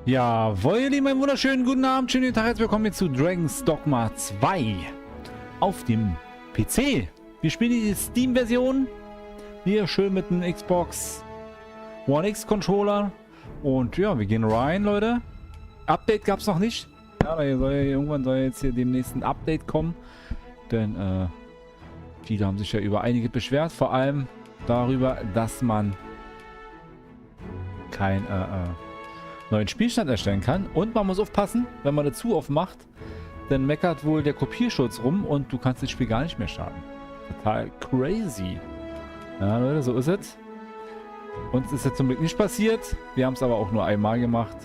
Jawohl, ihr Lieben, einen wunderschönen guten Abend, schönen Tag, herzlich willkommen hier zu Dragons Dogma 2 auf dem PC. Wir spielen die Steam-Version, hier schön mit einem Xbox One X Controller und ja, wir gehen rein, Leute. Update gab es noch nicht. Ja, irgendwann soll jetzt hier demnächst ein Update kommen, denn viele haben sich ja über einige beschwert, vor allem darüber, dass man kein neuen Spielstand erstellen kann. Und man muss aufpassen, wenn man eine zu aufmacht, dann meckert wohl der Kopierschutz rum und du kannst das Spiel gar nicht mehr starten. Total crazy. Ja, Leute, so ist es. Uns ist jetzt zum Glück nicht passiert. Wir haben es aber auch nur einmal gemacht.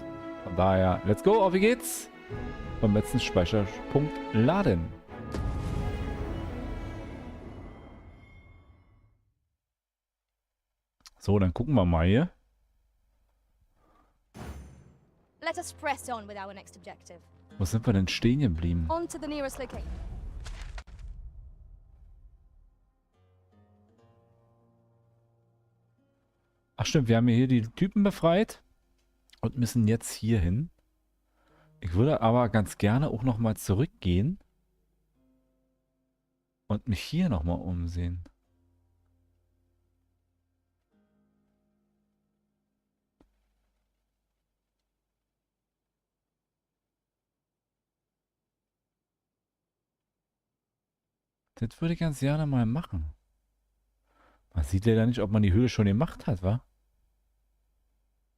Von daher, let's go, auf wie geht's? Beim letzten Speicherpunkt laden. So, dann gucken wir mal hier. Let us press on with our next objective. Wo sind wir denn stehen geblieben? On to the nearest location. Ach stimmt, wir haben hier die Typen befreit und müssen jetzt hier hin. Ich würde aber ganz gerne auch nochmal zurückgehen und mich hier nochmal umsehen. Das würde ich ganz gerne mal machen. Man sieht leider nicht, ob man die Höhle schon gemacht hat, wa?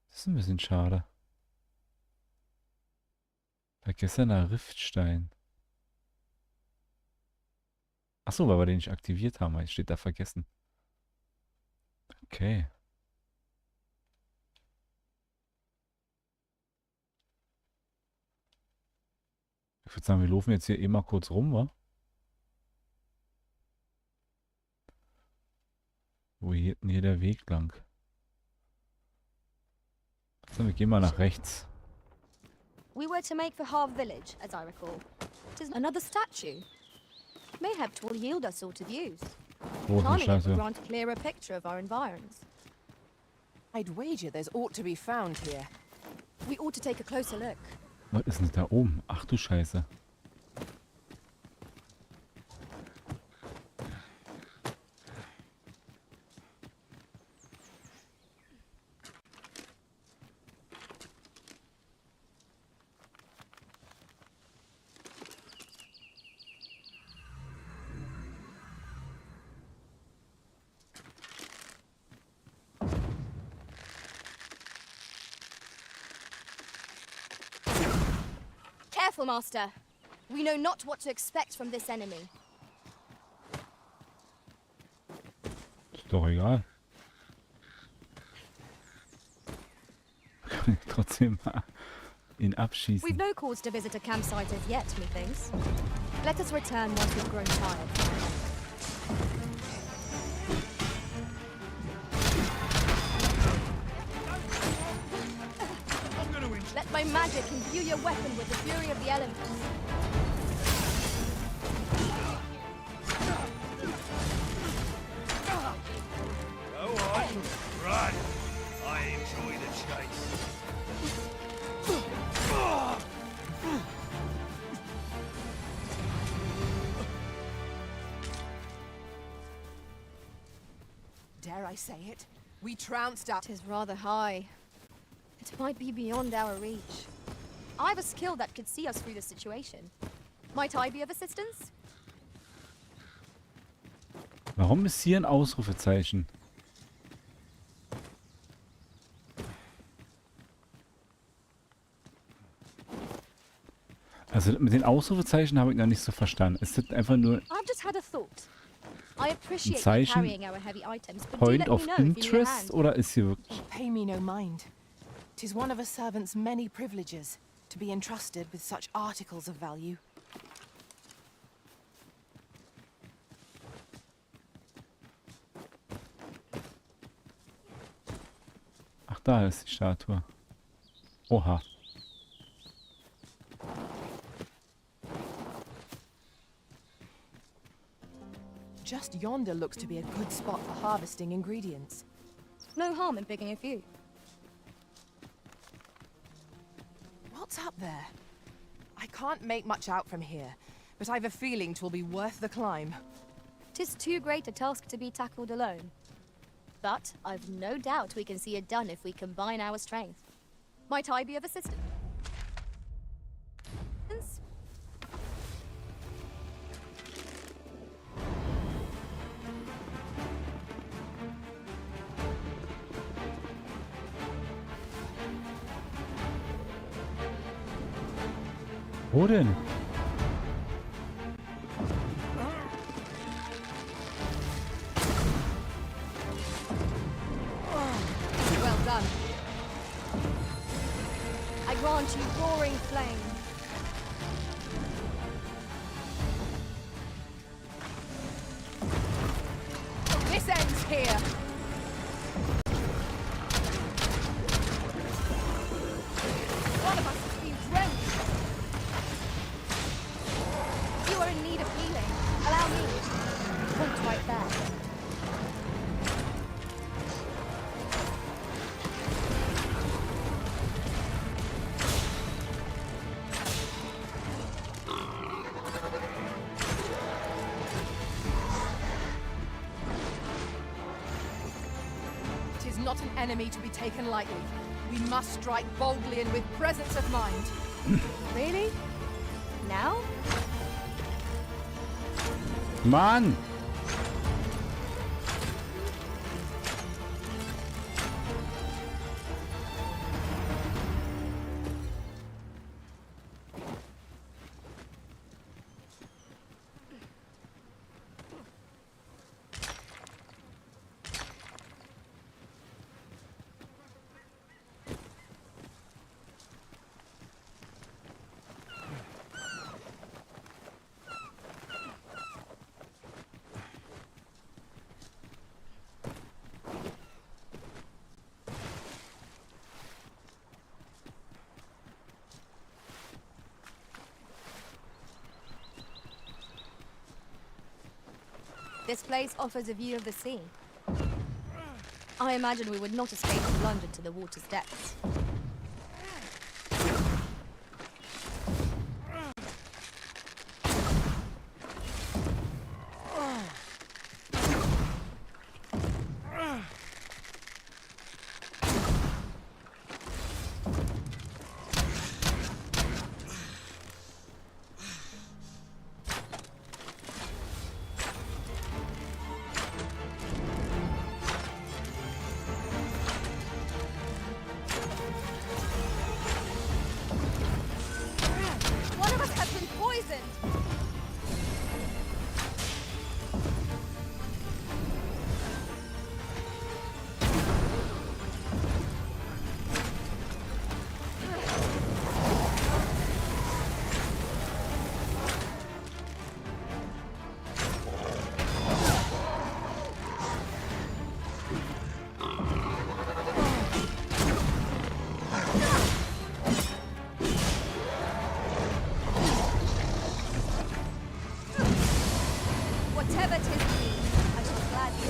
Das ist ein bisschen schade. Vergessener Riftstein. Achso, weil wir den nicht aktiviert haben. Jetzt steht da vergessen. Okay. Ich würde sagen, wir laufen jetzt hier eh mal kurz rum, wa? Wo geht denn hier der Weg lang? So, wir gehen mal nach rechts. We were to make for Harv Village, as I recall. It is another statue. Mayhap 'twill yield us sorted use. Oh, Climbing it Scheiße. would grant a clearer picture of our environs. I'd wager there's ought to be found here. We ought to take a closer look. Was ist denn da oben? Ach du Scheiße. Careful, Master. We know not what to expect from this enemy. Ist doch egal. Kann ich trotzdem mal ihn abschießen. We've no cause to visit a campsite as yet, methinks. Let us return once we've grown tired. Let my magic imbue your weapon with the fury of the elements. Go on, run! I enjoy the chase. Dare I say it? We trounced up. 'Tis rather high. It might be beyond our reach. I've a skill that could see us through the situation. Might I be of assistance? Warum ist hier ein Ausrufezeichen? Also mit den Ausrufezeichen habe ich noch nicht so verstanden. Ist das einfach nur I've just had a thought. I appreciate you Zeichen, carrying our heavy items, but do Point let me of know if you need a Interest hand. oder ist hier wirklich... Pay me no mind. 'Tis one of a servant's many privileges to be entrusted with such articles of value. Ach, da ist die Statue. Oha. Just yonder looks to be a good spot for harvesting ingredients. No harm in picking a few. up there? I can't make much out from here, but I've a feeling 'twill be worth the climb. 'Tis too great a task to be tackled alone. But I've no doubt we can see it done if we combine our strength. Might I be of assistance? Wo denn? Well done. I grant you roaring flame. This ends here. One of us has been drenched. You are in need of healing. Allow me. Point right there. It is not an enemy to be taken lightly. We must strike boldly and with presence of mind. Really? Now? Mann! This place offers a view of the sea. I imagine we would not escape and plunge into the water's depths. One of us has been poisoned! Whatever 'tis be, I shall gladly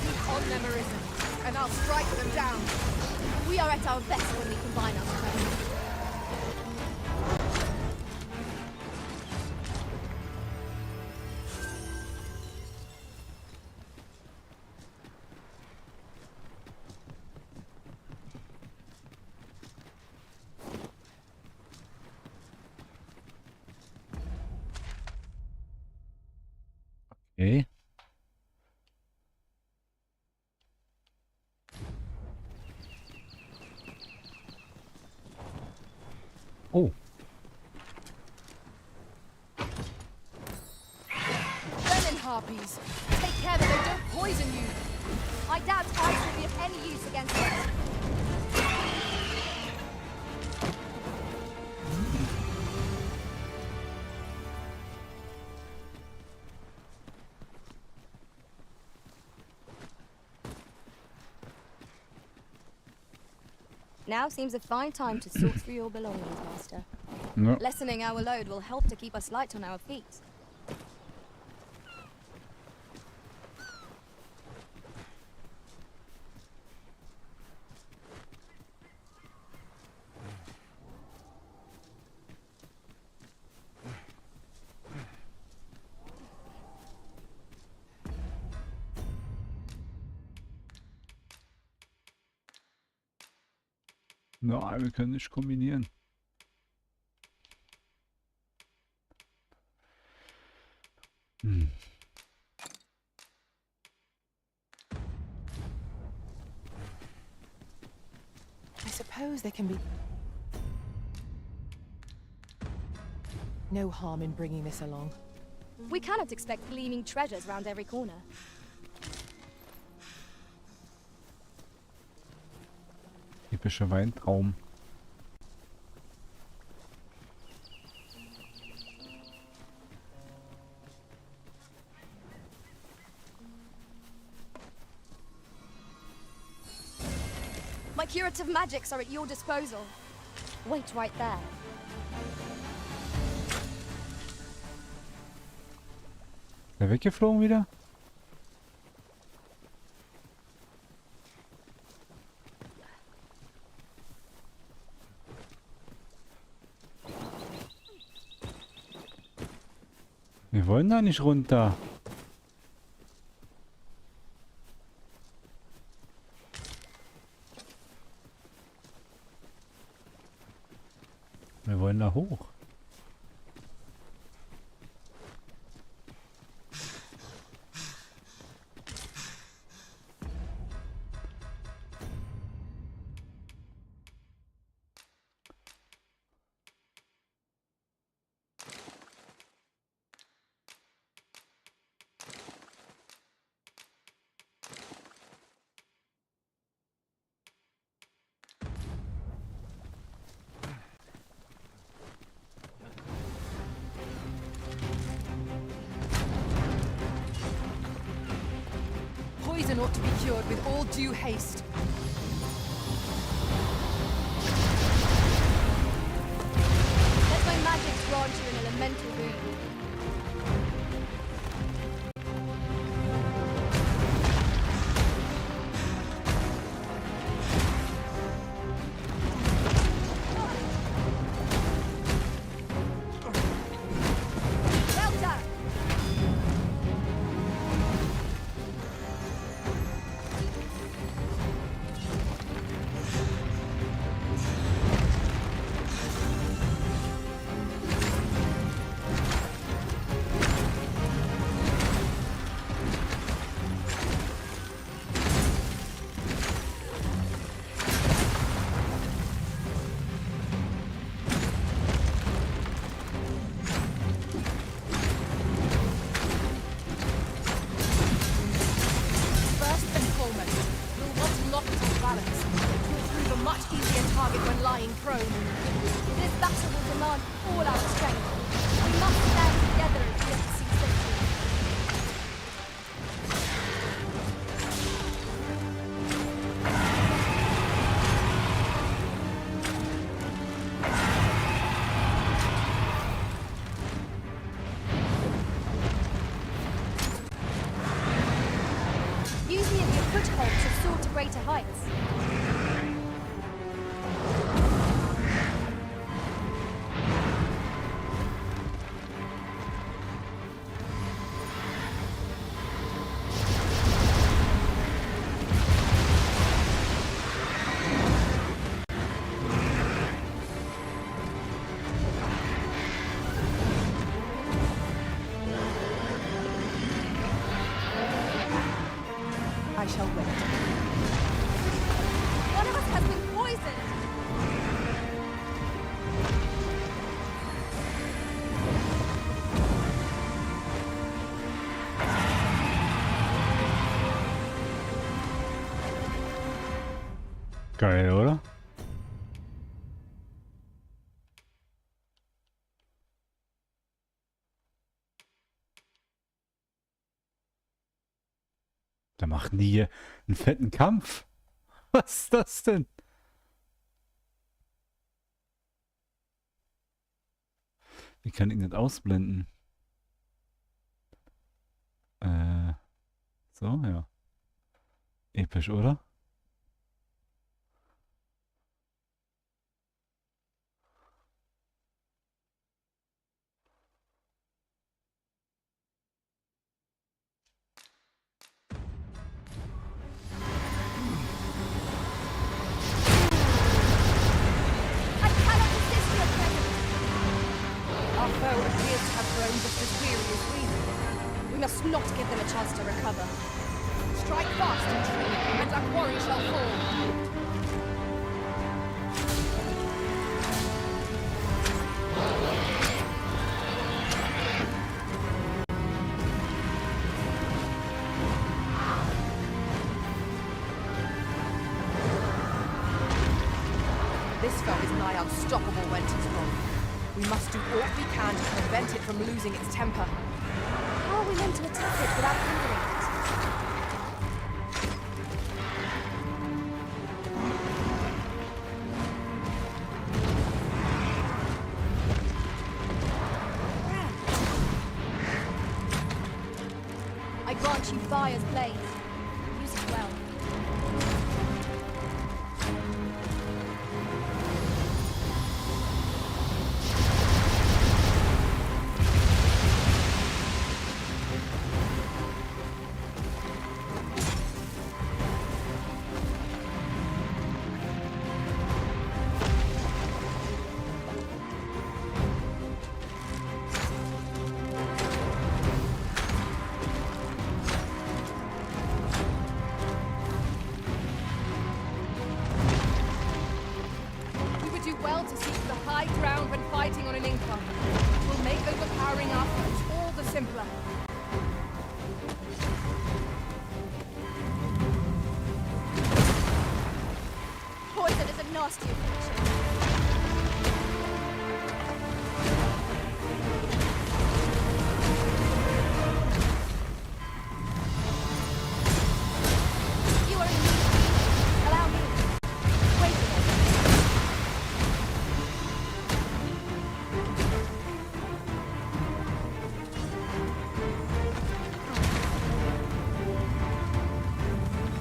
Keep on them arisen, and I'll strike them down. We are at our best when we combine our strength. Okay. Oh. Venom harpies, take care that they don't poison you. I doubt ice will be of any use against it. Now seems a fine time to sort through your belongings, Master. No. Lessening our load will help to keep us light on our feet. Nein, wir können nicht kombinieren. Hm. I suppose there can be no harm in bringing this along. We cannot expect gleaming treasures round every corner. Epischer Weintraum. My curative magics are at your disposal. Wait right there. Ist er weggeflogen wieder? Wir wollen da nicht runter. Wir wollen da hoch. Poison ought to be cured with all due haste. Let my magic grant you an elemental boon. Well done! First and foremost, we'll want to lock it on balance. It will prove a much easier target when lying prone. This battle will demand all our strength. We must stand together if we are to see victory. Use me as your foothold to soar to greater heights. I shall wait. One of us has been poisoned. Geil, oder? Da machen die hier einen fetten Kampf. Was ist das denn? Wie kann ich das ausblenden? So, ja. Episch, oder? Our foe appears to have grown just as weary as we. We must not give them a chance to recover. Strike fast and true, and our quarry shall fall. This foe is nigh unstoppable when 'tis gone. We must do all we can to prevent it from losing its temper. How are we meant to attack it without hindering it? I grant you fire's blaze. Use it well. Well to seek the high ground when fighting on an incline. It will make overpowering our foes all the simpler. Poison is a nasty affliction. You are in need. Allow me. Wait a minute.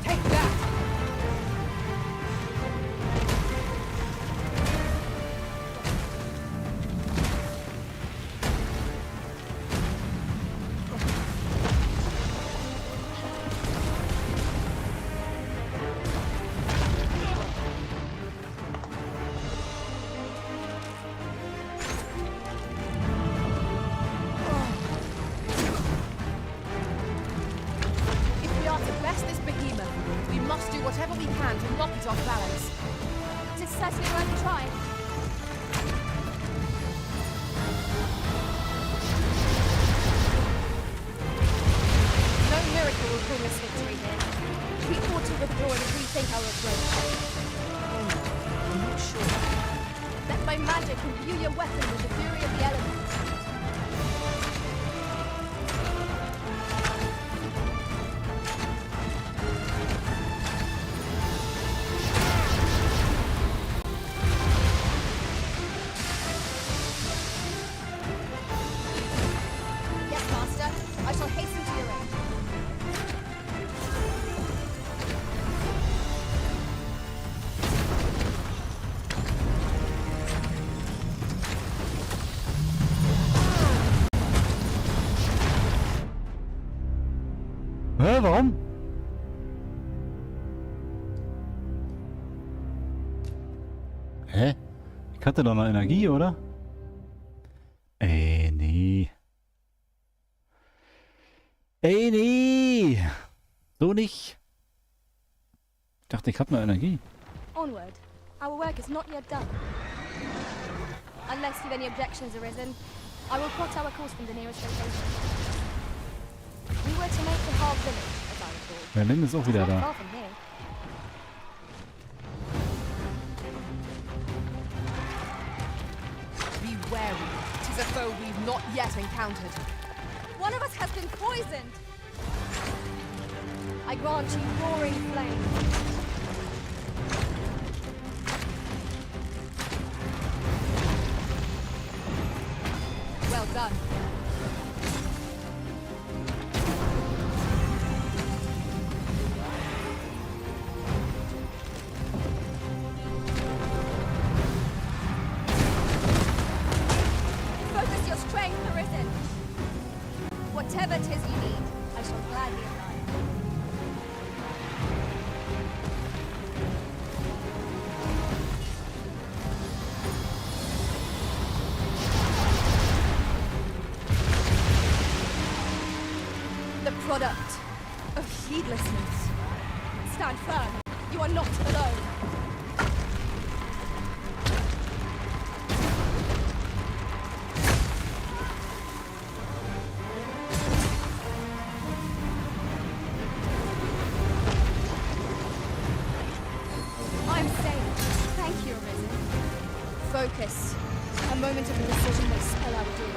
Take that! If we are to best this behemoth, we must do whatever we can to knock it off balance. It is certainly worth trying. No miracle will bring us victory here. We ought to withdraw and rethink our approach. I'm not sure. Let my magic imbue your weapon with the fury of the elements. Yes, Master. I shall hasten to your aid. Hä, warum? Hä? Ich hatte doch noch Energie, oder? Nee. Nee! So nicht. Ich dachte, ich hab noch Energie. Onward. Our work is not yet done. Unless you've any objections arisen, I will plot our course from the nearest location. We were to make the Hall village, as I recall. Berlin ist auch wieder Not da. far from here. Be wary. 'Tis a foe we've not yet encountered. One of us has been poisoned! I grant you roaring flame. Well done. Focus your strength, Arisen. Whatever 'tis you need, I shall gladly oblige. product of heedlessness. Stand firm. You are not alone. I am safe. Thank you, Arisen. Focus. A moment of indecision may spell our doom.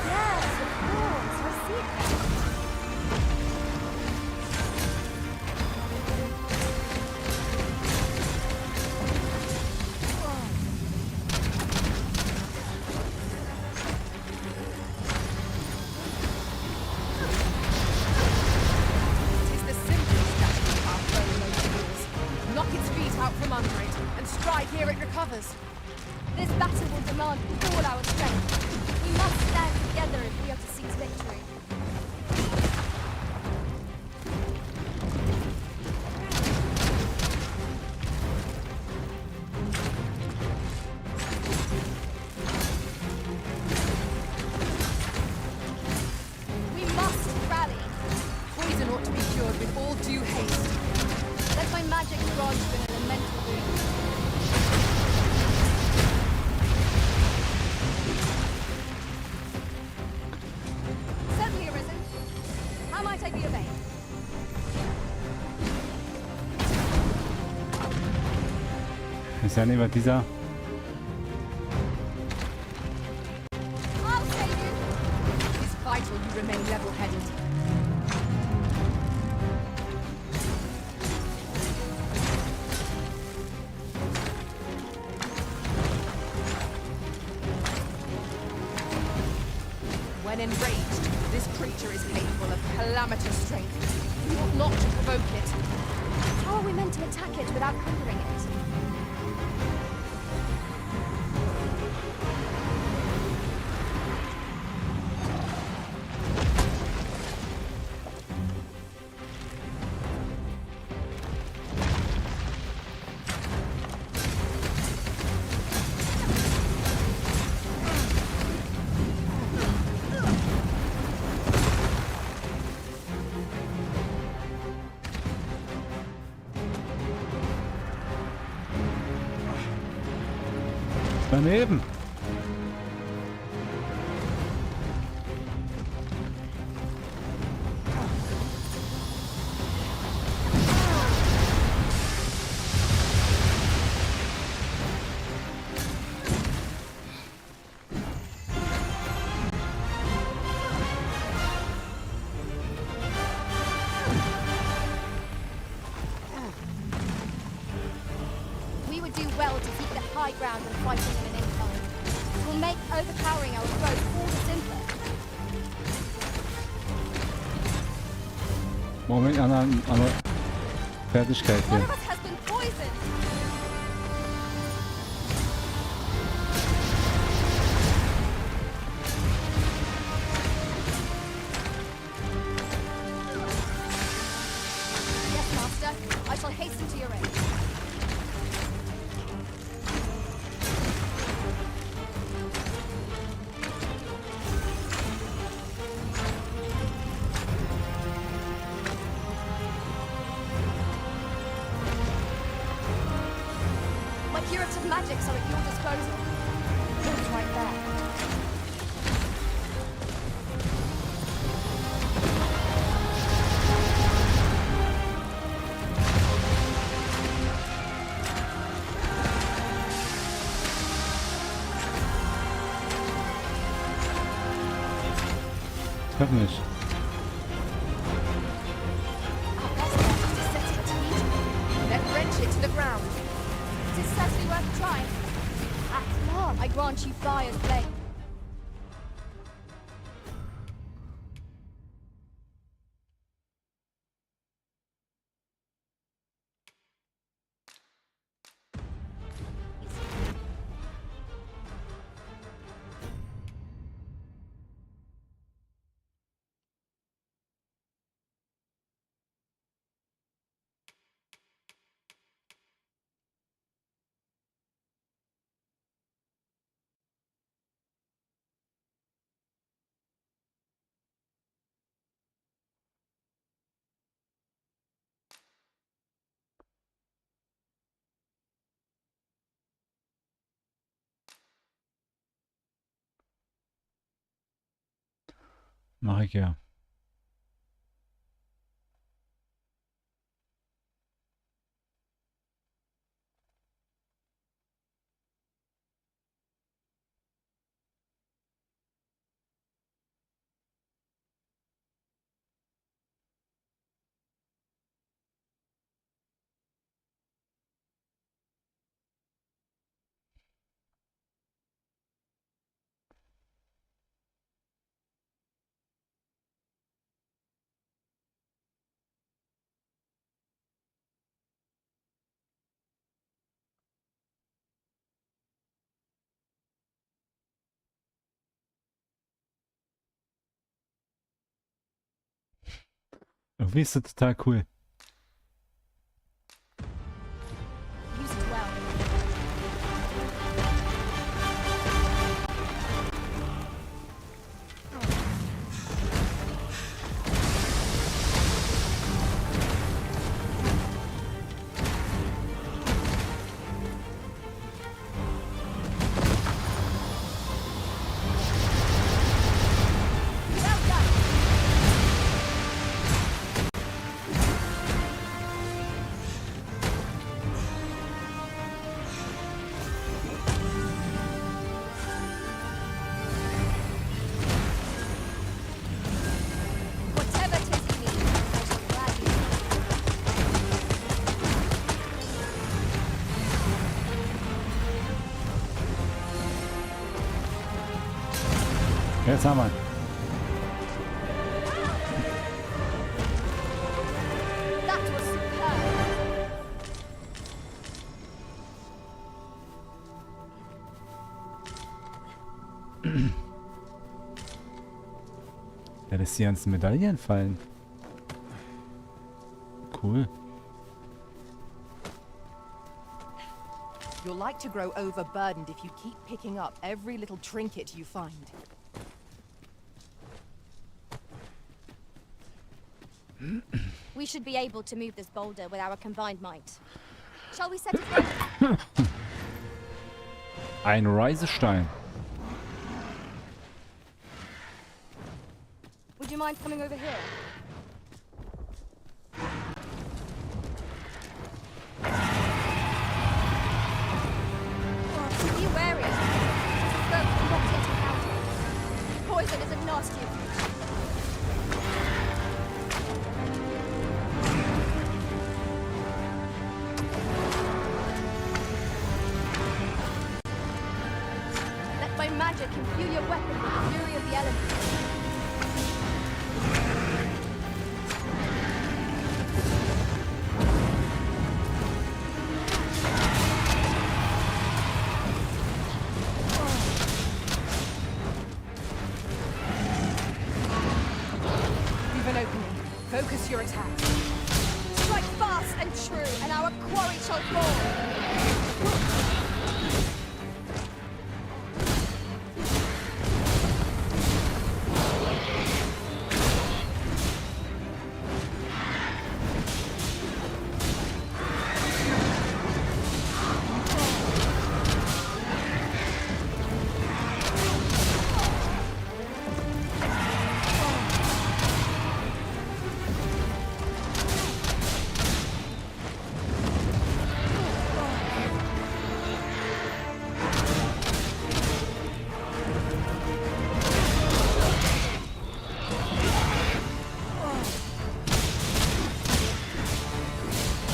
Yes, of course. Receive that. It is the simplest strategy path very low to yours. Knock its feet out from under it, and strike ere it recovers. This battle will demand all our strength. We must stand together if we are to seize victory. We must rally. Poison ought to be cured with all due haste. Let my magic grant you an elemental boon. Certainly, Arisen. How might I be of aid? Ist ja neben dieser. I'll save you. It is vital you remain level-headed. When enraged, this creature is capable of calamitous strength. You ought not to provoke it. How are we meant to attack it without conquering it? Daneben. We would do well to keep the high ground when fighting in an incline. It will make overpowering our foes all the simpler. Moment, andere Fertigkeit One hier. of us has been poisoned. Yes, Master. I shall hasten to your aid. My curative magics are at your disposal. It's right there. Treff mich. Our best bet is to set it to heat. Then wrench it to the ground. It is certainly worth trying. At last, I grant you fire's blade. Mach ich ja. Irgendwie ist das total cool. Use it well. Well done. Whatever tis you need, I shall gladly do. Jetzt haben wir ihn. That was superb. Der lässt die ganzen Medaillen fallen. Cool. You'll like to grow overburdened if you keep picking up every little trinket you find. We should be able to move this boulder with our combined might. Shall we set it down? Ein Reisestein. Would you mind coming over here? Be wary. This is not yet encountered. Poison is a nasty affliction. Let my magic imbue your weapon with the fury of the elements. You've an opening. Focus your attacks. Strike fast and true, and our quarry shall fall.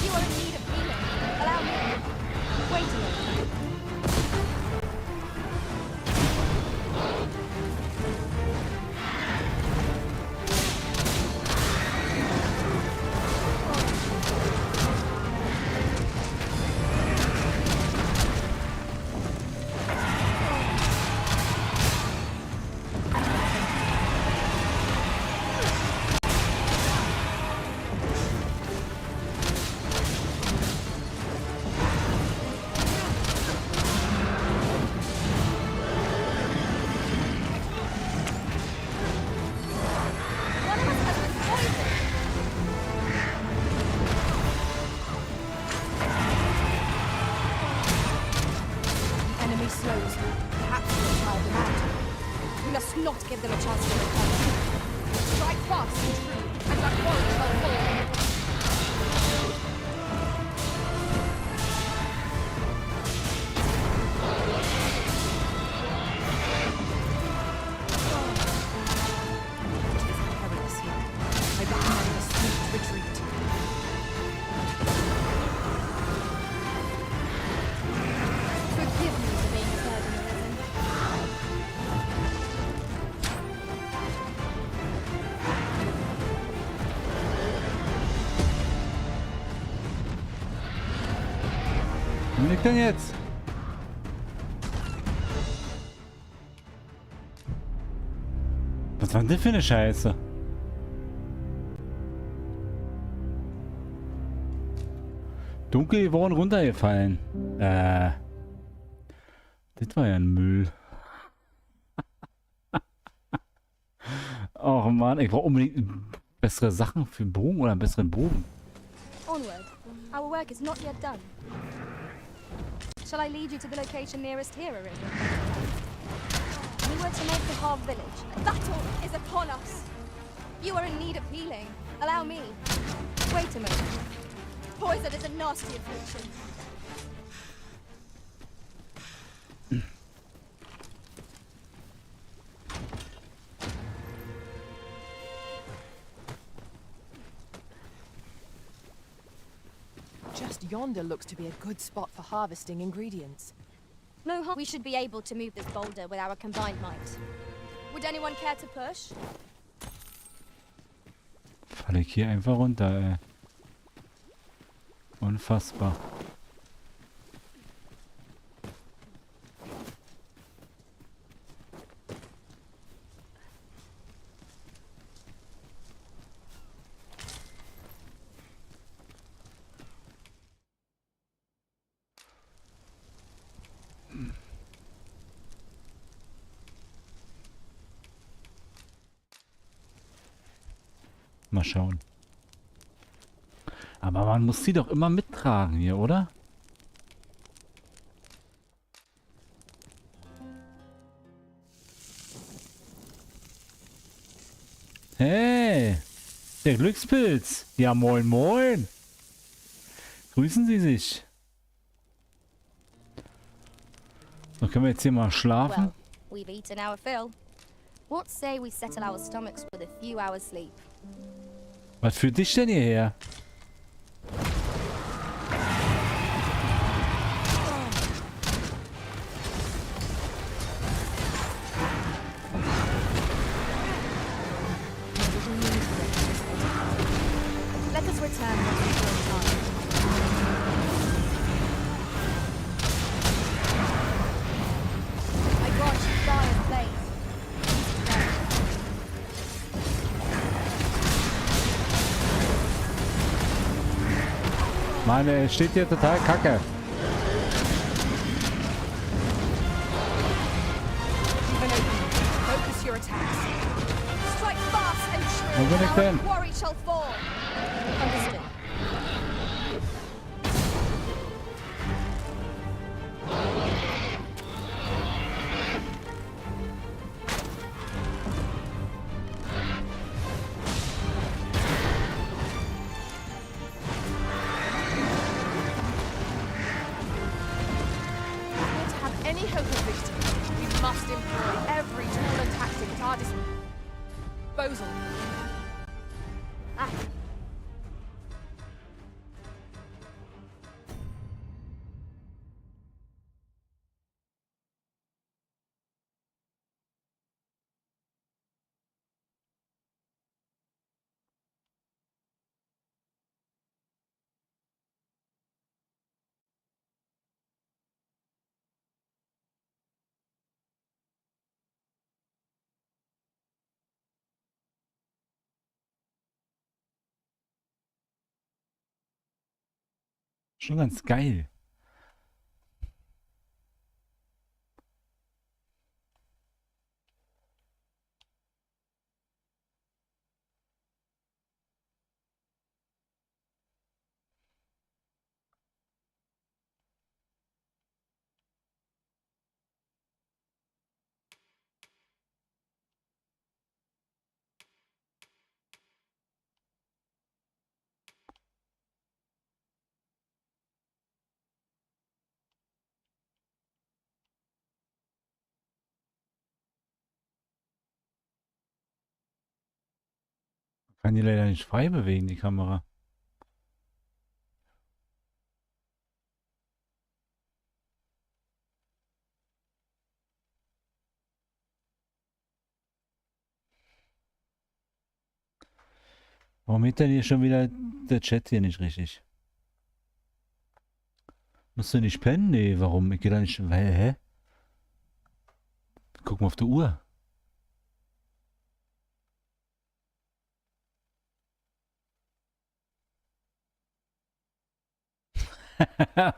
You are in need of healing. Allow me. Wait a minute. One of us has been poisoned. The enemy slows. Perhaps we'll try them out. We must not give them a chance to recover. Strike fast and true, and that wall shall fall. Perilous here. I recommend a swift retreat. Forgive me for being third in the rhythm. Wo liegt denn jetzt? Was war denn das für eine Scheiße? Dunkel geworden, runtergefallen. Das war ja ein Müll. Oh Mann, ich brauche unbedingt bessere Sachen für Bogen oder einen besseren Bogen. Onward. Our work is not yet done. Shall I lead you to the location nearest here, Arisen? We were to make the Harv village. A battle is upon us. You are in need of healing. Allow me. Wait a moment. Poison is a nasty affliction. Just yonder looks to be a good spot for harvesting ingredients. No harm. We should be able to move this boulder with our combined might. Would anyone care to push? Falle ich hier einfach runter, ey. Unfassbar. Mal schauen. Aber man muss sie doch immer mittragen hier, oder? Hey, der Glückspilz. Ja, moin, moin. Grüßen Sie sich. So, können wir jetzt hier mal schlafen? Well, we've eaten our fill. What say we settle our stomachs with a few hours sleep? Was führt dich denn hierher? Let us return once we feel tired. I grant you fire blaze. Mann, er steht hier total kacke. Focus your attacks. Strike fast and Wo true, bin ich and our denn? quarry shall fall. Understood. To have any hope of victory, we must employ every tool and tactic at our disposal. Ah, Schon ganz geil. Kann die leider nicht frei bewegen, die Kamera. Warum geht denn hier schon wieder der Chat hier nicht richtig? Musst du nicht pennen? Nee, warum? Ich geh da nicht. Hä? Guck mal auf die Uhr.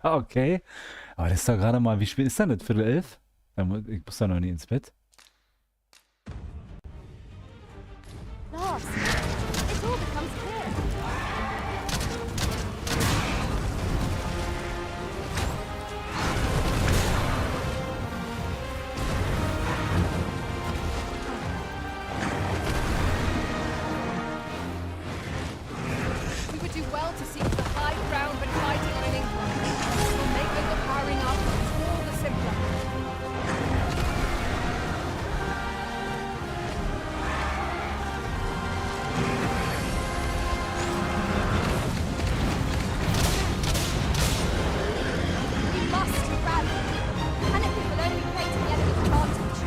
Okay. Aber das ist doch gerade mal, wie spät ist denn das? 10:45? Ich muss da noch nie ins Bett. Lars, it all becomes clear. We would do well to seek the high ground when fighting on an incline. It will make the powering up all the simpler. We must rally. Panicking will only play to the enemy's advantage.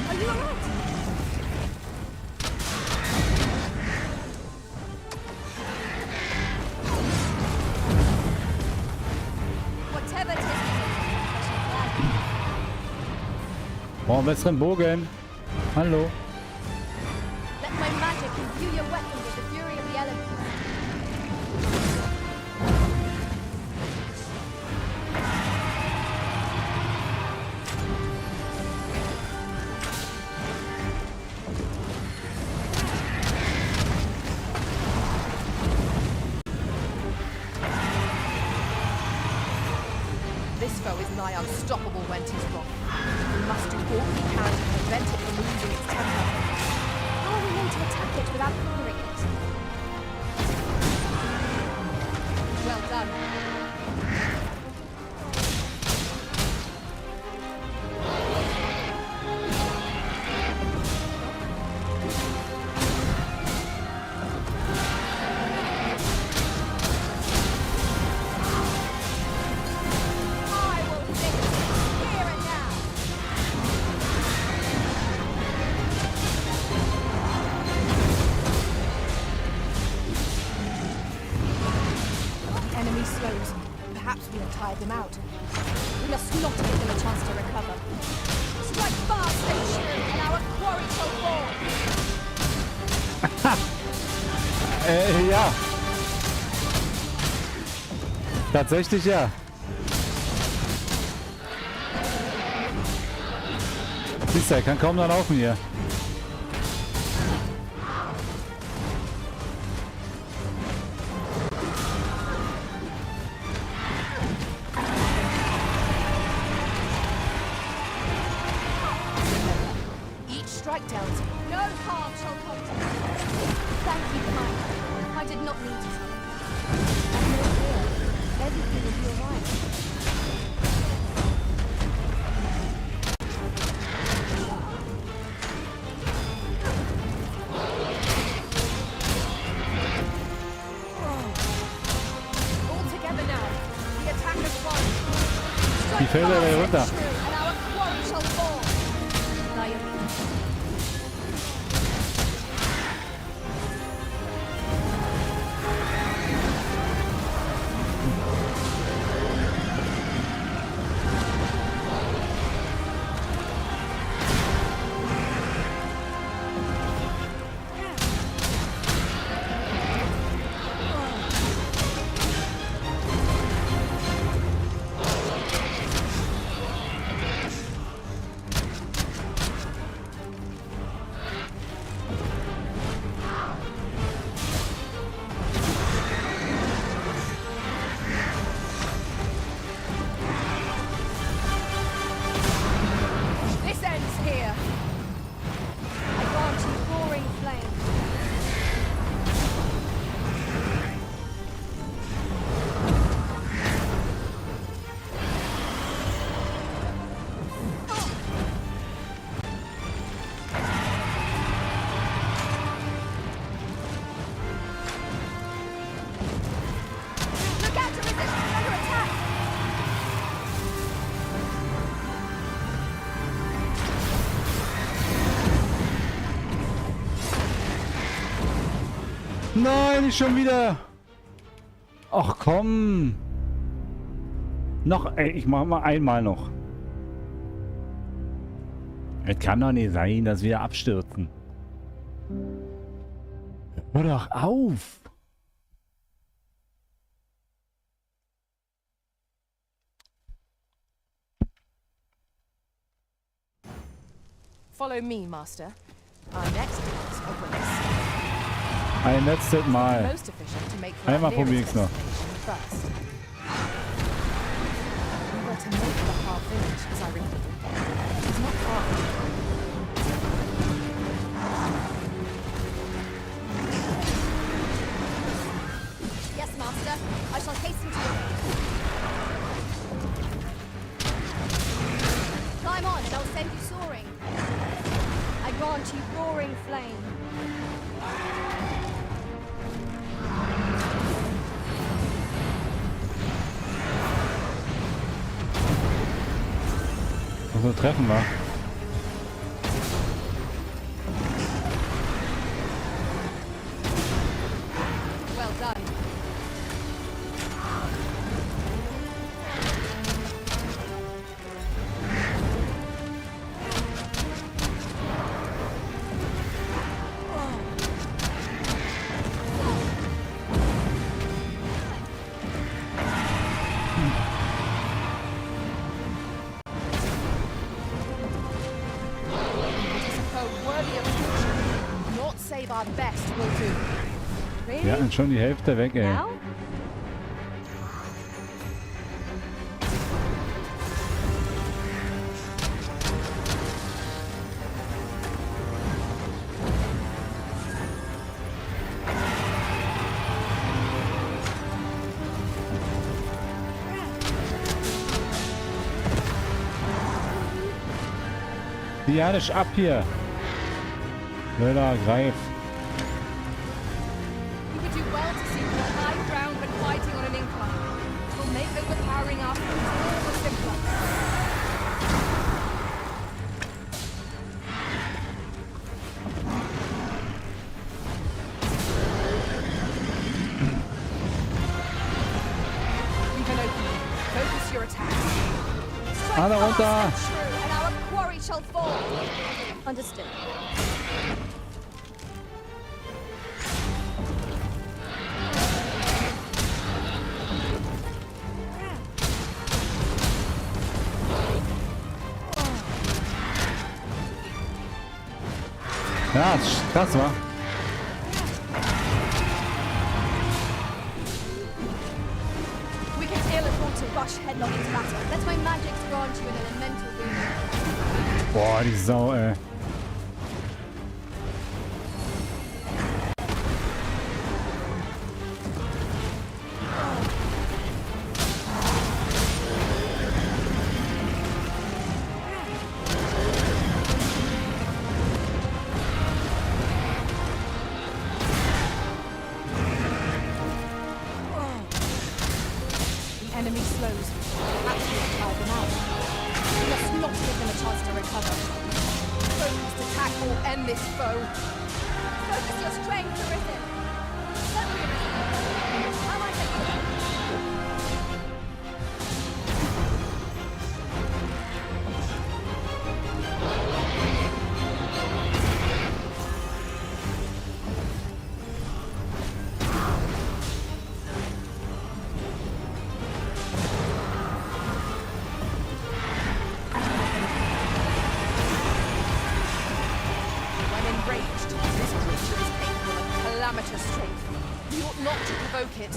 Are you alright? Whatever it is, I shall gladly. Brauchen einen besseren Bogen. Hallo. Let my magic imbue your weapons with the fury of the elements. This foe is nigh unstoppable when 'tis wrong. We must do all we can to prevent it from losing its temper. How are we meant to attack it without fearing it? Well done. I will fix it here and now. Enemy slows. Perhaps we have tired them out. We must not give them a chance to recover. Strike fast and true, and our quarry shall fall. Ja. Tatsächlich ja. Siehst du, er kann kaum noch laufen hier. Each strike dealt. No harm shall come to me. Thank you, kind. I did not mean to. Have no fear. Everything will be alright. All together now. The attack has won. Die Strike Felder fast werden and runter. true, and our quarry shall fall. Naomi. Nein, nicht schon wieder. Ach komm. Noch, ey, ich mach mal einmal noch. Es kann doch nicht sein, dass wir abstürzen. Hör doch auf. Follow me, Master. Our next task awaits. Ein letztes Mal. Most efficient to make for Einmal our probier nearest ich's noch. destination first. We were to make the half village, as I recall. It's not far. Yes, Master. I shall hasten to your aid. Climb on and I'll send you soaring. I grant you roaring flame. Also treffen wir. Well done. Save our best will do. Really? Wir hatten schon die Hälfte weg, ey. Now? Ja, das ist ab hier. Schneller, greif. You would do well to seek the high ground when fighting on an incline. It will make overpowering our foes all the simpler. Leave an opening. Focus your attacks. Strike Alle fast runter. and true, and our quarry shall fall. Understood. Ja, ist krass, wa? We can ill afford to rush headlong into battle. Let my magics grant you an elemental boon. Boah, die Sau, ey. Enemy slows. Absolutely tire them out. We must not give them a chance to recover. Focused attack will end this foe. Focus your strength, Arisen. Certainly, Arisen. How might I do that? When enraged, this creature is capable of calamitous strength. We ought not to provoke it.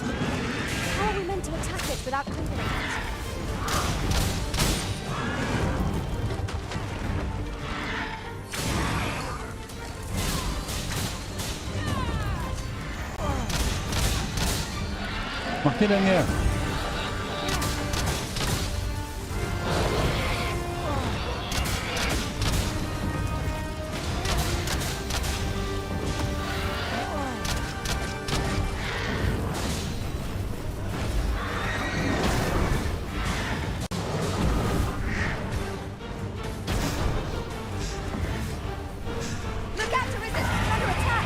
How are we meant to attack it without crippling it? Macht ihr denn hier? Look out, Arisen! Under attack!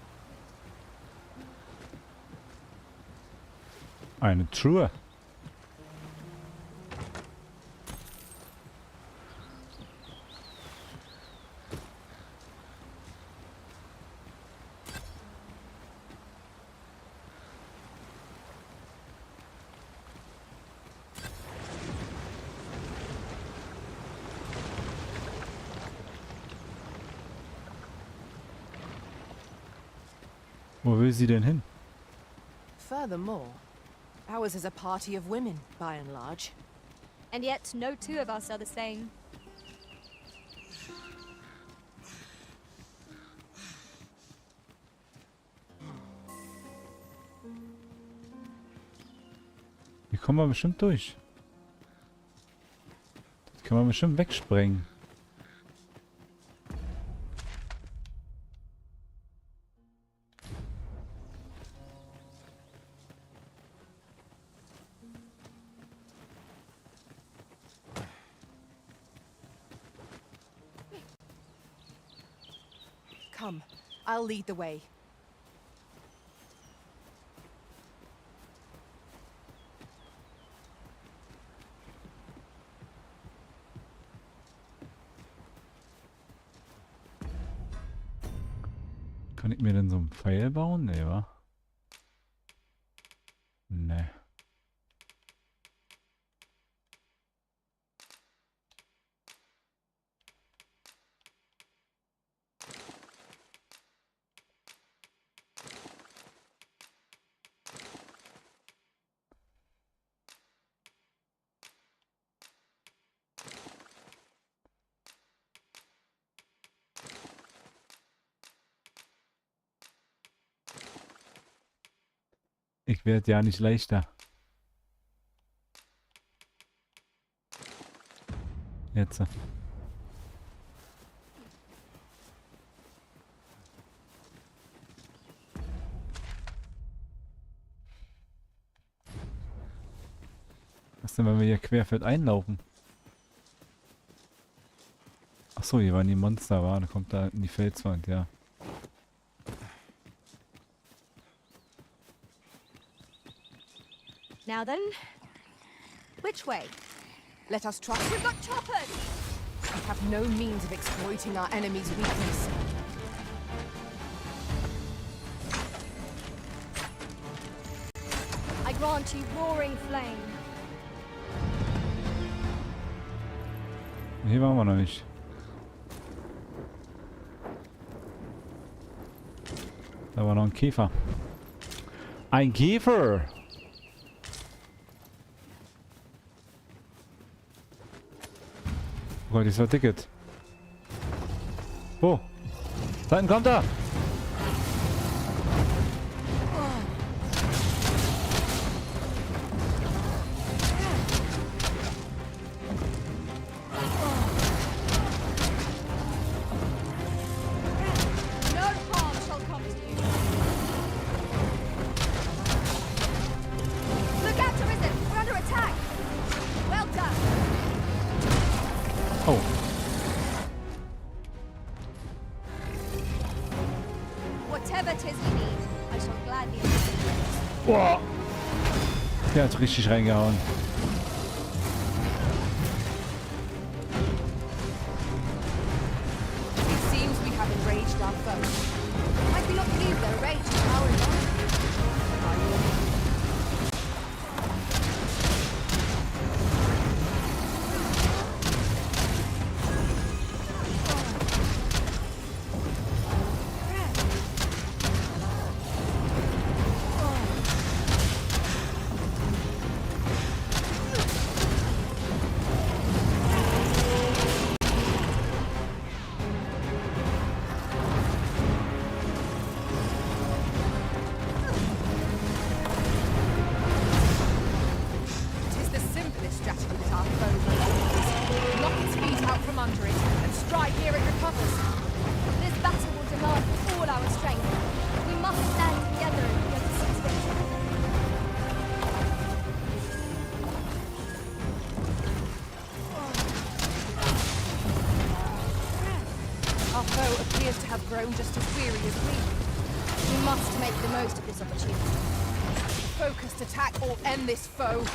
Eine Truhe. Wo will sie denn hin? Furthermore, ours is a party of women, by and large. And yet, no two of us are the same. Hier kommen wir bestimmt durch. Das können wir bestimmt wegsprengen. Come, I'll lead the way. Kann ich mir denn so einen Pfeil bauen? Nee, wa? Nee. Ich werde ja nicht leichter. Jetzt. Was denn, wenn wir hier querfeld einlaufen? Achso, hier waren die Monster, war. Da kommt da in die Felswand, ja. Now then, which way? Let us try. We've got choppers! We have no means of exploiting our enemy's weakness. I grant you roaring flame. Hier waren wir noch nicht. Da war noch ein Käfer. Ein Käfer! Oh Gott, das war Ticket. Wo? Da hinten kommt er! No harm shall come to you. Look out, Arisen! We're under attack! Well done! Oh. Whatever 'tis we need, I shall gladly obey. Boah. Der hat richtig reingehauen. It seems we have enraged our foe. I do not believe their rage is our advantage. By your means. appears to have grown just as weary as we. We must make the most of this opportunity. focused attack or end this foe.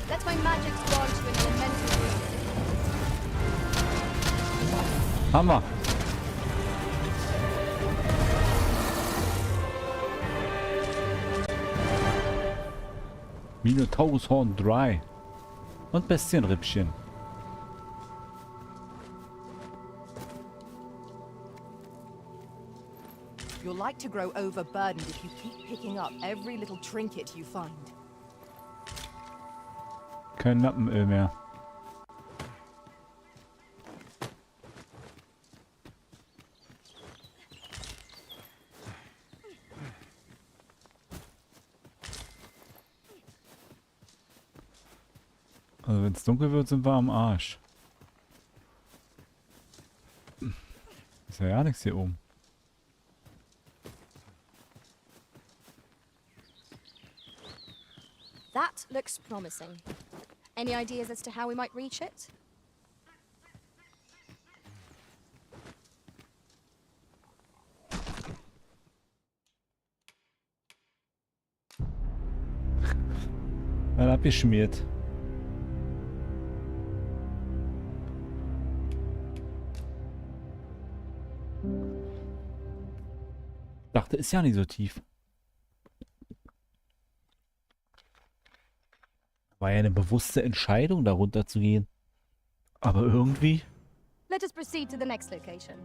Let my magic grant you an elemental reason. Hammer. Minotaurushorn 3. Und Bestienrippchen. You're like to grow overburdened if you keep picking up every little trinket you find. Kein Nappenöl mehr. Also wenn es dunkel wird, sind wir am Arsch. Ist ja nichts hier oben. That looks promising. Any ideas as to how we might reach it? Mal abgeschmiert. Dachte, ist ja nicht so tief. War ja eine bewusste Entscheidung, da runter zu gehen. Aber irgendwie... Let us proceed to the next location.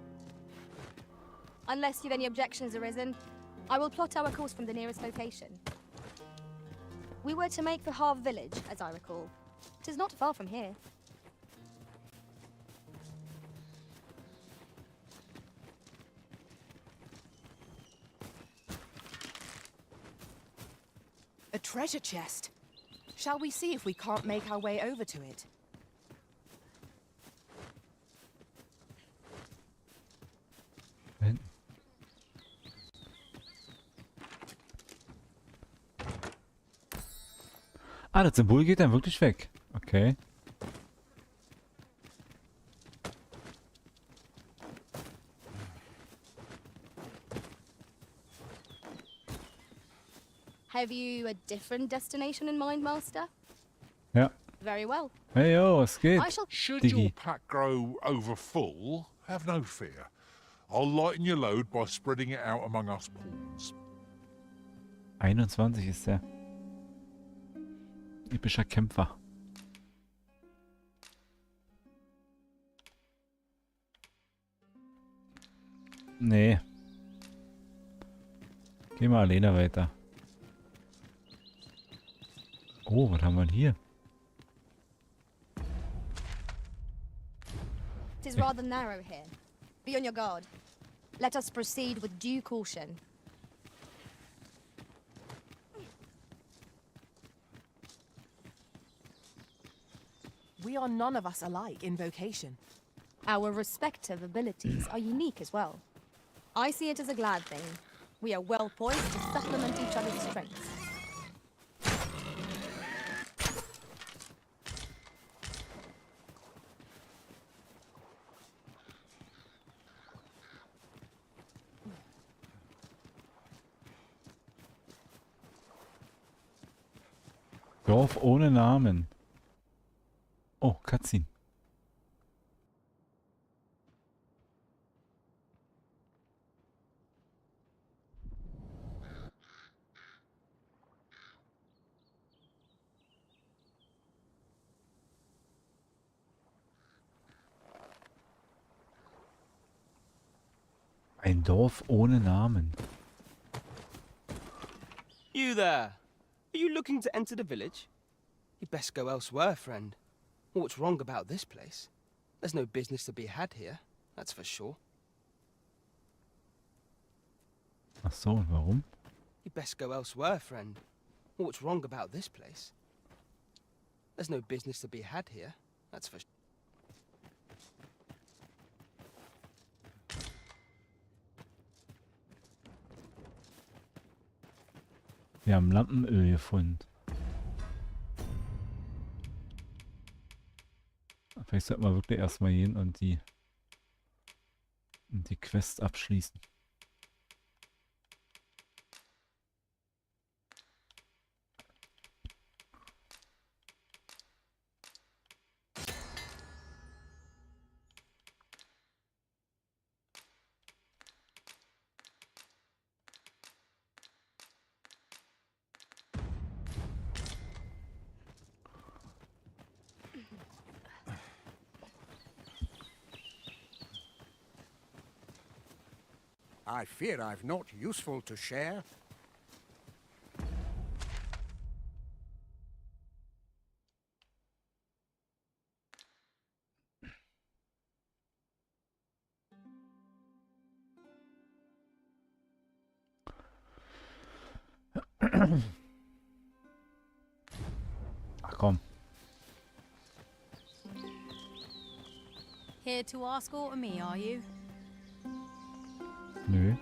Unless you've any objections arisen, I will plot our course from the nearest location. We were to make for Harv village, as I recall. 'Tis not far from here. A treasure chest. Shall we see if we can't make our way over to it? Wenn. Ah, das Symbol geht dann wirklich weg. Okay. Have you a different destination in mind, Master? Ja. Very well. Hey, yo, was geht? I shall... Should Diggy. your pack grow over full, have no fear. I'll lighten your load by spreading it out among us pawns. 21 ist der. Epischer Kämpfer. Nee. Geh mal alleine weiter. Oh, was haben wir denn hier? It is rather narrow here. Be on your guard. Let us proceed with due caution. We are none of us alike in vocation. Our respective abilities are unique as well. I see it as a glad thing. We are well poised to supplement each other's strengths. Dorf ohne Namen. Oh, Cutscene. Ein Dorf ohne Namen. You there! Are you looking to enter the village? You'd best go elsewhere, friend. What's wrong about this place? There's no business to be had here, that's for sure. Ach so, und warum? You'd best go elsewhere, friend. What's wrong about this place? There's no business to be had here, that's for sure. Wir haben Lampenöl gefunden. Vielleicht sollten wir wirklich erstmal gehen und die Quest abschließen. I fear I've not useful to share. Ach komm. Here to ask aught of me, are you? Nö.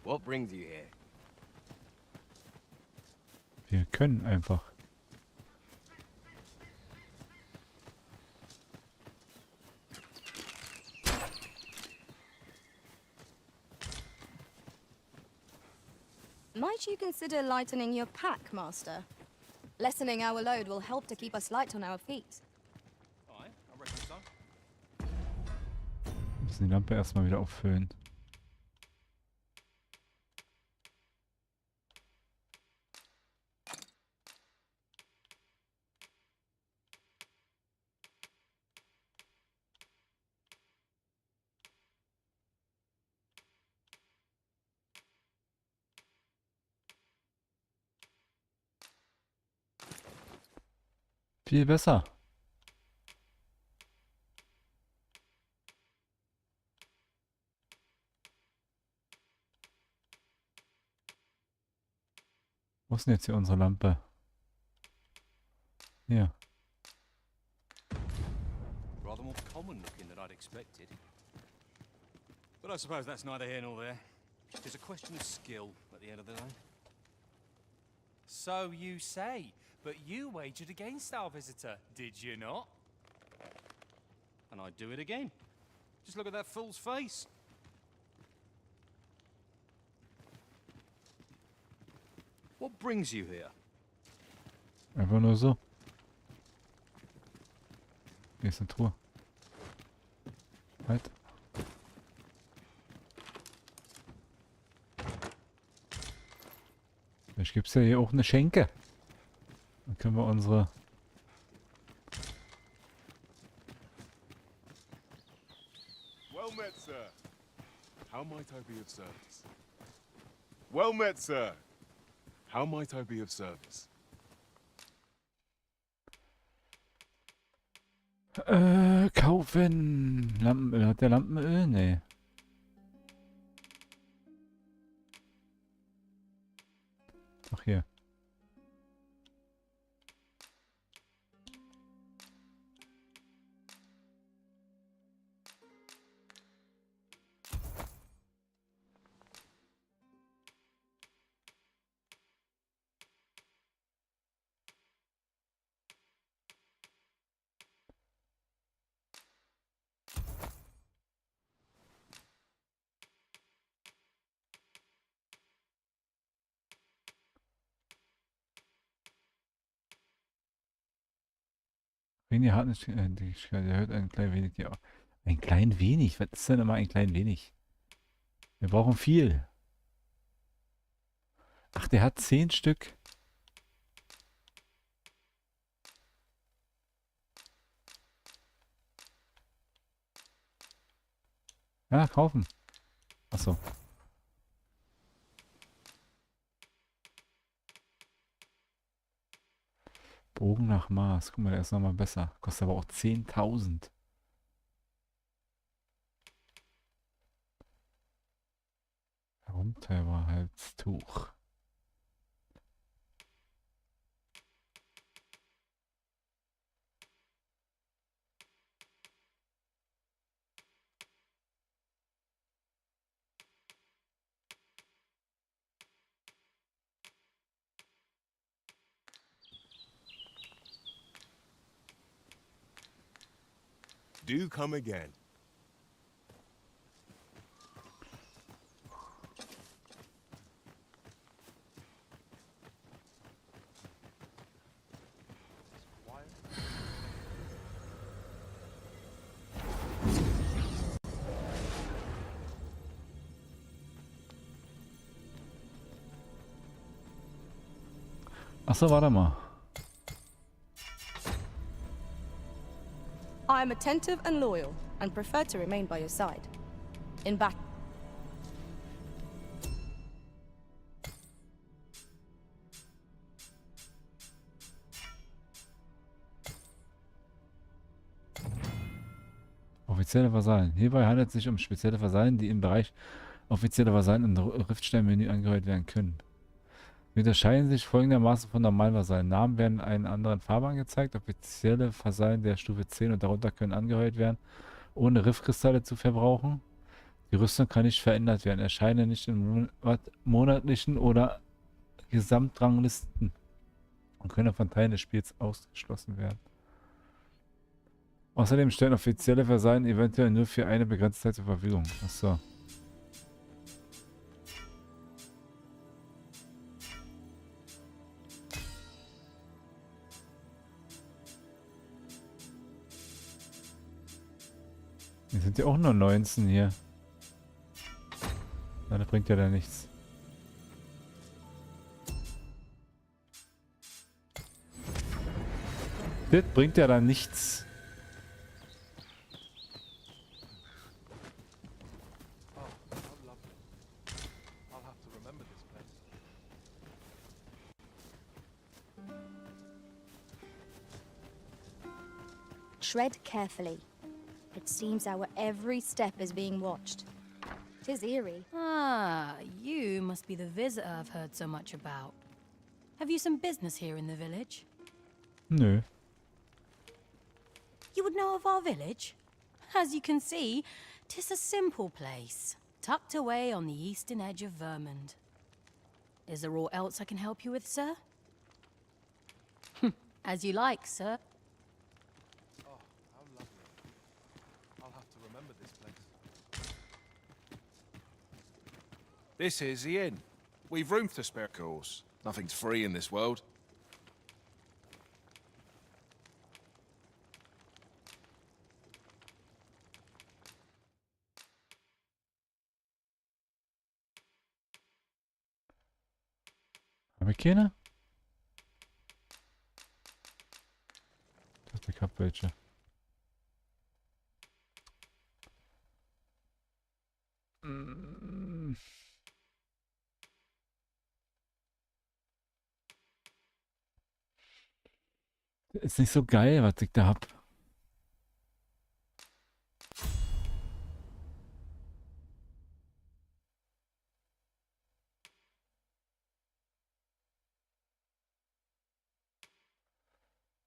What brings you here? Wir können einfach. Might you consider lightening your pack, Master? Lessening our load will help to keep us light on our feet. Aye, I reckon so. Müssen die Lampe erstmal wieder auffüllen. Viel besser. Wo ist denn jetzt hier unsere Lampe? Hier. Rather more common looking than I'd expected. But I suppose that's neither here nor there. It's a question of skill at the end of the day. So you say, but you wagered against our visitor, did you not? And I'd do it again. Just look at that fool's face. What brings you here? Einfach nur so. Hier ist eine Truhe. Halt. Vielleicht gibt es ja hier auch eine Schenke. Dann können wir unsere... Well met, sir. How might I be of service? Well met, sir. How might I be of service? Kaufen. Lampenöl. Hat der Lampenöl? Nee. Ach hier. Wenig Hartnäckigkeit erhöht ein klein wenig die... Ein klein wenig? Was ist denn immer ein klein wenig? Wir brauchen viel. Ach, der hat 10 Stück. Ja, kaufen. Achso. Bogen nach Mars. Guck mal, der ist nochmal besser. Kostet aber auch 10.000. Herumtreiber-Halstuch. Do come again. Achso, warte mal. I am attentive and loyal, and prefer to remain by your side. In battle. Offizielle Vasallen. Hierbei handelt es sich um spezielle Vasallen, die im Bereich offizieller Vasallen in Riftstein-Menü angehört werden können. Sie unterscheiden sich folgendermaßen von normalen Vasallen. Namen werden in einer anderen Farbe angezeigt. Offizielle Vasallen der Stufe 10 und darunter können angeheuert werden, ohne Riftkristalle zu verbrauchen. Die Rüstung kann nicht verändert werden, erscheinen nicht in monatlichen oder Gesamtranglisten und können von Teilen des Spiels ausgeschlossen werden. Außerdem stellen offizielle Vasallen eventuell nur für eine begrenzte Zeit zur Verfügung. Achso. Wir sind ja auch nur 19 hier. Na, das bringt ja da nichts. Das bringt ja da nichts. Tread carefully. It seems our every step is being watched. 'Tis eerie. Ah, you must be the visitor I've heard so much about. Have you some business here in the village? Nö. You would know of our village? As you can see, 'tis a simple place, tucked away on the eastern edge of Vermond. Is there aught else I can help you with, sir? As you like, sir. Oh, how lovely. I'll have to remember this place. This is the inn. We've room to spare, of course. Nothing's free in this world. Hab ich keine? Ich dachte, ich hab welche. Ist nicht so geil, was ich da hab.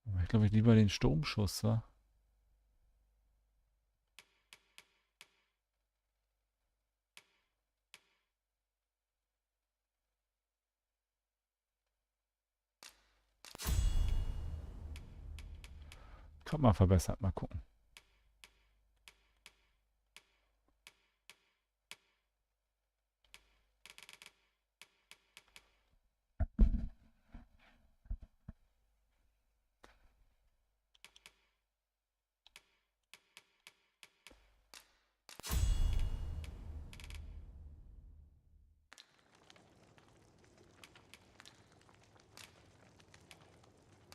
Aber ich glaube, ich lieber den Sturmschuss, wa? Kann man verbessert, mal gucken.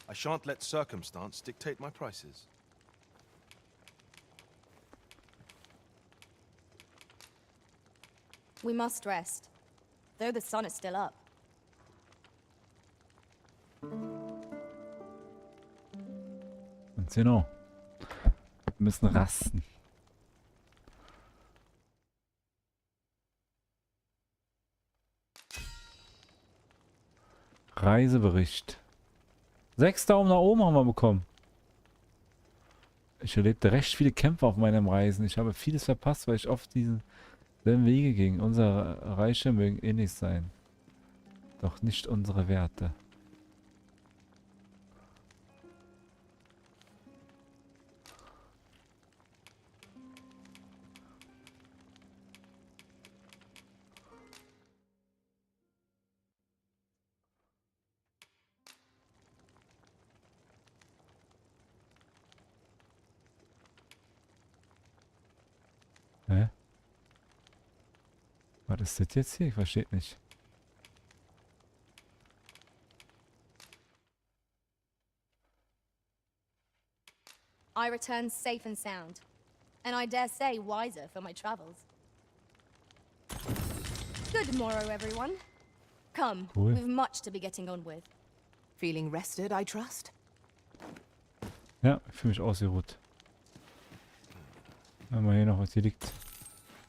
I shan't let circumstance dictate my prices. We must rest, though the sun is still up. Und genau. Wir müssen rasten. Reisebericht. 6 Daumen nach oben haben wir bekommen. Ich erlebte recht viele Kämpfe auf meinem Reisen. Ich habe vieles verpasst, weil ich oft diesen selben Wege ging. Unsere Reiche mögen ähnlich sein. Doch nicht unsere Werte. Was ist das jetzt hier? Ich verstehe nicht. I return safe and sound, and I dare say wiser for my travels. Good morrow, everyone. Come, Cool. we've much to be getting on with. Feeling rested, I trust? Ja, ich fühle mich ausgeruht. Haben wir hier noch was hier liegt.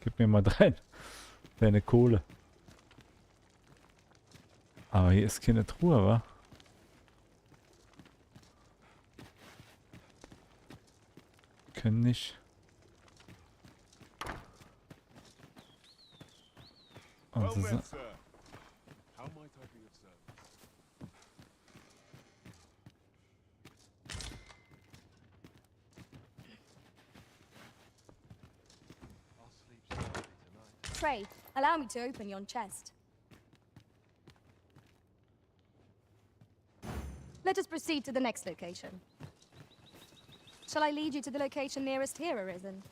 Gib mir mal rein. Deine Kohle. Aber hier ist keine Truhe, wa? Können nicht. Well Und so. met, sir. How might I be of service? Pray, allow me to open yon chest. Let us proceed to the next location. Shall I lead you to the location nearest here, Arisen?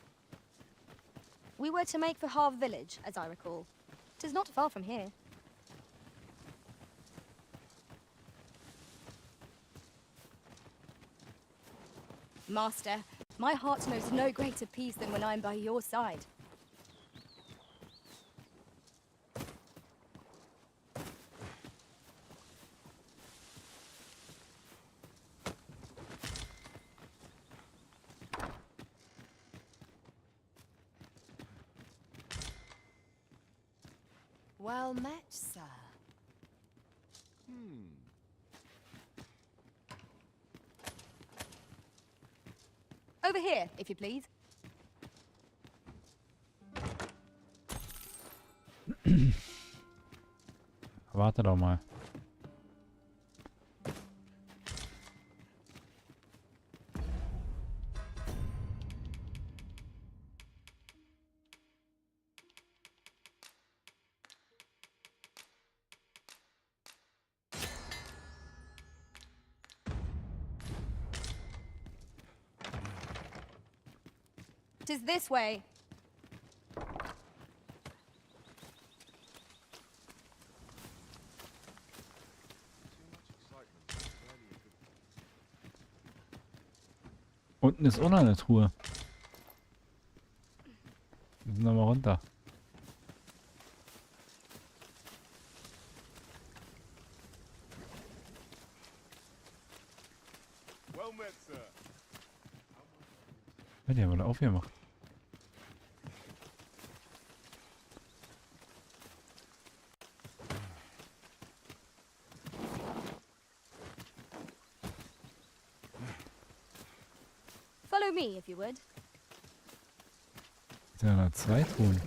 We were to make for Harve Village, as I recall. 'Tis not far from here. Master, my heart knows no greater peace than when I am by your side. Well met, sir. Over here, if you please. Warte doch mal. Tis this way. Unten ist auch noch eine Truhe. Wir sind nochmal runter. Well met, sir. Ja, die haben wir da aufgemacht. Follow me, if you would. Sind ja noch zwei Truhen.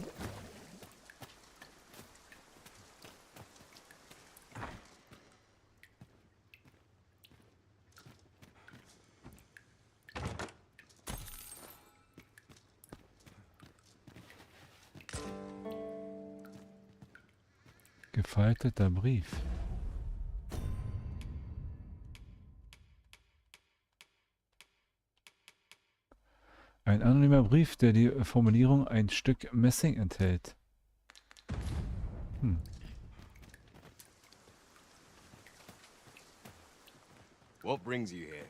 Gefalteter Brief. Ein anonymer Brief, der die Formulierung ein Stück Messing enthält. What brings you here?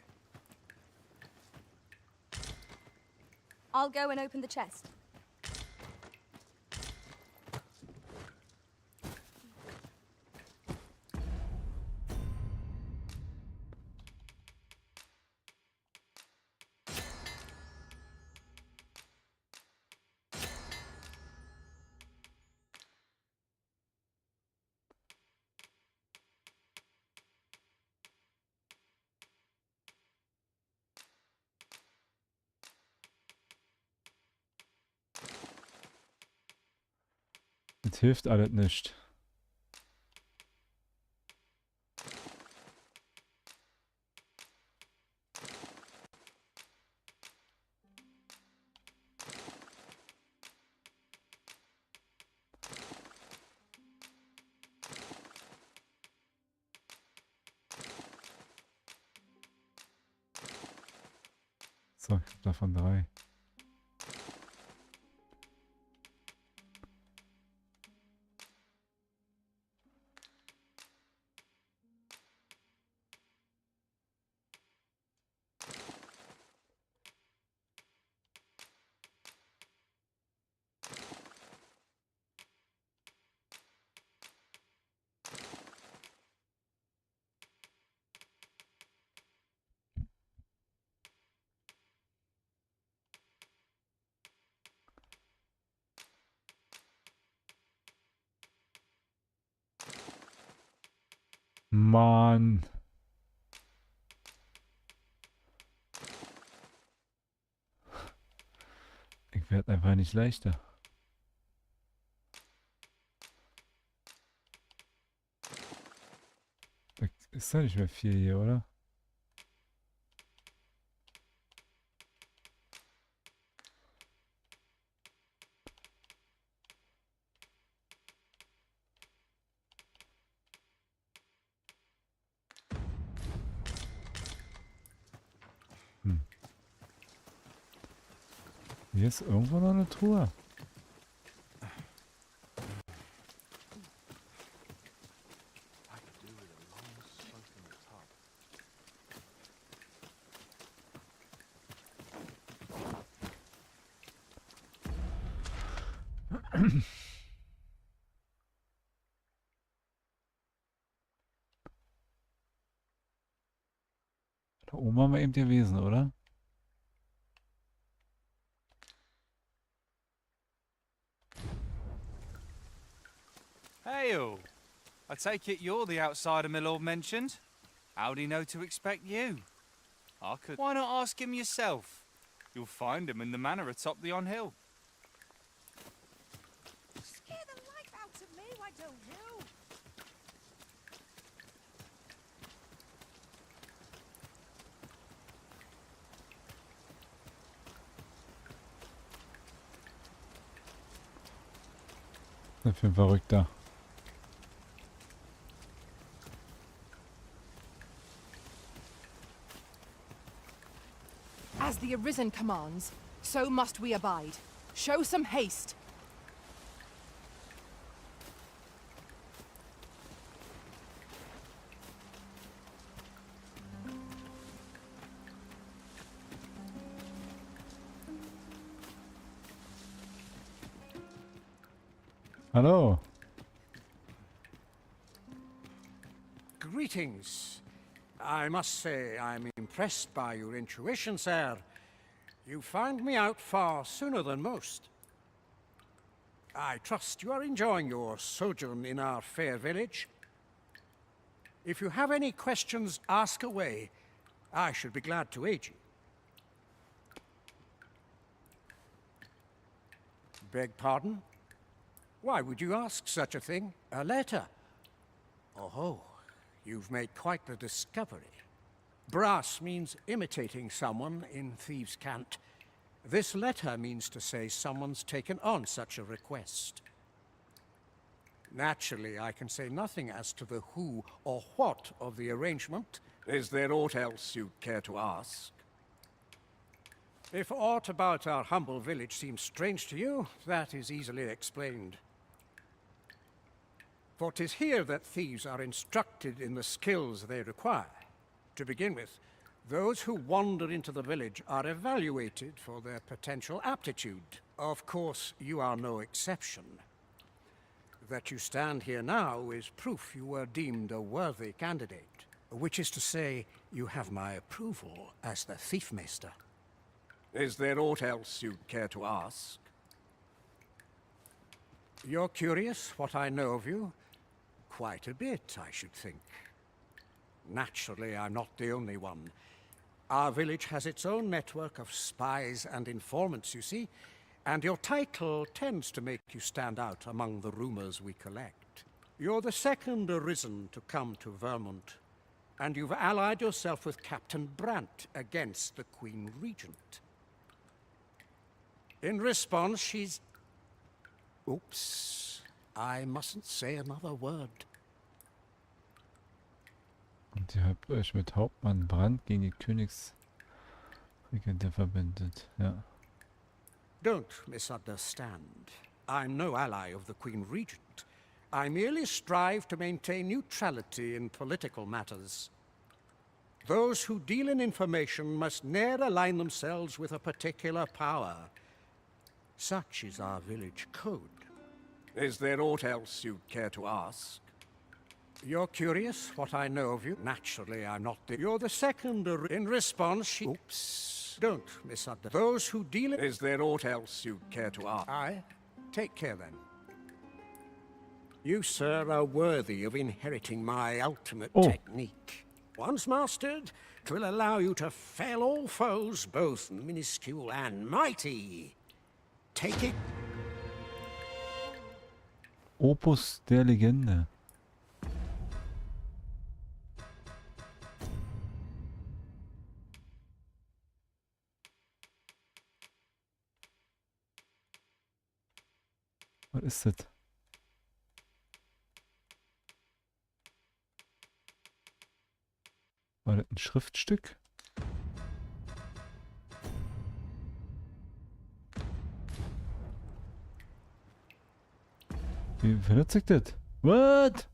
I'll go and open the chest. Das hilft alles nicht. So, ich hab davon 3. . Mann. Ich werde einfach nicht leichter. Ist doch nicht mehr viel hier, oder? Hier ist irgendwo noch eine Truhe. Da oben haben wir eben gewesen, oder? Hey, all. I take it you're the outsider my lord mentioned. How'd he know to expect you? I could. Why not ask him yourself? You'll find him in the manor atop the on hill. Scare the life out of me, why don't you? Das ist ein Verrückter. As the Arisen commands, so must we abide. Show some haste. Hallo. Greetings. I must say I'm impressed by your intuition, sir. You found me out far sooner than most. I trust you are enjoying your sojourn in our fair village. If you have any questions, ask away. I should be glad to aid you. Beg pardon? Why would you ask such a thing? A letter? Oh, you've made quite the discovery. Brass means imitating someone in thieves' cant. This letter means to say someone's taken on such a request. Naturally, I can say nothing as to the who or what of the arrangement. Is there aught else you'd care to ask? If aught about our humble village seems strange to you, that is easily explained. For 'tis here that thieves are instructed in the skills they require. To begin with, those who wander into the village are evaluated for their potential aptitude. Of course, you are no exception. That you stand here now is proof you were deemed a worthy candidate. Which is to say, you have my approval as the Thiefmeister. Is there aught else you'd care to ask? You're curious what I know of you? Quite a bit, I should think. Naturally, I'm not the only one. Our village has its own network of spies and informants, you see, and your title tends to make you stand out among the rumors we collect. You're the second Arisen to come to Vermont, and you've allied yourself with Captain Brant against the Queen Regent. In response, she's... Oops. I mustn't say another word. Und ihr habt euch mit Hauptmann Brand gegen die Königsregente verbindet. Ja. Don't misunderstand. I'm no ally of the Queen Regent. I merely strive to maintain neutrality in political matters. Those who deal in information must ne'er align themselves with a particular power. Such is our village code. Is there aught else you'd care to ask? You're curious what I know of you? Naturally, I'm not the... You're the second... In response, she... Oops. Don't misunderstand. Those who deal... Is there aught else you'd care to ask? Aye. Take care, then. You, sir, are worthy of inheriting my ultimate Oh. technique. Once mastered, 'twill allow you to fell all foes, both minuscule and mighty. Take it. Opus der Legende. Was ist das? War das ein Schriftstück? Wie benutze ich das? What?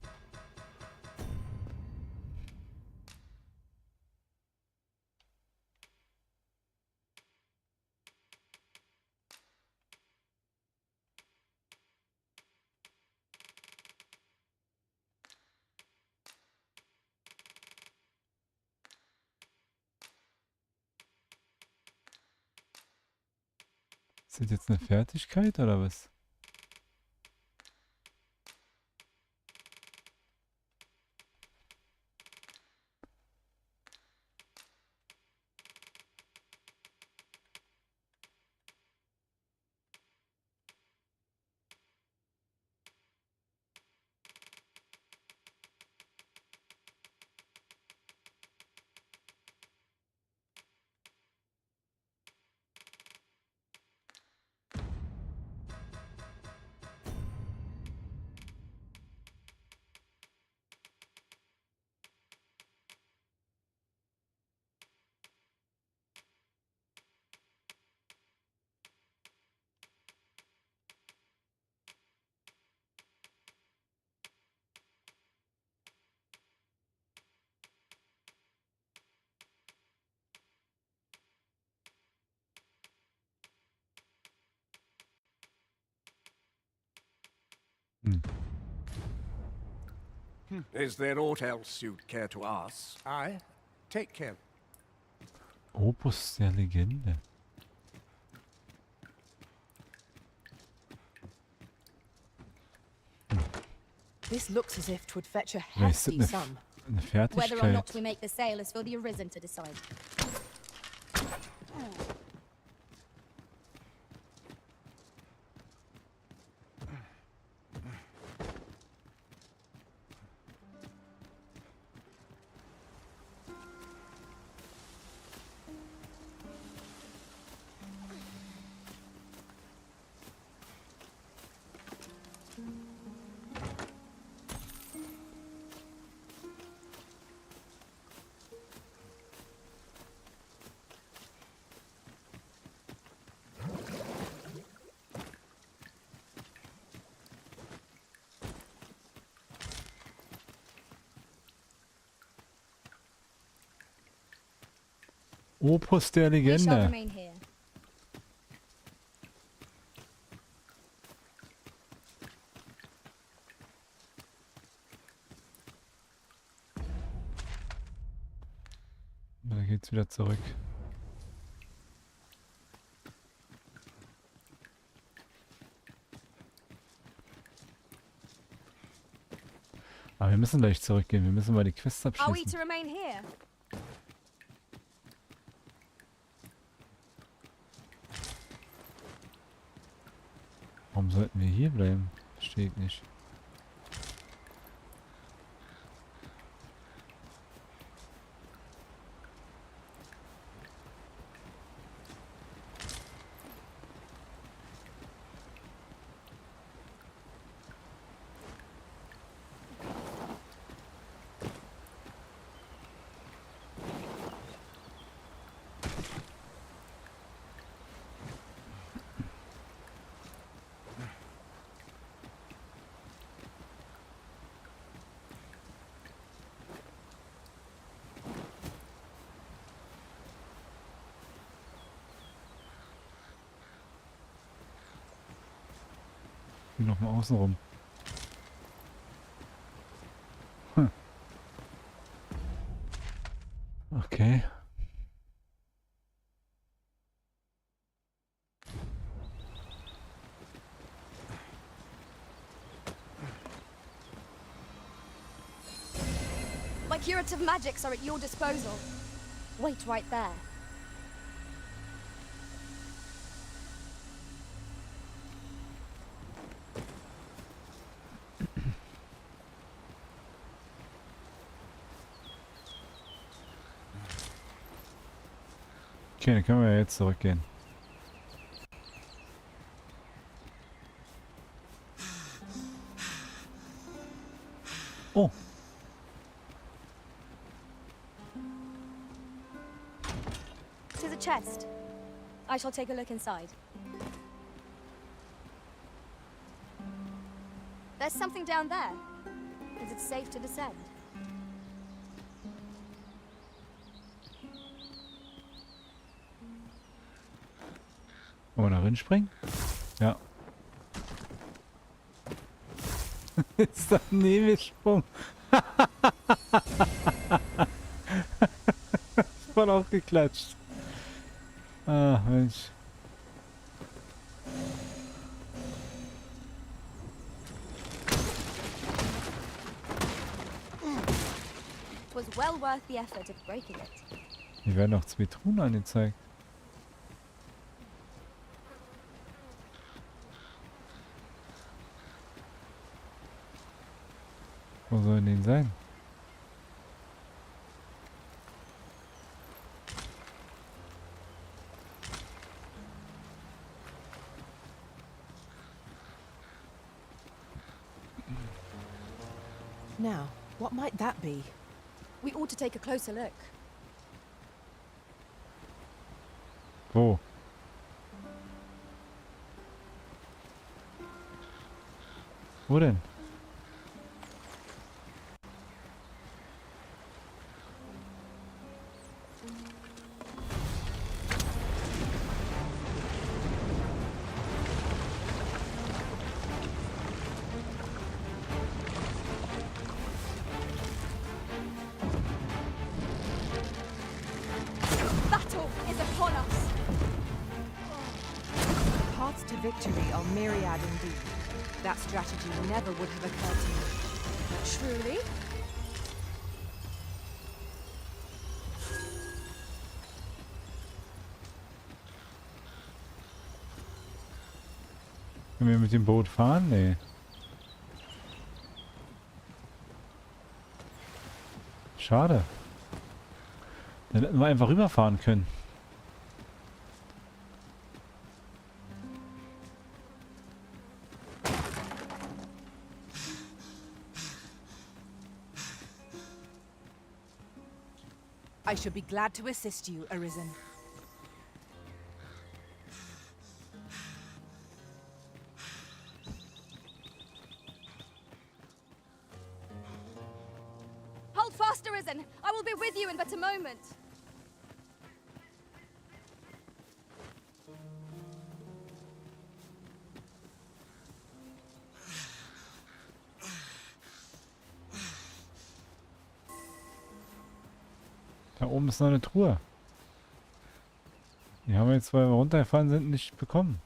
Ist das jetzt eine Fertigkeit oder was? Is there aught else you'd care to ask? Aye. Take care. Opus der Legende. This looks as if 'twould fetch a Ja, ist das hefty sum. eine Whether or not Fertigkeit? we make the sale is for the Arisen to decide. Opus der We shall Legende. remain here. Da geht's wieder zurück. Aber wir müssen gleich zurückgehen. Wir müssen mal die Quests Are we to abschließen. remain here? Warum sollten wir hier bleiben? Verstehe ich nicht. Hier nochmal außen rum. Okay. primitive magics are at your disposal. Wait right there. Okay, dann können wir ja jetzt zurückgehen. Oh. To the chest. I shall take a look inside. There's something down there. Is it safe to descend? Wollen wir da reinspringen? Ja. Ist das ein Nebelsprung? Voll aufgeklatscht. Ah, Mensch. It was well worth the effort of breaking it. Hier werden noch 2 Truhen angezeigt. Wo sollen die sein? Now, what might that be? We ought to take a closer look. Wo? Wo denn? Battle is upon us. Paths to victory are myriad indeed. That strategy never would have occurred to me. Truly? Können wir mit dem Boot fahren? Nee. Schade. Dann hätten wir einfach rüberfahren können. I should be glad to assist you, Arisen. Hold fast, Arisen. I will be with you in but a moment. Da oben ist noch eine Truhe. Die haben wir jetzt, weil wir runtergefahren sind, nicht bekommen.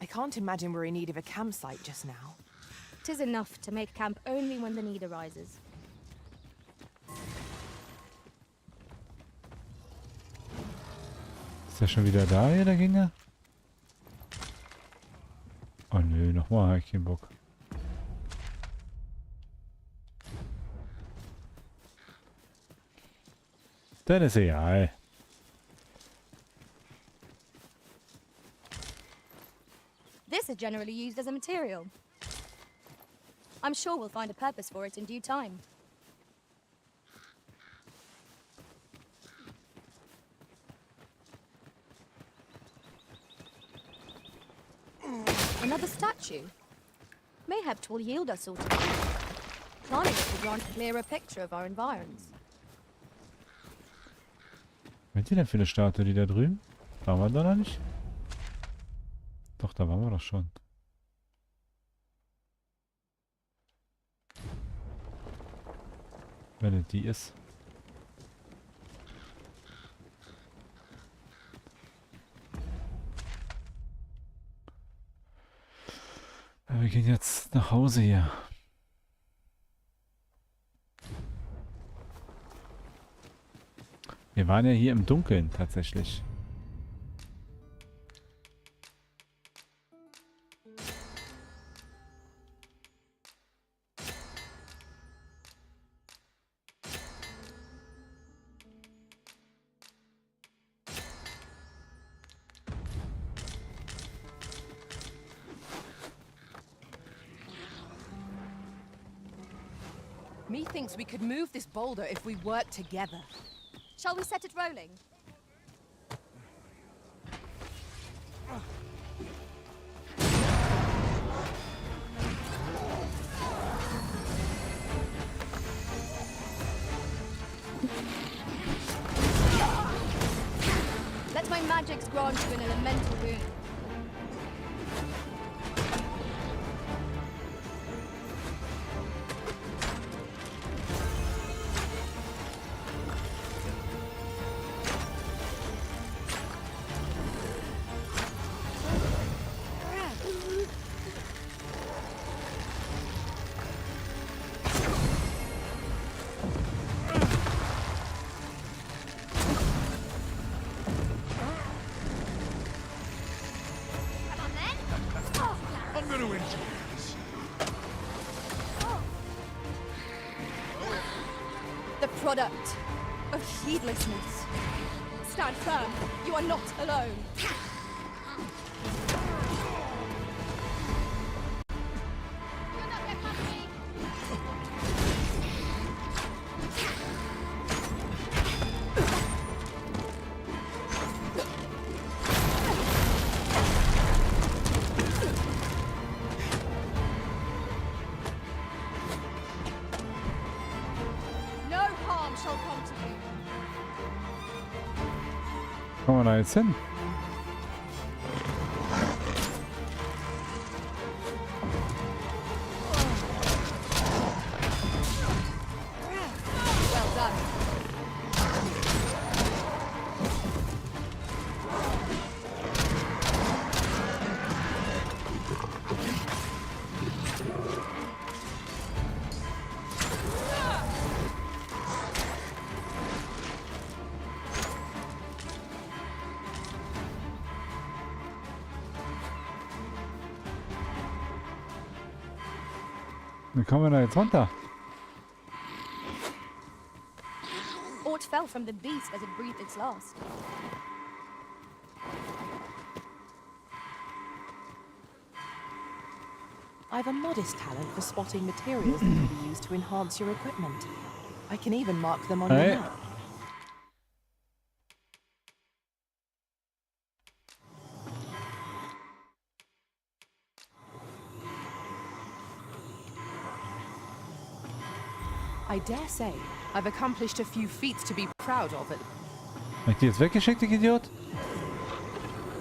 I can't imagine we're in need of a campsite just now. 'Tis enough to make camp only when the need arises. Ist der schon wieder da hier, der Gegner? Oh nö, nochmal, hab ich keinen Bock. Dann ist egal. This is generally used as a material. I'm sure we'll find a purpose for it in due time. Another statue. Mayhap 'twill yield us ultimately. Planning it will grant a clearer picture of our environs. Was ist die denn für eine Statue, die da drüben? Da waren wir doch noch nicht? Doch, da waren wir doch schon. Wenn es die ist. Ja, wir gehen jetzt nach Hause hier. Wir waren ja hier im Dunkeln tatsächlich. Methinks we could move this boulder if we work together. Shall we set it rolling? Let my magics grant you an elemental boon. The product of heedlessness. Stand firm. You are not alone. Kommen wir da jetzt hin? Well done. Wie kommen wir da jetzt runter? Aught fell from the beast as it breathed its last. I've a modest talent for spotting materials that can be used to enhance your equipment. I can even mark them on your map. I dare say, I've accomplished a few feats to be proud of it. Hab ich die jetzt weggeschickt, ich Idiot?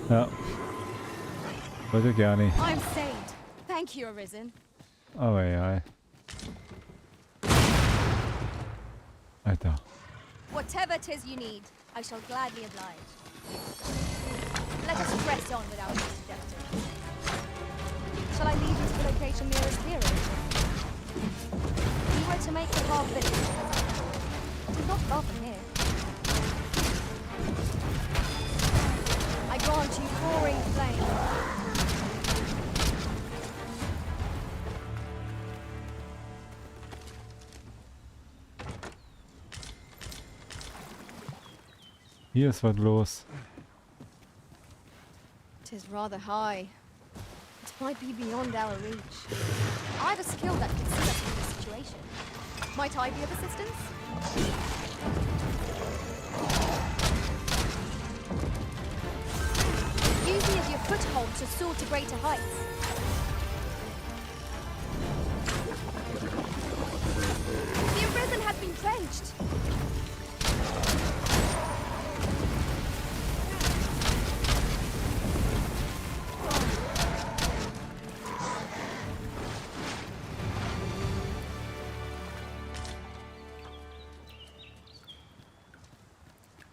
Ja. Wollte gar nicht. I'm saved. Thank you, Arisen. Aber ja. Alter. Whatever 'tis you need, I shall gladly oblige. Let us press on with our suggestions. Shall I lead you to the location nearest here? We were to make the half village. It is not far from here. I grant you roaring flame. Hier ist was los. 'Tis rather high. It might be beyond our reach. I've a skill that can see us in this situation. Might I be of assistance? Use me as your foothold to soar to greater heights. The Arisen has been drenched.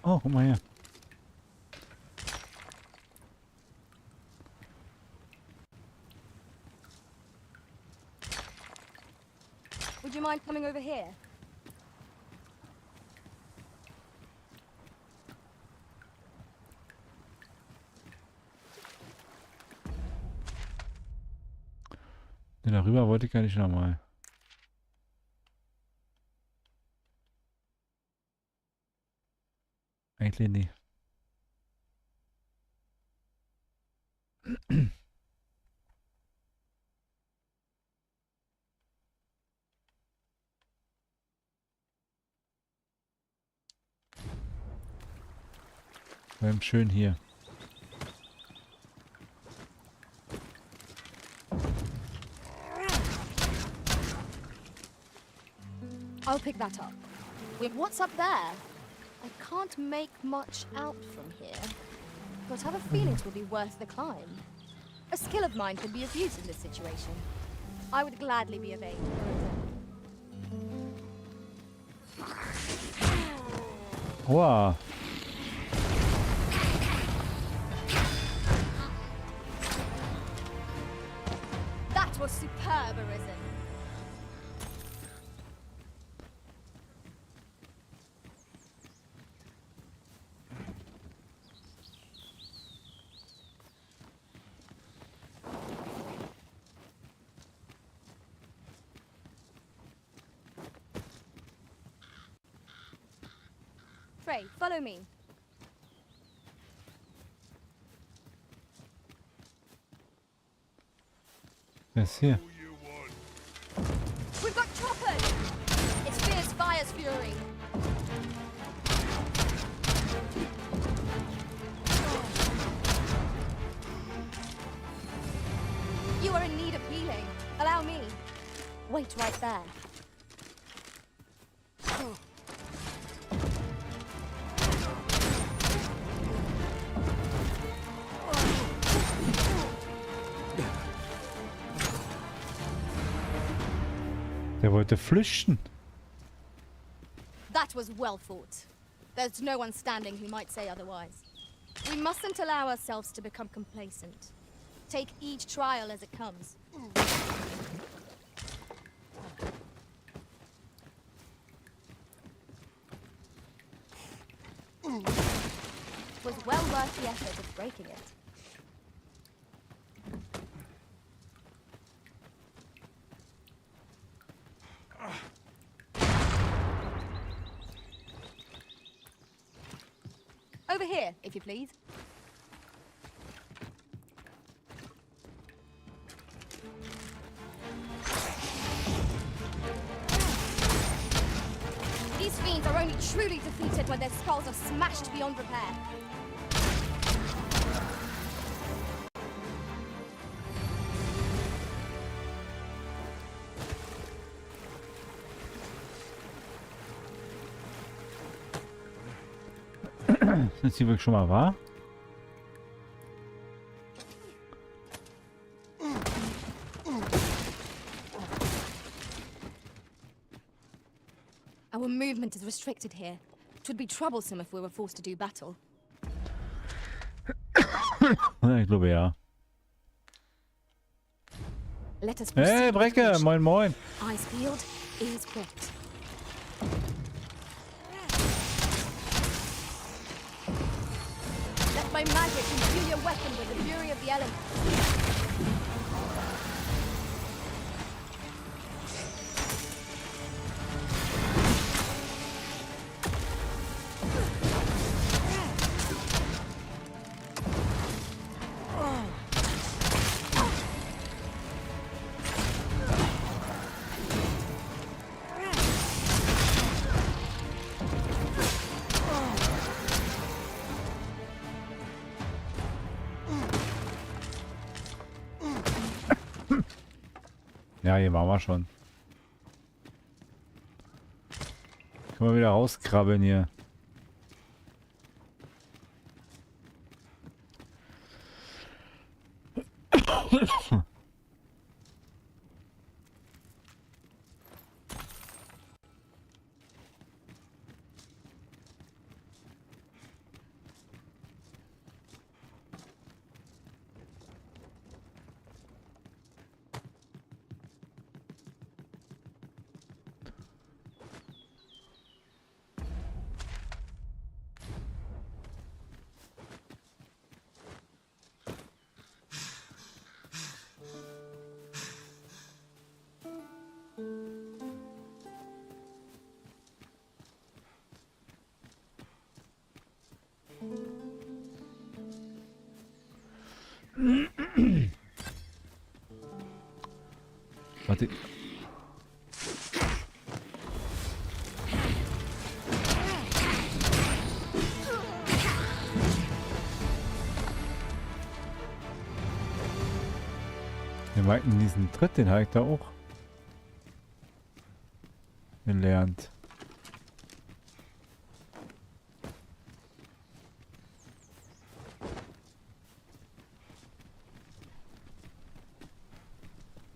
Oh, guck mal her. Would you mind coming over here? Ne, darüber wollte ich gar nicht nochmal. Eigentlich nicht. Bleibt schön hier. I'll pick that up. Wait, what's up there? I can't make much out from here, but I have a feeling it will be worth the climb. A skill of mine could be of use in this situation. I would gladly be of aid. Wow. That was superb, Arisen. Frey, follow me. Wer ist hier? We've got choppers! It's fierce fire's fury. You are in need of healing. Allow me. Wait right there. Der wollte flüchten. That was well fought. There's no one standing who might say otherwise. We mustn't allow ourselves to become complacent. Take each trial as it comes. It was well worth the effort of breaking it. Over here, if you please. These fiends are only truly defeated when their skulls are smashed beyond repair. Ist hier wirklich schon mal wahr? Our movement is restricted here. It would be troublesome if we were forced to do battle. Ja, ich glaube ja. Let us Hey, proceed with Brecke, caution. moin moin. Eyes peeled, ears pricked. Let my magic imbue your weapon with the fury of the elements. Ja, hier waren wir schon. Können wir wieder rauskrabbeln hier. Warte. Wir meinten diesen Tritt, den habe ich da auch gelernt.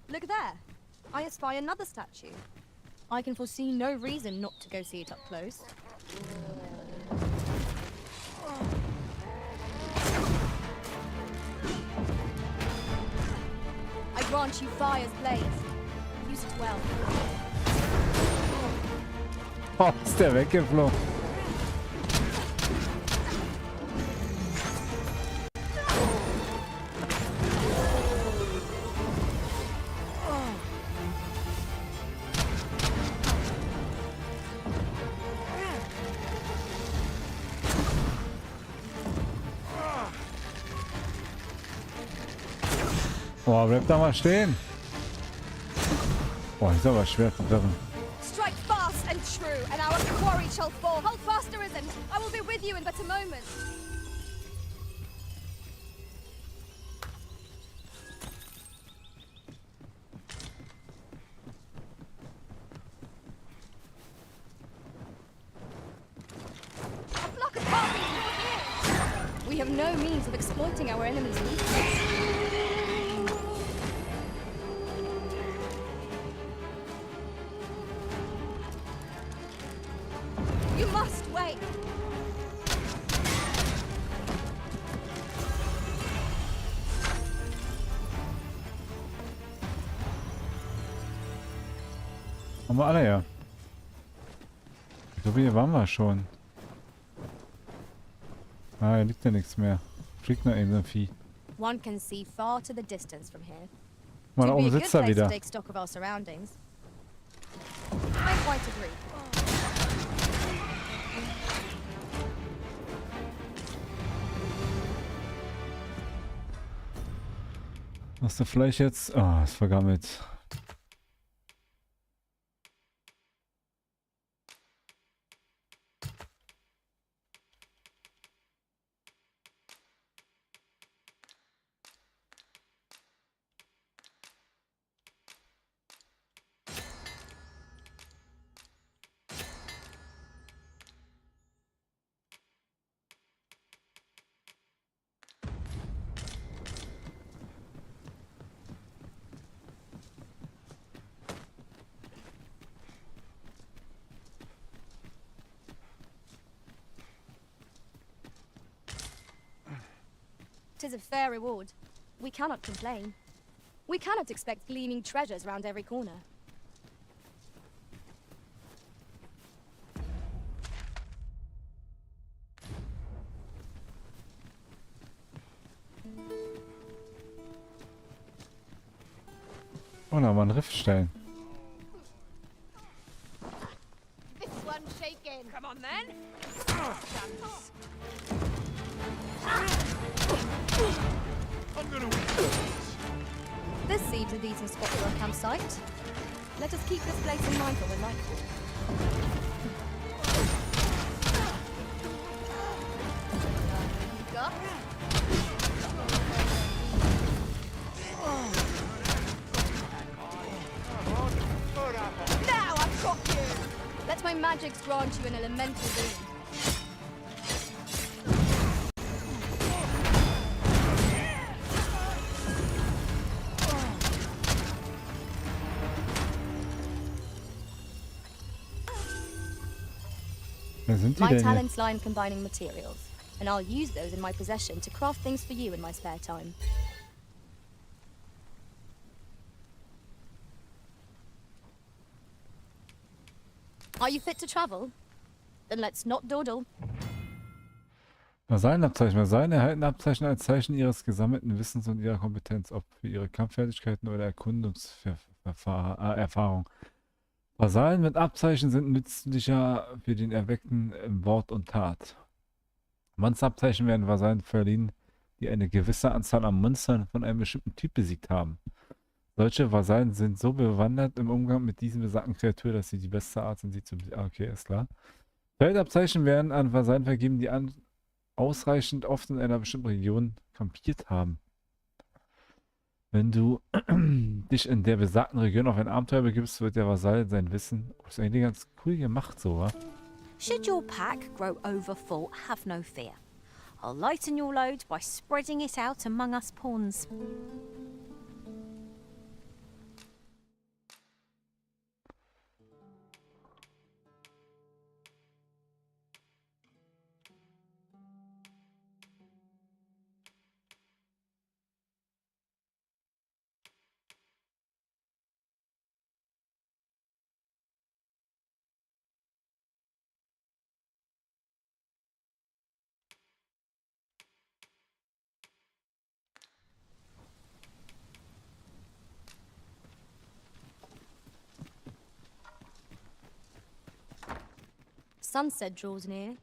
Look there. I espy another statue. I can foresee no reason not to go see it up close. I grant you fire's blaze. Use it well. Oh, ist der weggeflogen. Boah, bleib da mal stehen. Boah, ist aber schwer zu treffen. Strike fast and true, and our quarry shall fall. Hold fast, Arisen. I will be with you in but a moment. A flock of harpies draws near. We have no means of exploiting our enemy's weakness. You must wait. Haben wir alle ja. So wie waren wir schon. Ah, hier liegt ja nichts mehr. Fliegt noch eben so ein Vieh. One can see far to the distance from here. Mal, da To be oben a good sitzt er place to wieder. take stock of our surroundings. I quite agree. Hast du vielleicht jetzt... Ah, ist vergammelt. Tis a fair reward. We cannot complain. We cannot expect gleaming treasures round every corner. Oh, da war ein Riffstein. This one's shaking. Come on then. This seems a decent spot for a campsite. Let us keep this place in mind for when nightfall. Got? Now I've got you! Let my magics grant you an elemental boon. Wer sind die My denn hier? talents lie in combining materials, and I'll use those in my possession to craft things for you in my spare time. Are you fit to travel? Then let's not dawdle. Vasallenabzeichen. Vasallen erhalten Abzeichen als Zeichen ihres gesammelten Wissens und ihrer Kompetenz, ob für ihre Kampffertigkeiten oder Erkundungserfahrung. Vasallen mit Abzeichen sind nützlicher für den Erweckten in Wort und Tat. Monsterabzeichen werden Vasallen verliehen, die eine gewisse Anzahl an Monstern von einem bestimmten Typ besiegt haben. Solche Vasallen sind so bewandert im Umgang mit diesen besagten Kreaturen, dass sie die beste Art sind, sie zu besiegen. Okay, ist klar. Feldabzeichen werden an Vasallen vergeben, die ausreichend oft in einer bestimmten Region kampiert haben. Wenn du dich in der besagten Region auf ein Abenteuer begibst, wird der Vasall sein Wissen... Oh, ist eigentlich ganz cool gemacht, so, wa? Should your pack grow overfull, have no fear. I'll lighten your load by spreading it out among us pawns. Sunset draws near.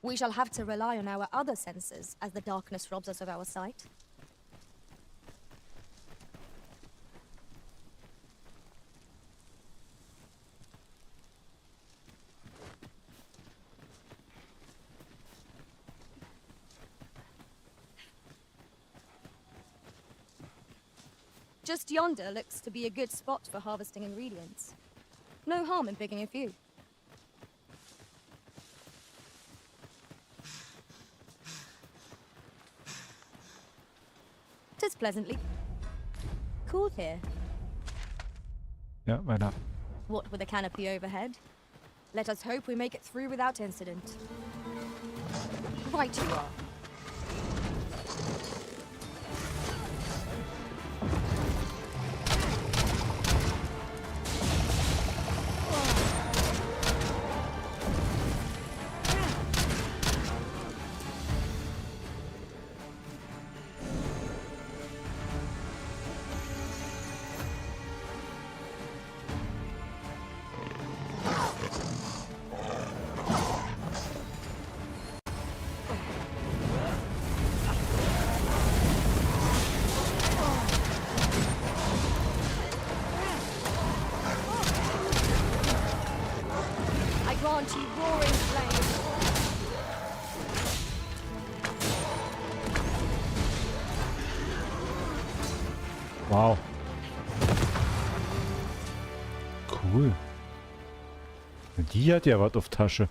We shall have to rely on our other senses as the darkness robs us of our sight. Just yonder looks to be a good spot for harvesting ingredients. No harm in picking a few. 'Tis pleasantly cool here. Ja, weiter. What with a canopy overhead? Let us hope we make it through without incident. Right you are. Wow. Cool. Die hat ja was auf Tasche.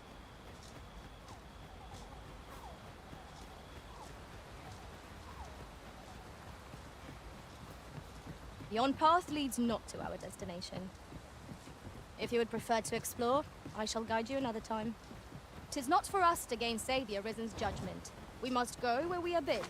The on path leads not to our destination. If you would prefer to explore, I shall guide you another time. 'Tis not for us to gainsay the Arisen's judgment. We must go where we are bid.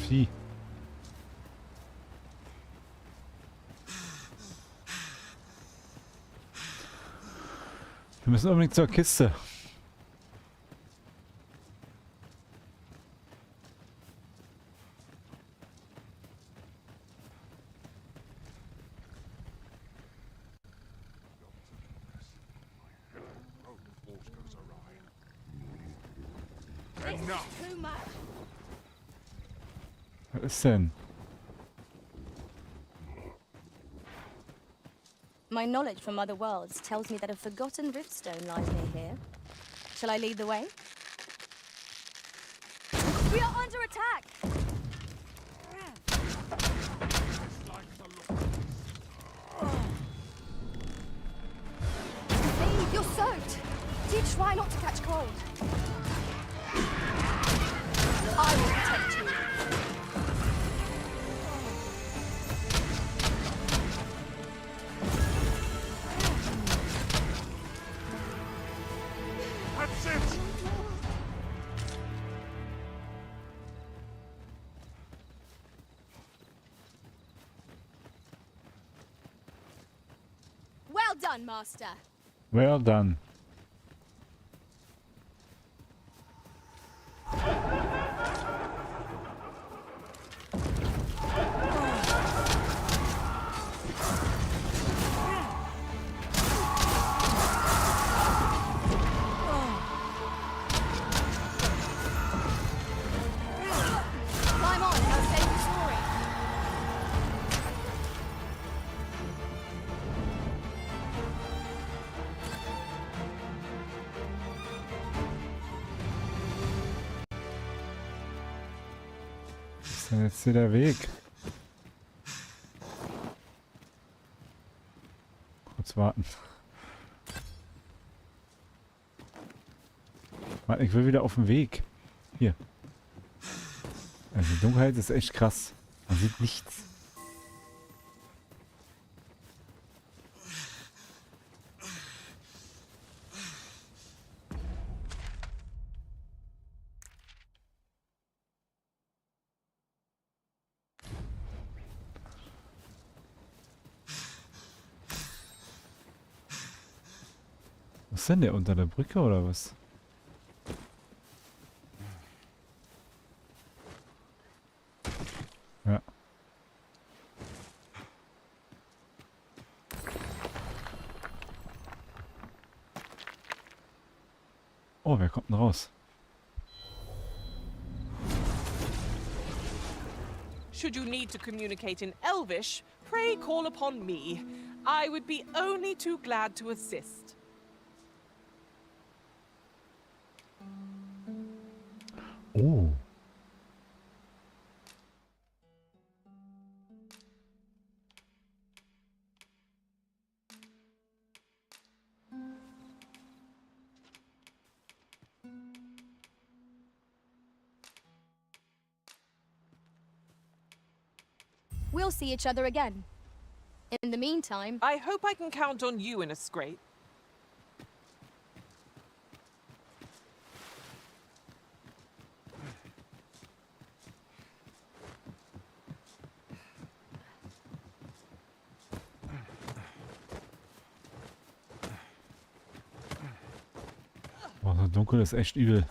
Vieh. Wir müssen unbedingt zur Kiste. Was ist denn? My knowledge from other worlds tells me that a forgotten riftstone lies near here. Shall I lead the way? We are under attack! Babe, you're soaked! Do try not to catch cold. I will protect you. That's it! done, Master. Well done. Climb on, and I'll save the story. Was ist denn jetzt hier der Weg? Kurz warten. Mann, ich will wieder auf den Weg. Hier. Also die Dunkelheit ist echt krass. Man sieht nichts. Was ist denn der unter der Brücke oder was? Ja. Oh, wer kommt denn raus? Should you need to communicate in Elvish, pray call upon me. I would be only too glad to assist. Oh. We'll see each other again. In the meantime, I hope I can count on you in a scrape. Boah, so dunkel ist echt übel.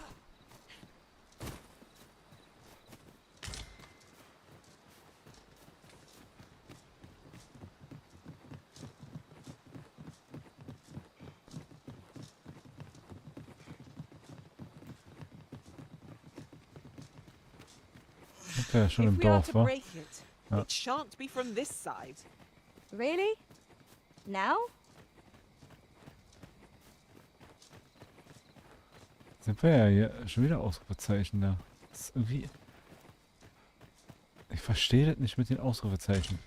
Okay, schon im If we are Dorf, to wa? break it, Ja. it shan't be from this side. really? Now? Sind wir ja hier schon wieder Ausrufezeichen da. Das ist irgendwie... Ich verstehe das nicht mit den Ausrufezeichen.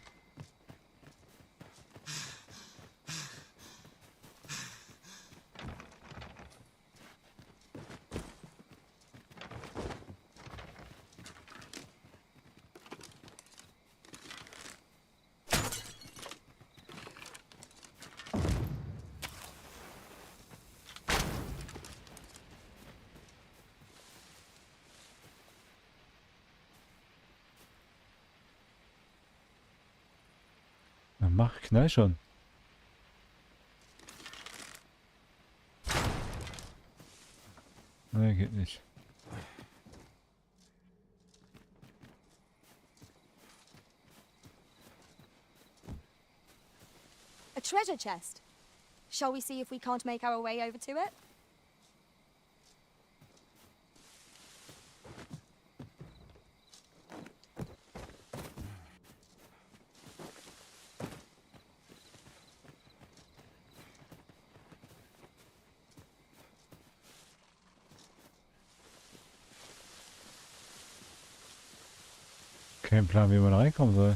Na mach, knall schon. Nee, geht nicht. A treasure chest. Shall we see if we can't make our way over to it? Kein Plan, wie man da reinkommen soll.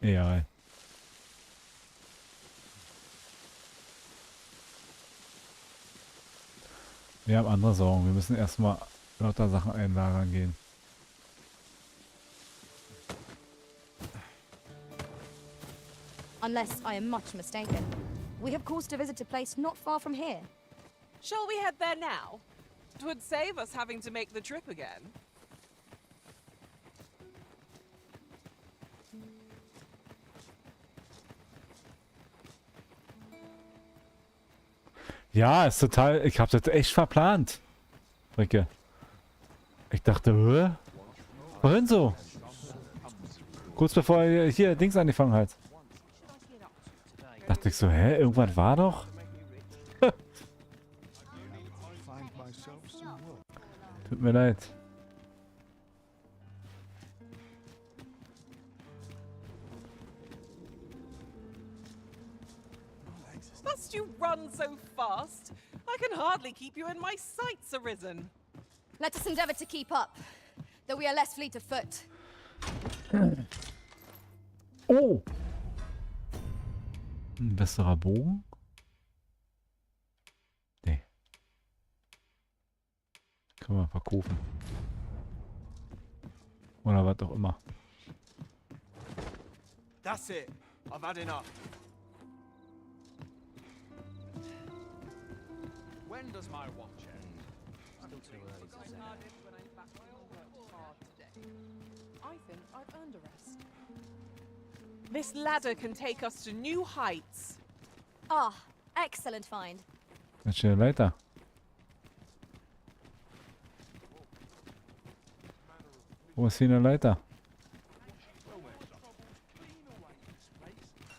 Egal. Wir haben andere Sorgen. Wir müssen erstmal lauter Sachen einlagern gehen. Unless I am much mistaken. We have cause to visit a place not far from here. Shall we head there now? 'Twould save us having to make the trip again. Ja, ist total... Ich hab's jetzt echt verplant. Ricke. Ich dachte, hä? Wohin so? Kurz bevor er hier Dings angefangen hat. Dachte ich so, hä? Irgendwas war doch? Tut mir leid. Must you run so fast? I can hardly keep you in my sights, Arisen. Let us endeavor to keep up, though we are less fleet of foot. Oh! Ein besserer Bogen? Nee. Können wir verkaufen. Oder was auch immer. That's it. I've had enough. When does my watch end? Still too early to say. I think I've earned a rest. This ladder can take us to new heights. Ah, excellent find. Welche Leiter? Wo ist hier eine Leiter?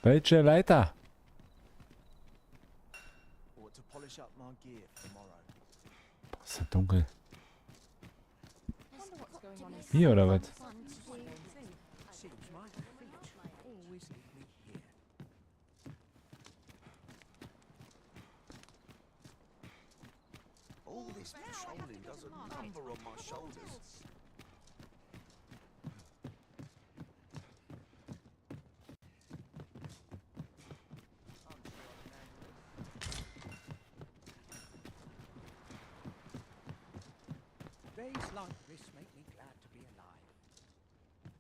Welche Leiter? Or to polish up my gear for tomorrow. Boah, ist ja dunkel. Hier oder was? All this patrolling does a number on my shoulders. Days like this make me glad to be alive.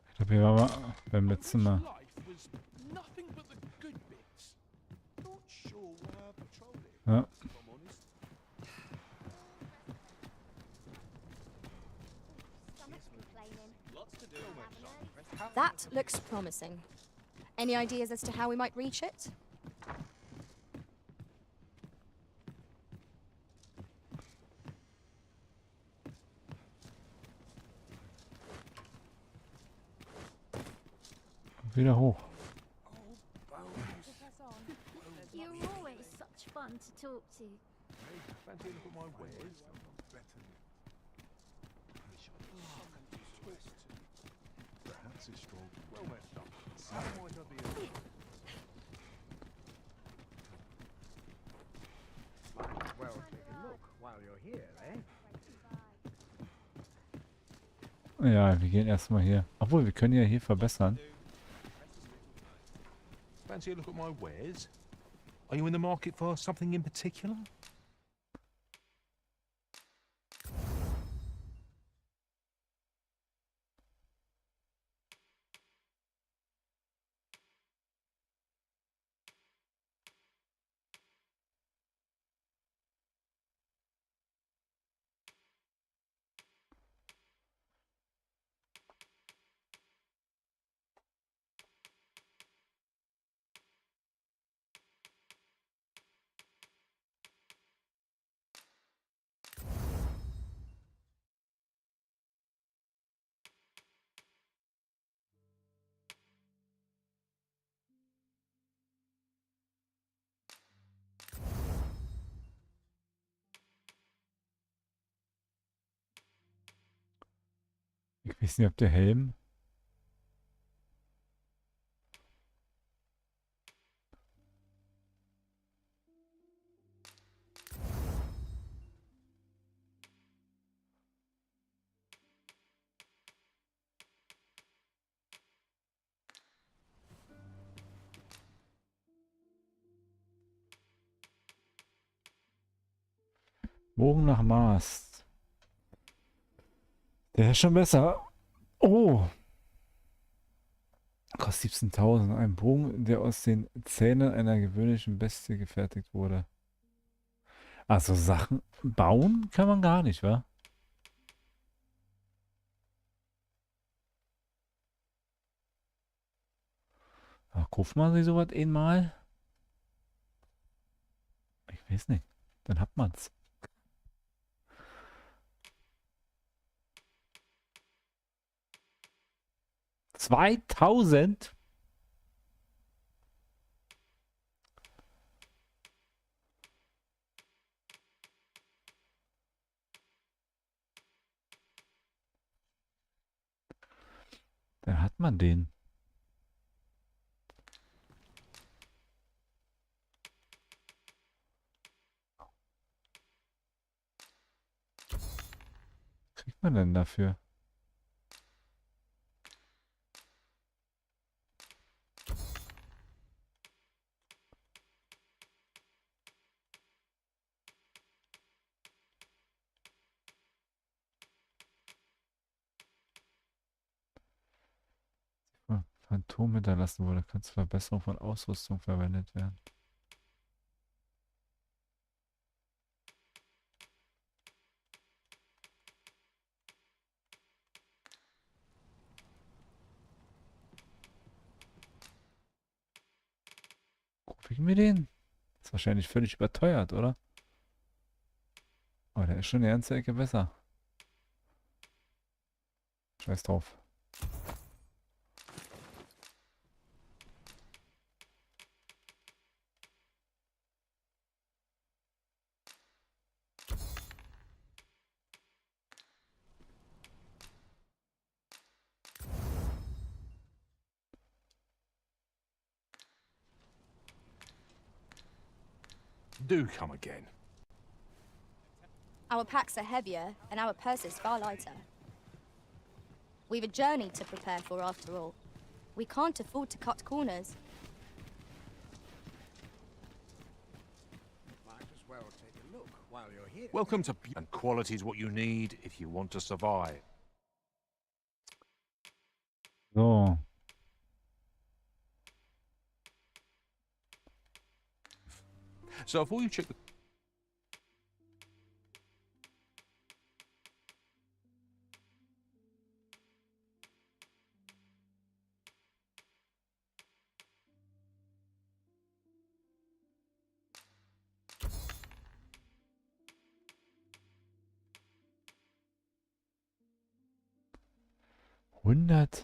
Ich glaube, hier waren wir beim letzten Mal. Ja. That looks promising. Any ideas as to how we might reach it? Wieder hoch. You're always such fun to talk to. Fancy a look at my wares? Perhaps it's strong. Well messed up. How might I be of Well, take a look while you're here, eh? Ja, wir gehen erstmal hier. Obwohl, wir können ja hier verbessern. Fancy a look at my wares? Are you in the market for something in particular? Ich weiß nicht, ob der Helm... Bogen nach Mast. Der ist schon besser. Oh! Kostet 17.000. Ein Bogen, der aus den Zähnen einer gewöhnlichen Bestie gefertigt wurde. Also Sachen bauen kann man gar nicht, wa? Ach, kauft man sich sowas einmal? Ich weiß nicht. Dann hat man's. $2000? Dann hat man den. Was kriegt man denn dafür? Phantom hinterlassen wurde, kann zur Verbesserung von Ausrüstung verwendet werden. Wo kriegen wir den? Ist wahrscheinlich völlig überteuert, oder? Aber der ist schon eine ganze Ecke besser. Scheiß drauf. Do come again. Our packs are heavier, and our purses far lighter. We've a journey to prepare for after all. We can't afford to cut corners. Might as well take a look while you're here. Welcome to... And quality is what you need if you want to survive. So. So before you check the... $100.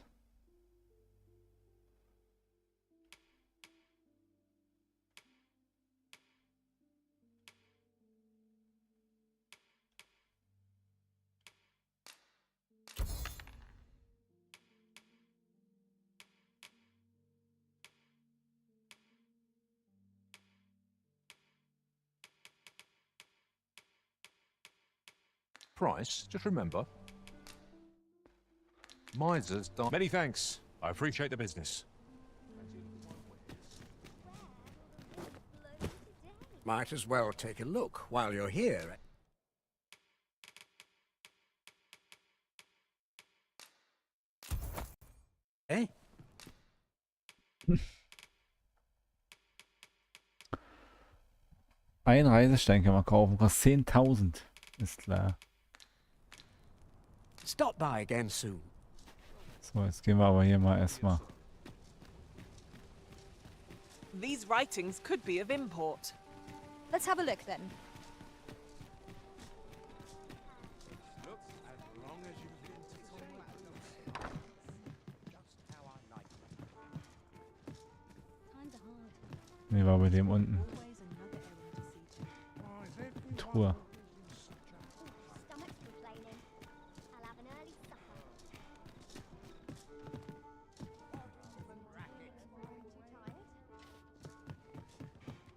Price, just remember. Miser's done. Many thanks. I appreciate the business. Might as well take a look while you're here. Eh? Ein Reisestein kann man kaufen, kostet 10.000. Ist klar. Stop by again soon. So, jetzt gehen wir aber hier mal erstmal. These writings could be of import. Let's have a look then. Ne, war bei dem unten. Truhe.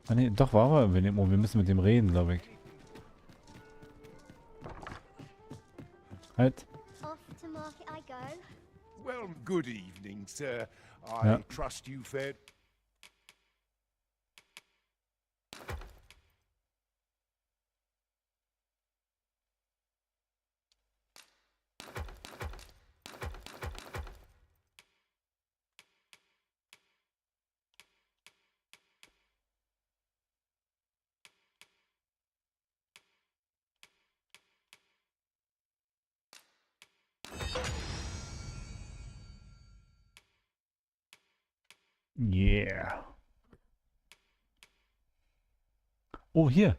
Ah ne, doch war er bei dem. Oh, wir müssen mit dem reden, glaube ich. Halt. Off to market I go. Well, good evening, sir. I Ja. trust you fared... Yeah. Oh, hier.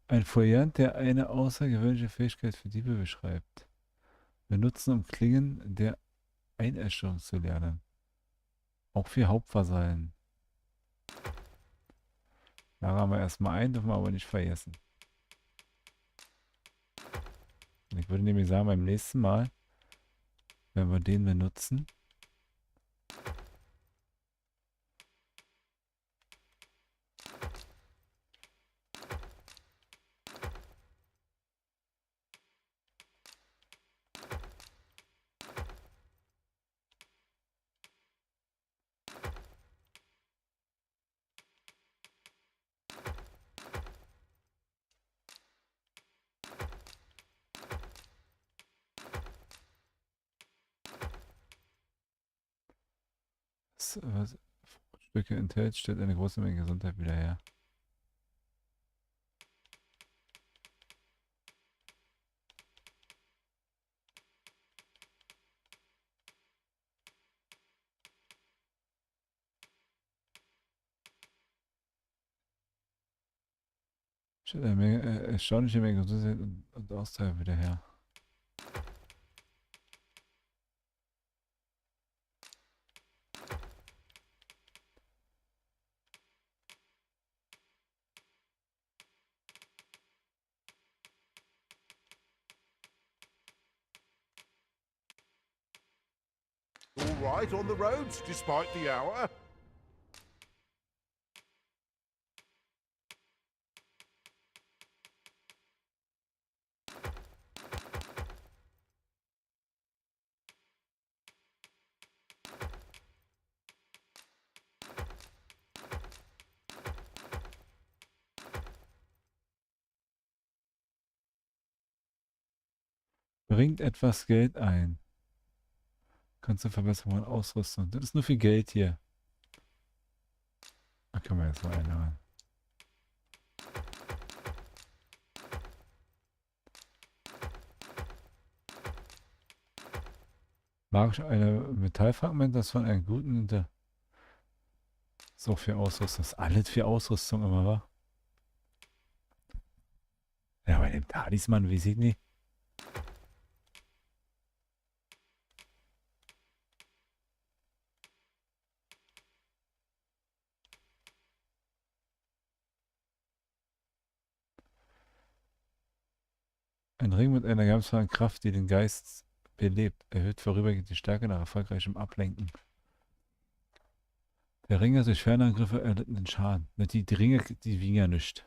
Ein Foliant, der eine außergewöhnliche Fähigkeit für Diebe beschreibt. Benutzen, um Klingen der Einäscherung zu lernen. Auch für Hauptvasallen. Da haben wir erstmal ein, dürfen wir aber nicht vergessen. Und ich würde nämlich sagen, beim nächsten Mal, wenn wir den benutzen, was Stücke enthält, stellt eine große Menge Gesundheit wieder her. Stellt eine Menge, erstaunliche Menge Gesundheit und Ausdauer wieder her. All right on the roads, despite the hour? Bringt etwas Geld ein. Kannst du Verbesserungen von Ausrüstung. Das ist nur viel Geld hier. Da können wir jetzt mal einladen. Magisch eine Metallfragment, das von einem guten so für Ausrüstung. Das ist alles für Ausrüstung immer, wa? Ja, bei dem Talisman weiß ich nicht. Ein Ring mit einer geheimnisvollen Kraft, die den Geist belebt, erhöht vorübergehend die Stärke nach erfolgreichem Ablenken. Der Ring hat durch Fernangriffe erlittenen Schaden. Die Ringe, die wiegen ja nichts.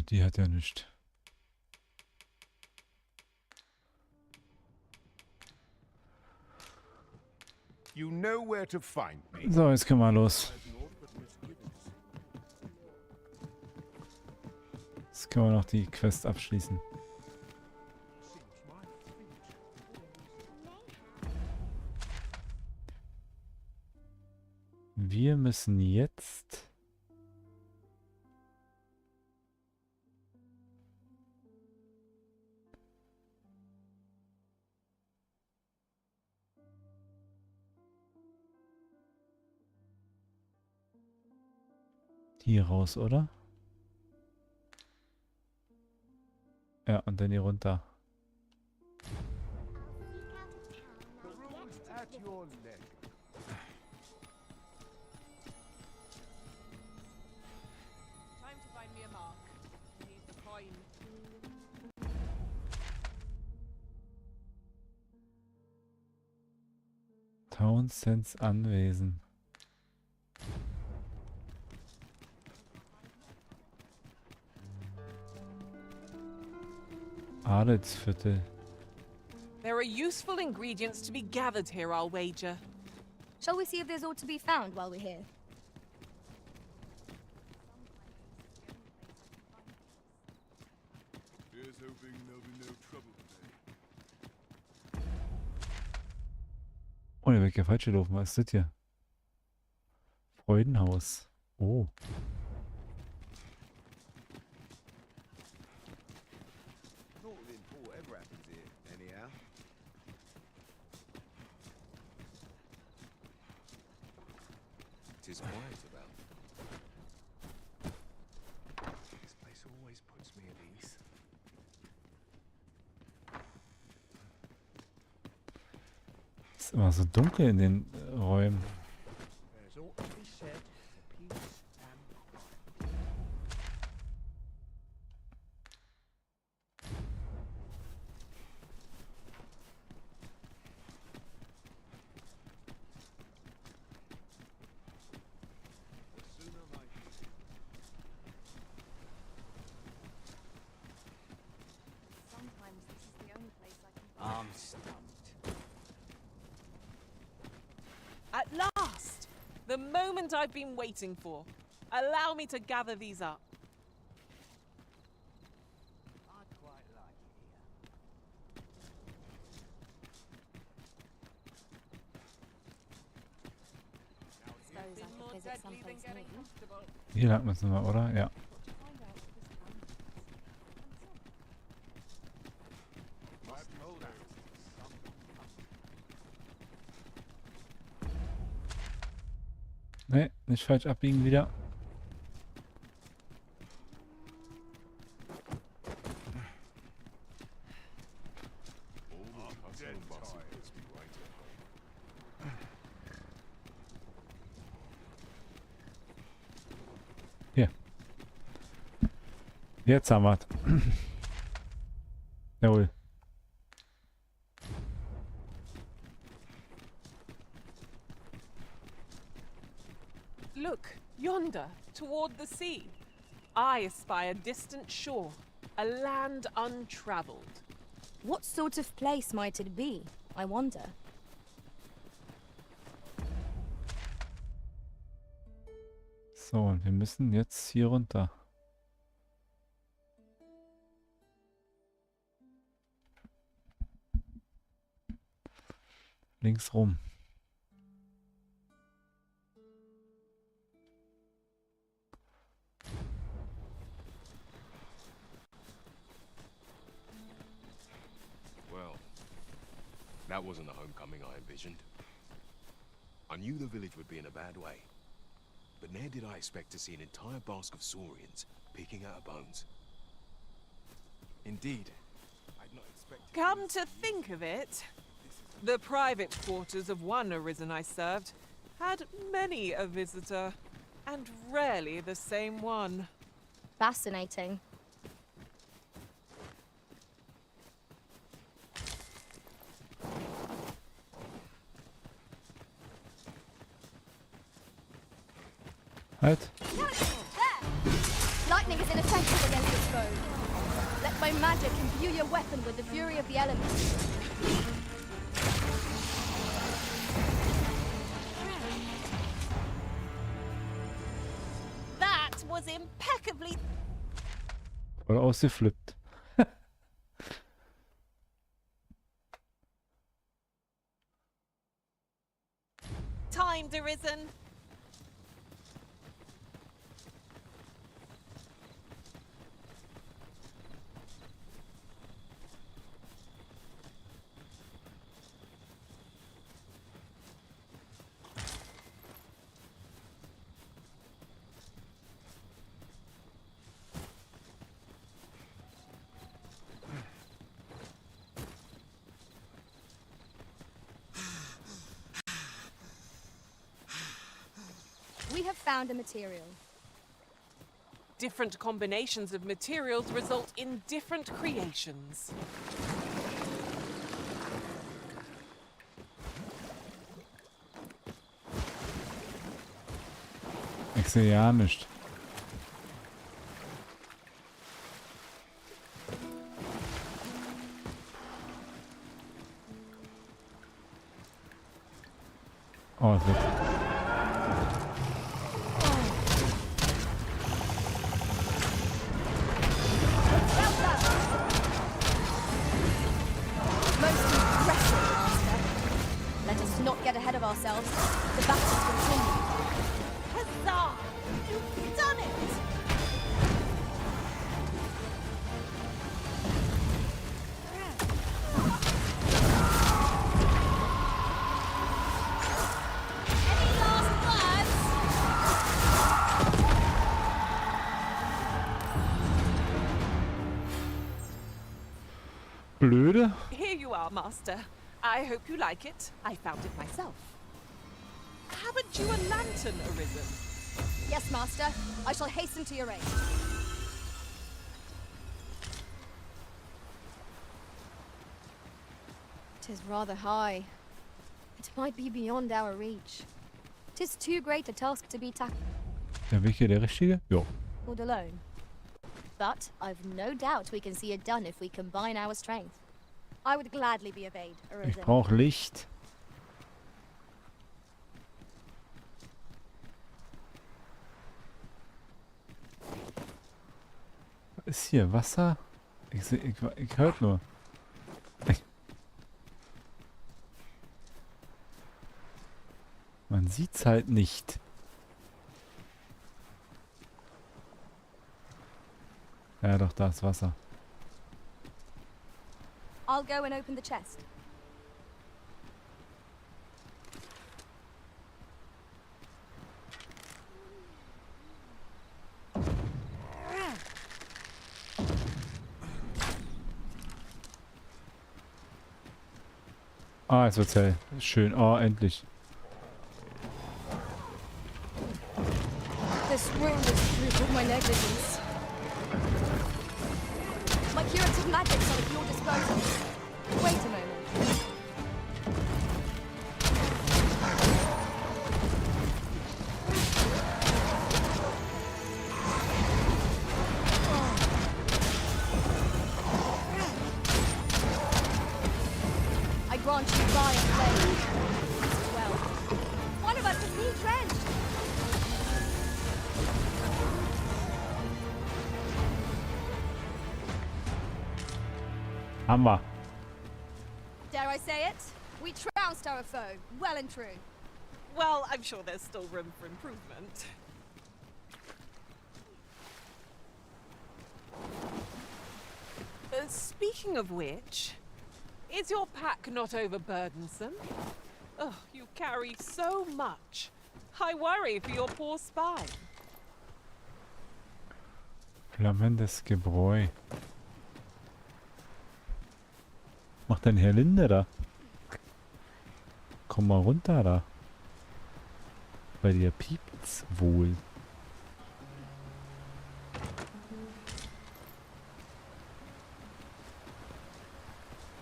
Die hat ja nichts. You know where to find me. So, jetzt können wir los. Jetzt können wir noch die Quest abschließen. Wir müssen jetzt hier raus, oder? Ja, und dann hier runter. At your leg. Time to find me a mark. Need the coin. Townsends Anwesen. Adelsviertel. There are useful ingredients to be gathered here, I'll wager. Shall we see if there's aught to be found while we're here? Here's hoping there'll be no trouble today. Oh, der wird ja falsch gelaufen. Was ist das hier? Freudenhaus. Oh. Tis quiet about. This place always puts me at ease. Es ist immer so dunkel in den Räumen. There's ought to be said for peace and quiet. Sometimes this is the only place I can find. I'm stumped. At last! The moment I've been waiting for. Allow me to gather these up. I'd quite like it Suppose I could visit someplace new. Hier lang müssen wir, oder? Ja. Ne, nicht falsch abbiegen wieder. Hier. Jetzt haben wir es. Jawohl. Look, yonder, toward the sea. I espy a distant shore, a land untraveled. What sort of place might it be, I wonder? So, und wir müssen jetzt hier runter. Links rum. Well, that wasn't the homecoming I envisioned. I knew the village would be in a bad way, but ne'er did I expect to see an entire basque of saurians picking out our bones. Indeed. I'd not expected. Come to think of it, the private quarters of one arisen I served had many a visitor, and rarely the same one. Fascinating. Halt. There! Lightning is ineffective against this foe. Let my magic imbue your weapon with the fury of the elements. That was impeccably... Voll ausgeflippt. timed, arisen. We have found a material. Different combinations of materials result in different creations. Ich sehe ja nicht. Oh, es wird. Most impressive, Master. Let us not get ahead of ourselves. The battle continues. Huzzah! You've done it! Any last words? Blöde. Here you are, Master. I hope you like it. I found it myself. Haven't you a lantern arisen? Yes, Master. I shall hasten to your aid. Tis rather high. It might be beyond our reach. Tis too great a task to be tackled Der Weg hier der richtige? Jo. alone. But I've no doubt we can see it done if we combine our strength. I would gladly be of aid, Ich Arisen. brauche Licht. Was ist hier? Wasser? Ich hört nur. Man sieht's halt nicht. Ja, doch, da ist Wasser. I'll go and open the chest. Ah, es wird hell. Schön. Oh, endlich. This room is proof of my negligence. My curative magics are at your disposal. Wait a moment. I grant you fire and flame. Well, one of us has been drenched. Haben wir. Dare I say it? We trounced our foe, well and true. Well, I'm sure there's still room for improvement. Speaking of which, is your pack not overburdensome? Oh, you carry so much. I worry for your poor spine. Flammendes Gebräu. Was macht denn Herr Linde da? Komm mal runter da. Bei dir piept's wohl.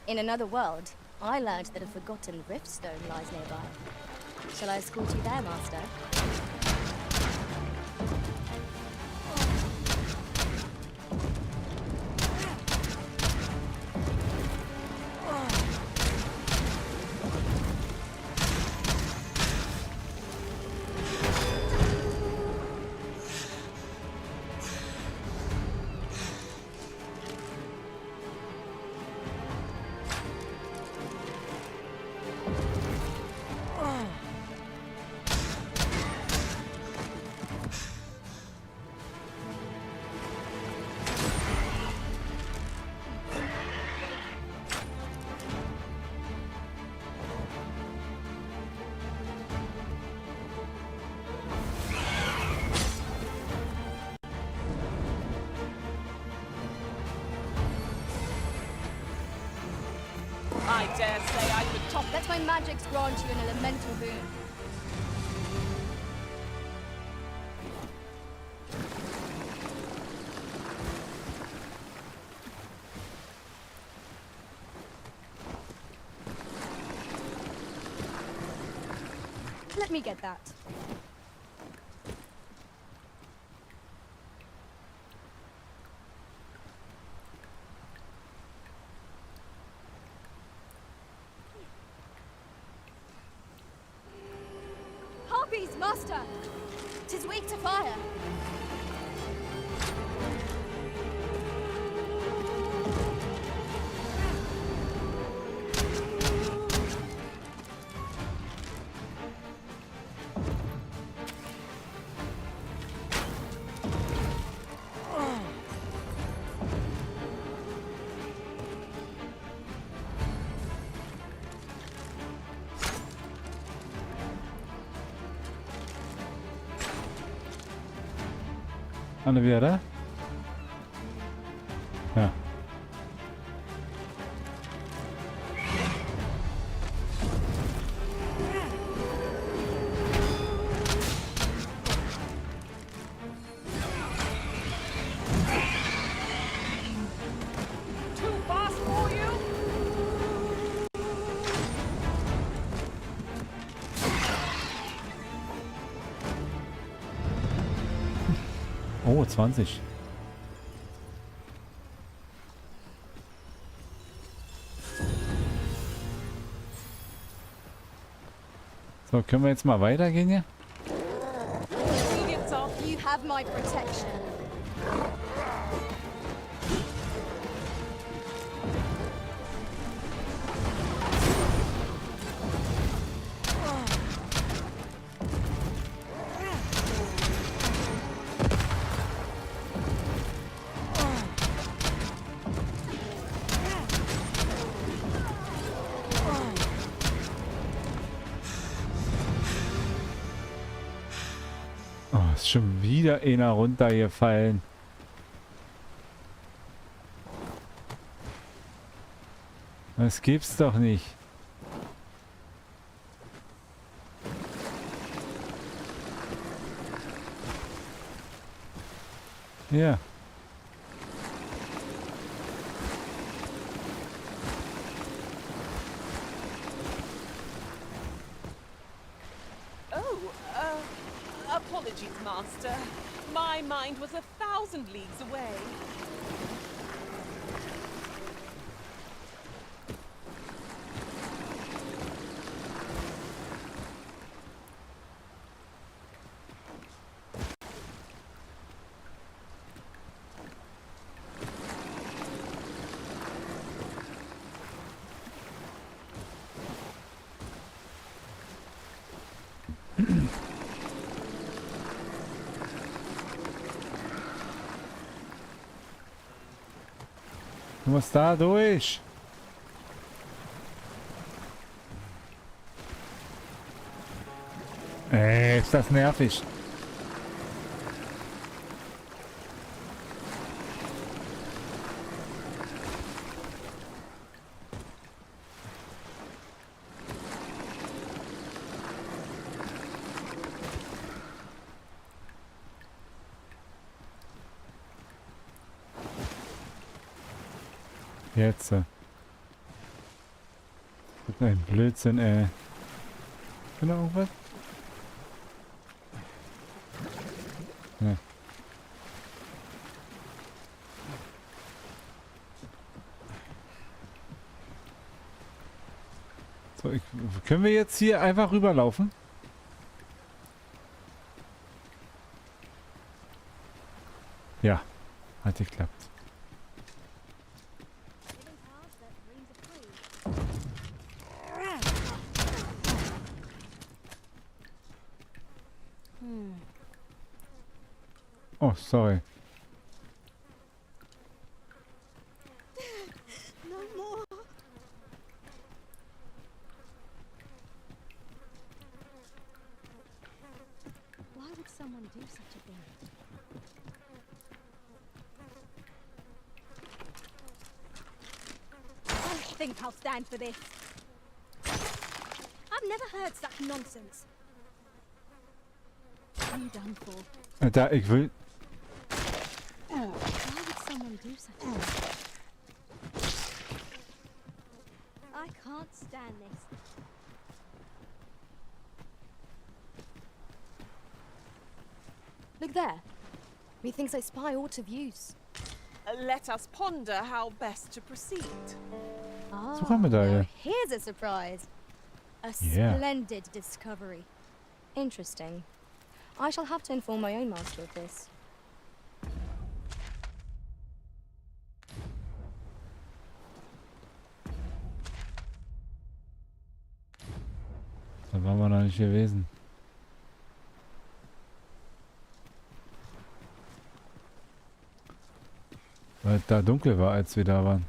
In another world, I learned that a forgotten riftstone lies nearby. Shall I escort you there, Master? I dare say I could top. Let my magics grant you an elemental boon. Let me get that. Master! 'Tis weak to fire. Alle wieder da? Ja. Too fast for you? Oh, 20. So, können wir jetzt mal weitergehen hier? You have my protection. Oh, ist schon wieder einer runtergefallen. Das gibt's doch nicht. Ja. Apologies, Master. My mind was 1,000 leagues away. Du musst da durch. Ist das nervig. Jetzt. Das ist ein Blödsinn, ey. Genau, irgendwas? Ja. So, können wir jetzt hier einfach rüberlaufen? Ja, hat geklappt. Oh, sorry. No more. Why would someone do such a thing? I don't think I'll stand for this. I've never heard such nonsense. I'm done for. Da, ich will... Why would someone do such a thing? I can't stand this. Look there. Methinks I spy aught of use. Let us ponder how best to proceed. Was haben wir da now hier? here's a surprise. A Yeah. splendid discovery. Interesting. I shall have to inform my own master of this. Da waren wir noch nicht gewesen. Weil es da dunkel war, als wir da waren.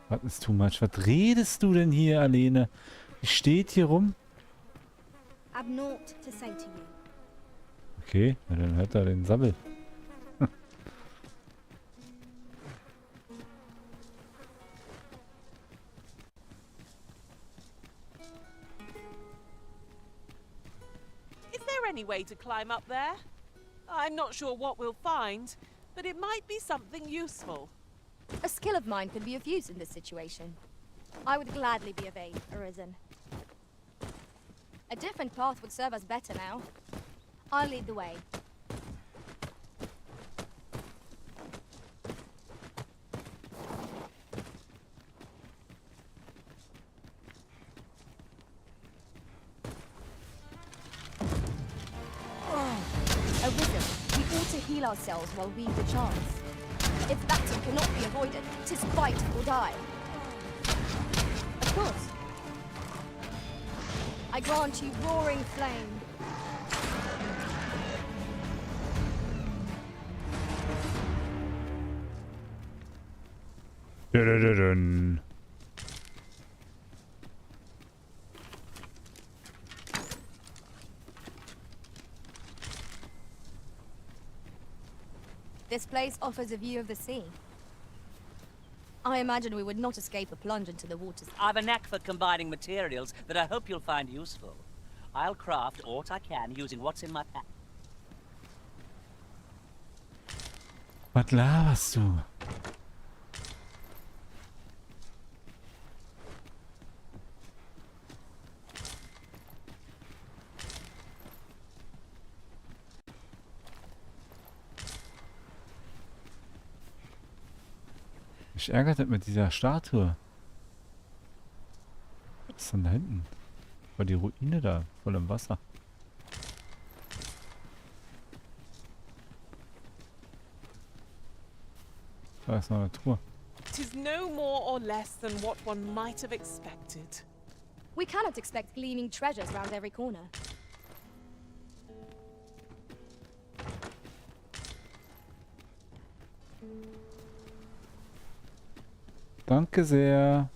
Was ist too much? Was redest du denn hier, Alene? Die steht hier rum. I've naught to say to you. Okay, na dann hört er den Sabbel. Is there any way to climb up there? I'm not sure what we'll find, but it might be something useful. A skill of mine could be of use in this situation. I would gladly be of aid, Arisen. A different path would serve us better now. I'll lead the way. Arisen, we ought to heal ourselves while we've the chance. If battle cannot be avoided, 'tis fight or die. Of course. I grant you roaring flame. Dun. This place offers a view of the sea. I imagine we would not escape a plunge into the waters. I've a knack for combining materials that I hope you'll find useful. I'll craft aught I can using what's in my pack. Was laberst du? Mich ärgert das mit dieser Statue. Was ist denn da hinten? War die Ruine da, voll im Wasser. Da ist noch eine Truhe. 'Tis no more or less than what one might have expected. We cannot expect gleaming treasures round every corner. Danke sehr.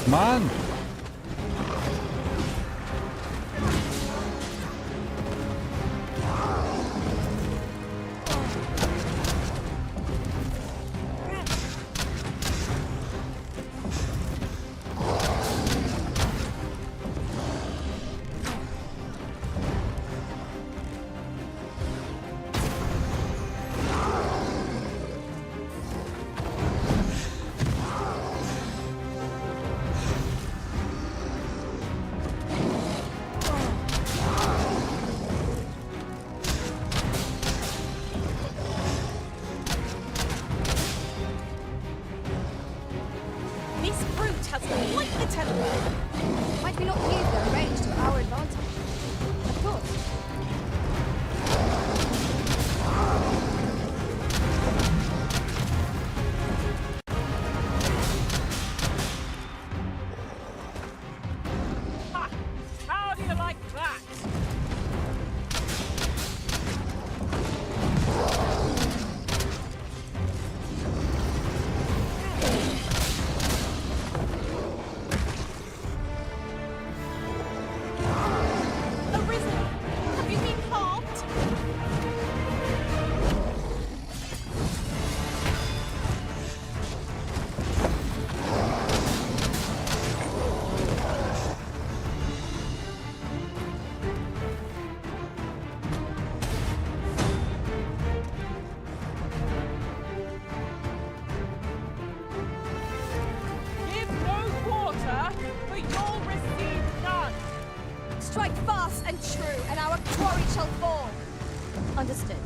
Mann! that. Arisen! Have you been harmed? Give no quarter, for you'll receive none. Strike fast and true, and our quarry shall fall. Understood.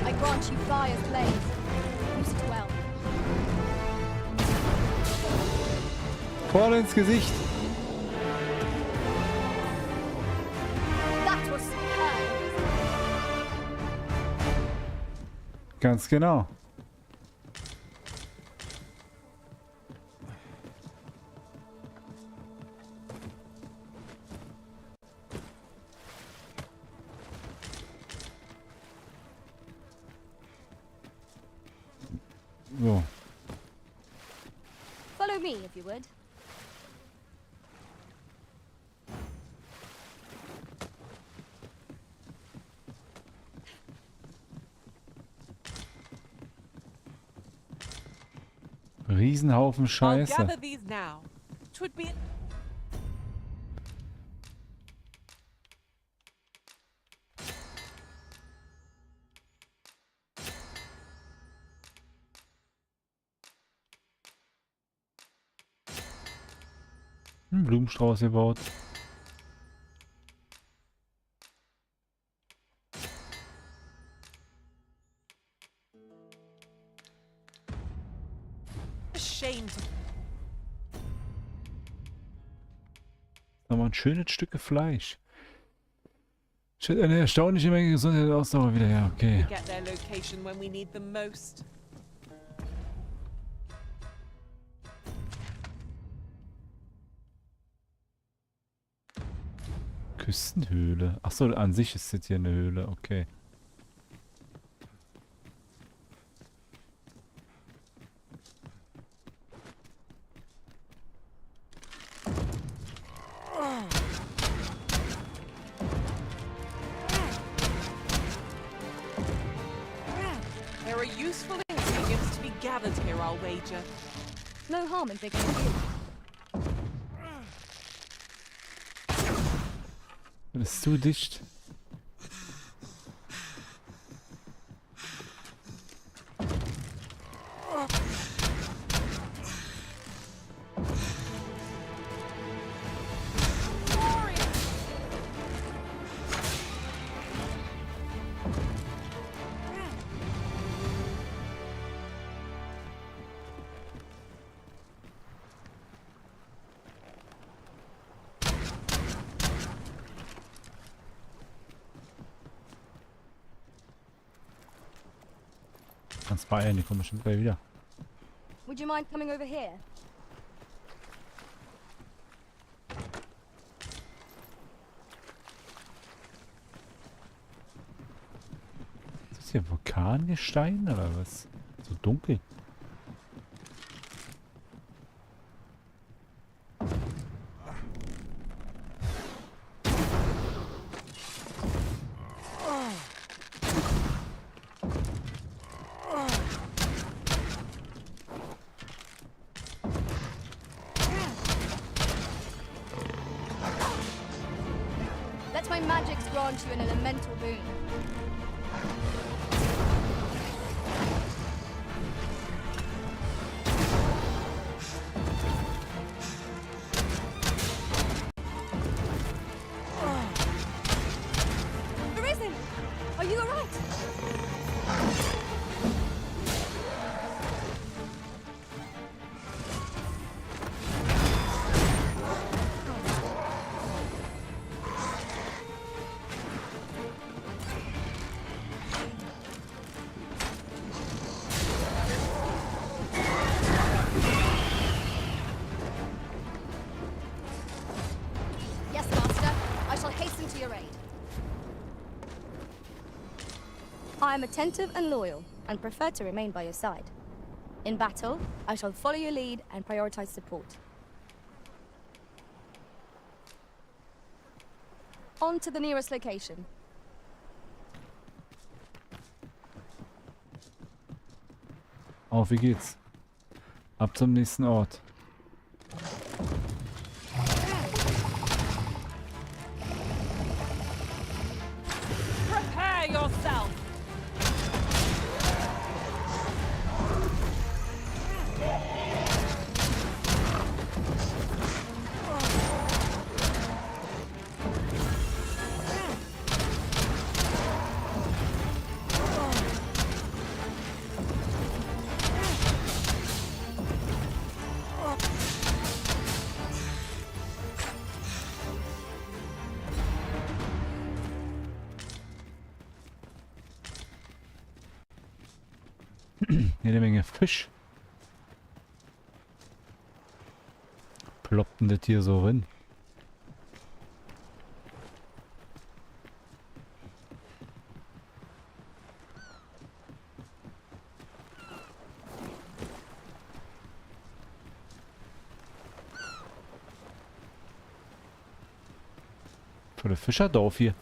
I grant you fire's blaze. Use it well. Voll ins Gesicht. That was superb. Ganz genau. So. Follow me, if you would. Riesenhaufen I'll Scheiße. gather these now. 'Twould be Ein Blumenstrauß gebaut. a shame to Nochmal ein schönes Stück Fleisch. Steht eine erstaunliche Menge Gesundheit und Ausdauer wieder. Ja, okay. get their location when we need them most. Küstenhöhle. Achso, an sich ist das hier eine Höhle. Okay. There are useful ingredients to be gathered here, I'll wager. No harm in digging a few. Das ist zu dicht. Ganz beeilen, die kommen bestimmt gleich wieder. Would you mind coming over here? Ist das hier Vulkangestein oder was? So dunkel. Let my magics grant you an elemental boon. Arisen! Are you alright? I am attentive and loyal, and prefer to remain by your side. In battle, I shall follow your lead and prioritize support. On to the nearest location. Auf, wie geht's? Ab zum nächsten Ort. Prepare yourself! Jede Menge Fisch. Ploppt denn das hier so rein? Für ein Fischerdorf hier.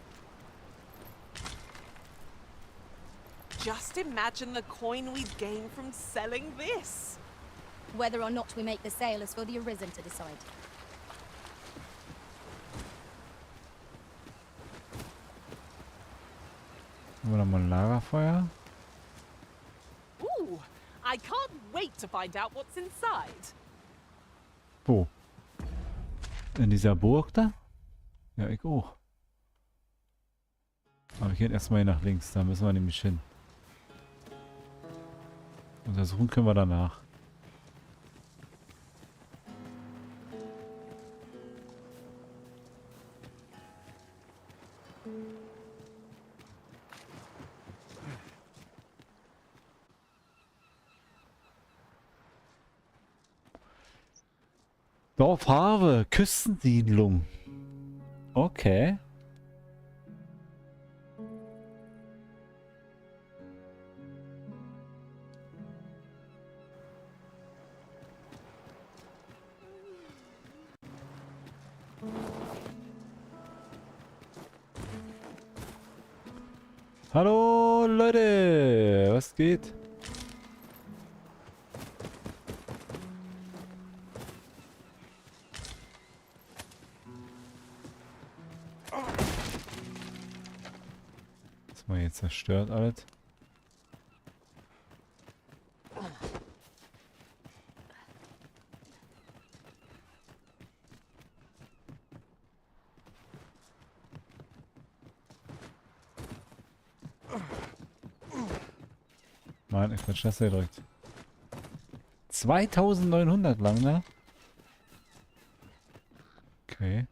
Just imagine the coin we'd gain from selling this. Whether or not we make the sale is for the Arisen to decide. Haben wir noch mal ein Lagerfeuer? Ooh, I can't wait to find out what's inside. Wo? In dieser Burg da? Ja, ich auch. Aber wir gehen erstmal hier nach links, da müssen wir nämlich hin. Untersuchen können wir danach. Dorf Harve, Küstensiedlung. Okay. Hallo Leute, was geht? Das war jetzt zerstört alles. Mann, ich bin Scheiße gedrückt. 2900 lang, ne? Okay.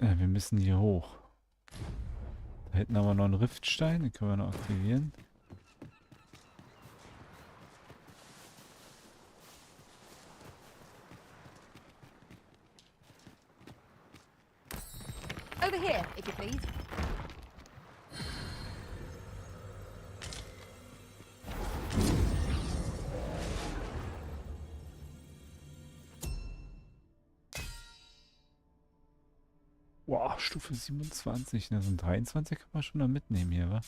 Ja, wir müssen hier hoch. Da hinten haben wir noch einen Riftstein, den können wir noch aktivieren. Over here, if you please. Wow, Stufe 27. Das sind 23, kann man schon da mitnehmen hier, wa?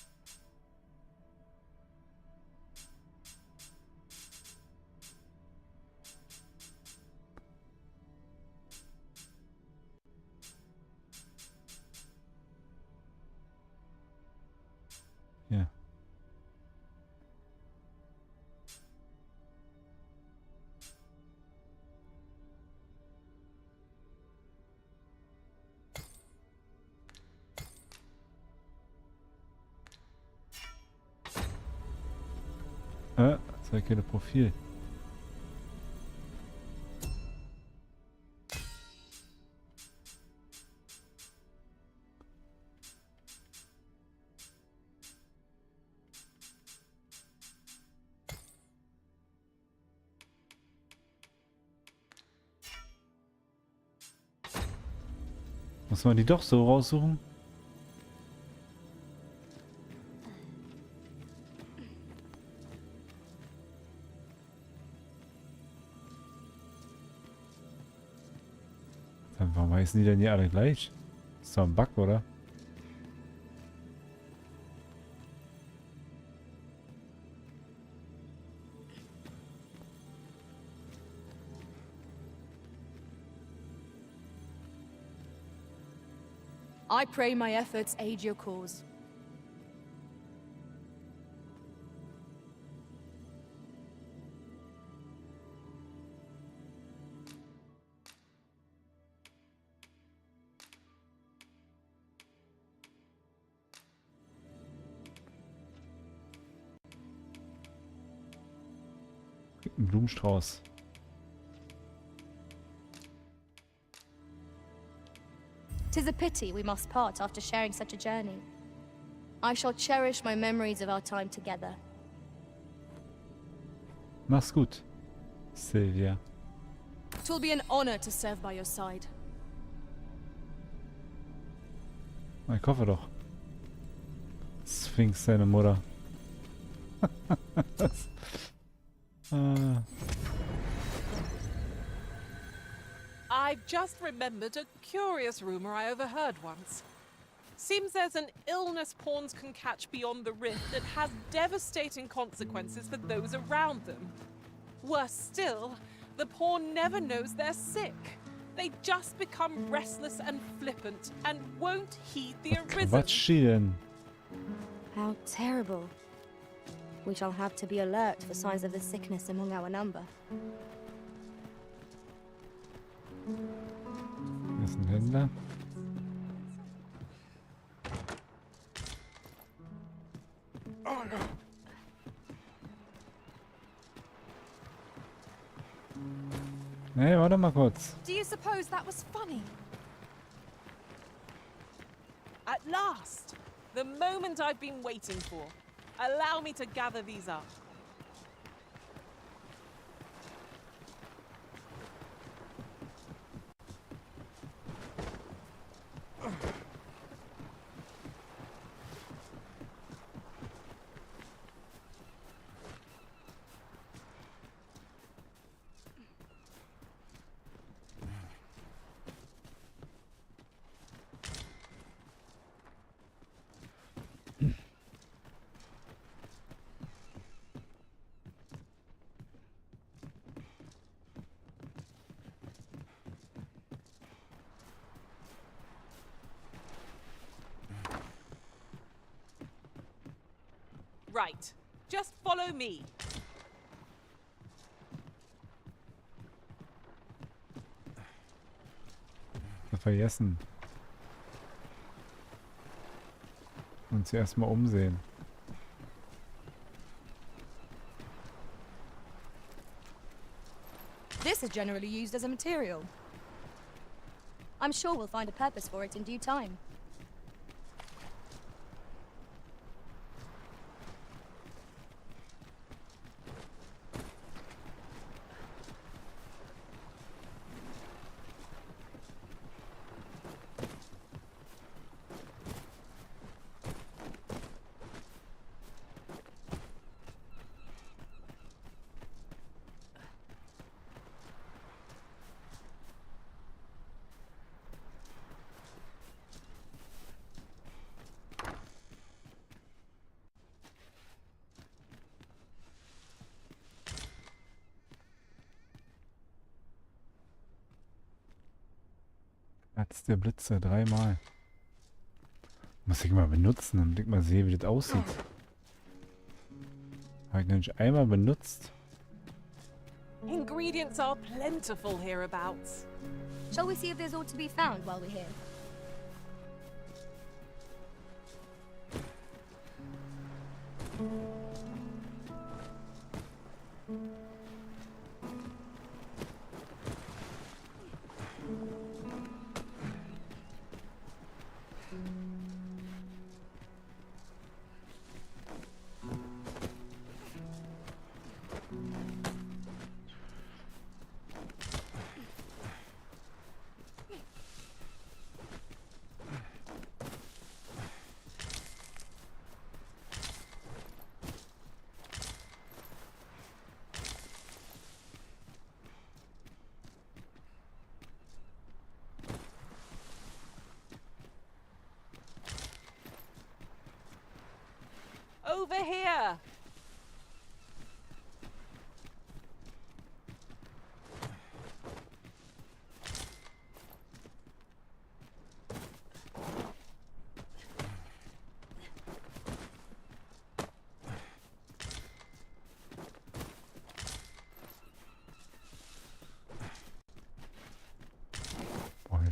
Ja. Zeig hier das Profil. Muss man die doch so raussuchen? Dann warum heißen die denn hier alle gleich? Ist doch ein Bug, oder? I pray my efforts aid your cause. Ein Blumenstrauß. "'Tis a pity we must part after sharing such a journey. I shall cherish my memories of our time together." Mach's gut, Sylvia. "'Twill be an honor to serve by your side." Ich hoffe doch. Sphinx seine Mutter. I've just remembered a curious rumor I overheard once. Seems there's an illness pawns can catch beyond the rift that has devastating consequences for those around them. Worse still, the pawn never knows they're sick. They just become restless and flippant and won't heed the arisen. Quatsch die denn? How terrible. We shall have to be alert for signs of the sickness among our number. Hier ist ein Händler. Hey, warte mal kurz. Do you suppose that was funny? At last! The moment I've been waiting for. Allow me to gather these up. Right. Just follow me. Vergessen. Uns erstmal umsehen. This is generally used as a material. I'm sure we'll find a purpose for it in due time. Platz der Blitze, 3-mal. Muss ich mal benutzen, damit ich mal sehe, wie das aussieht. Habe ich nämlich einmal benutzt. Ingredients are plentiful hereabouts. Shall we see if there's aught to be found while we're here?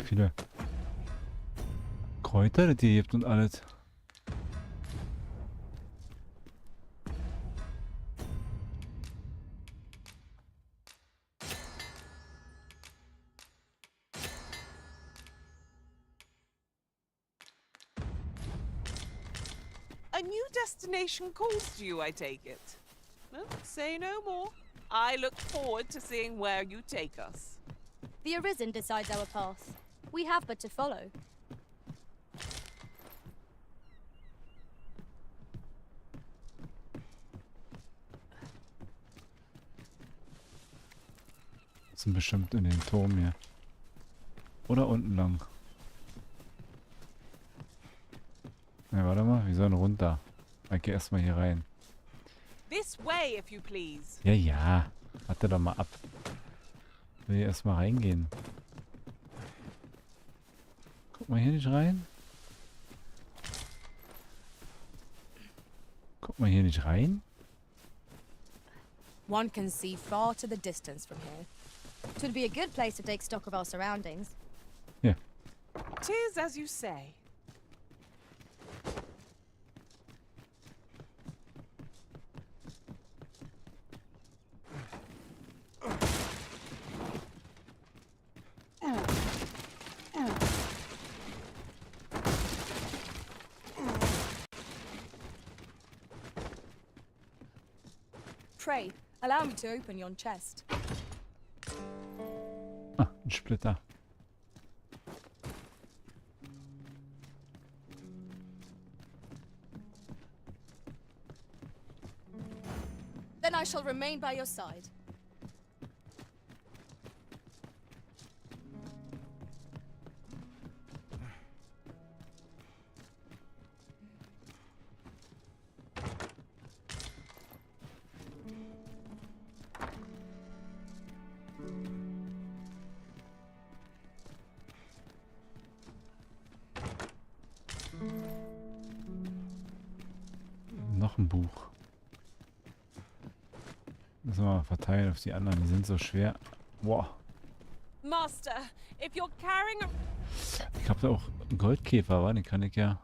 Viele Kräuter, das ihr habt und alles. A new destination calls to you, I take it. Well, say no more. I look forward to seeing where you take us. The Arisen decides our path. We have but to follow. Sind bestimmt in den Turm hier. Oder unten lang. Ja, warte mal, wir sollen runter. Ich geh erstmal hier rein. This way, if you please. Ja, ja. Warte doch mal ab. Ich will hier erstmal reingehen. Guck mal hier nicht rein. Guck mal hier nicht rein. One can see far to the distance from here. It would be a good place to take stock of our surroundings. Yeah. 'Tis as you say. Pray, allow me to open yon chest. Ah, ein Splitter. Then I shall remain by your side. Noch ein Buch. Müssen wir mal verteilen auf die anderen. Die sind so schwer. Wow. Master, if you're carrying a... Ich habe da auch einen Goldkäfer, wa? Den kann ich ja.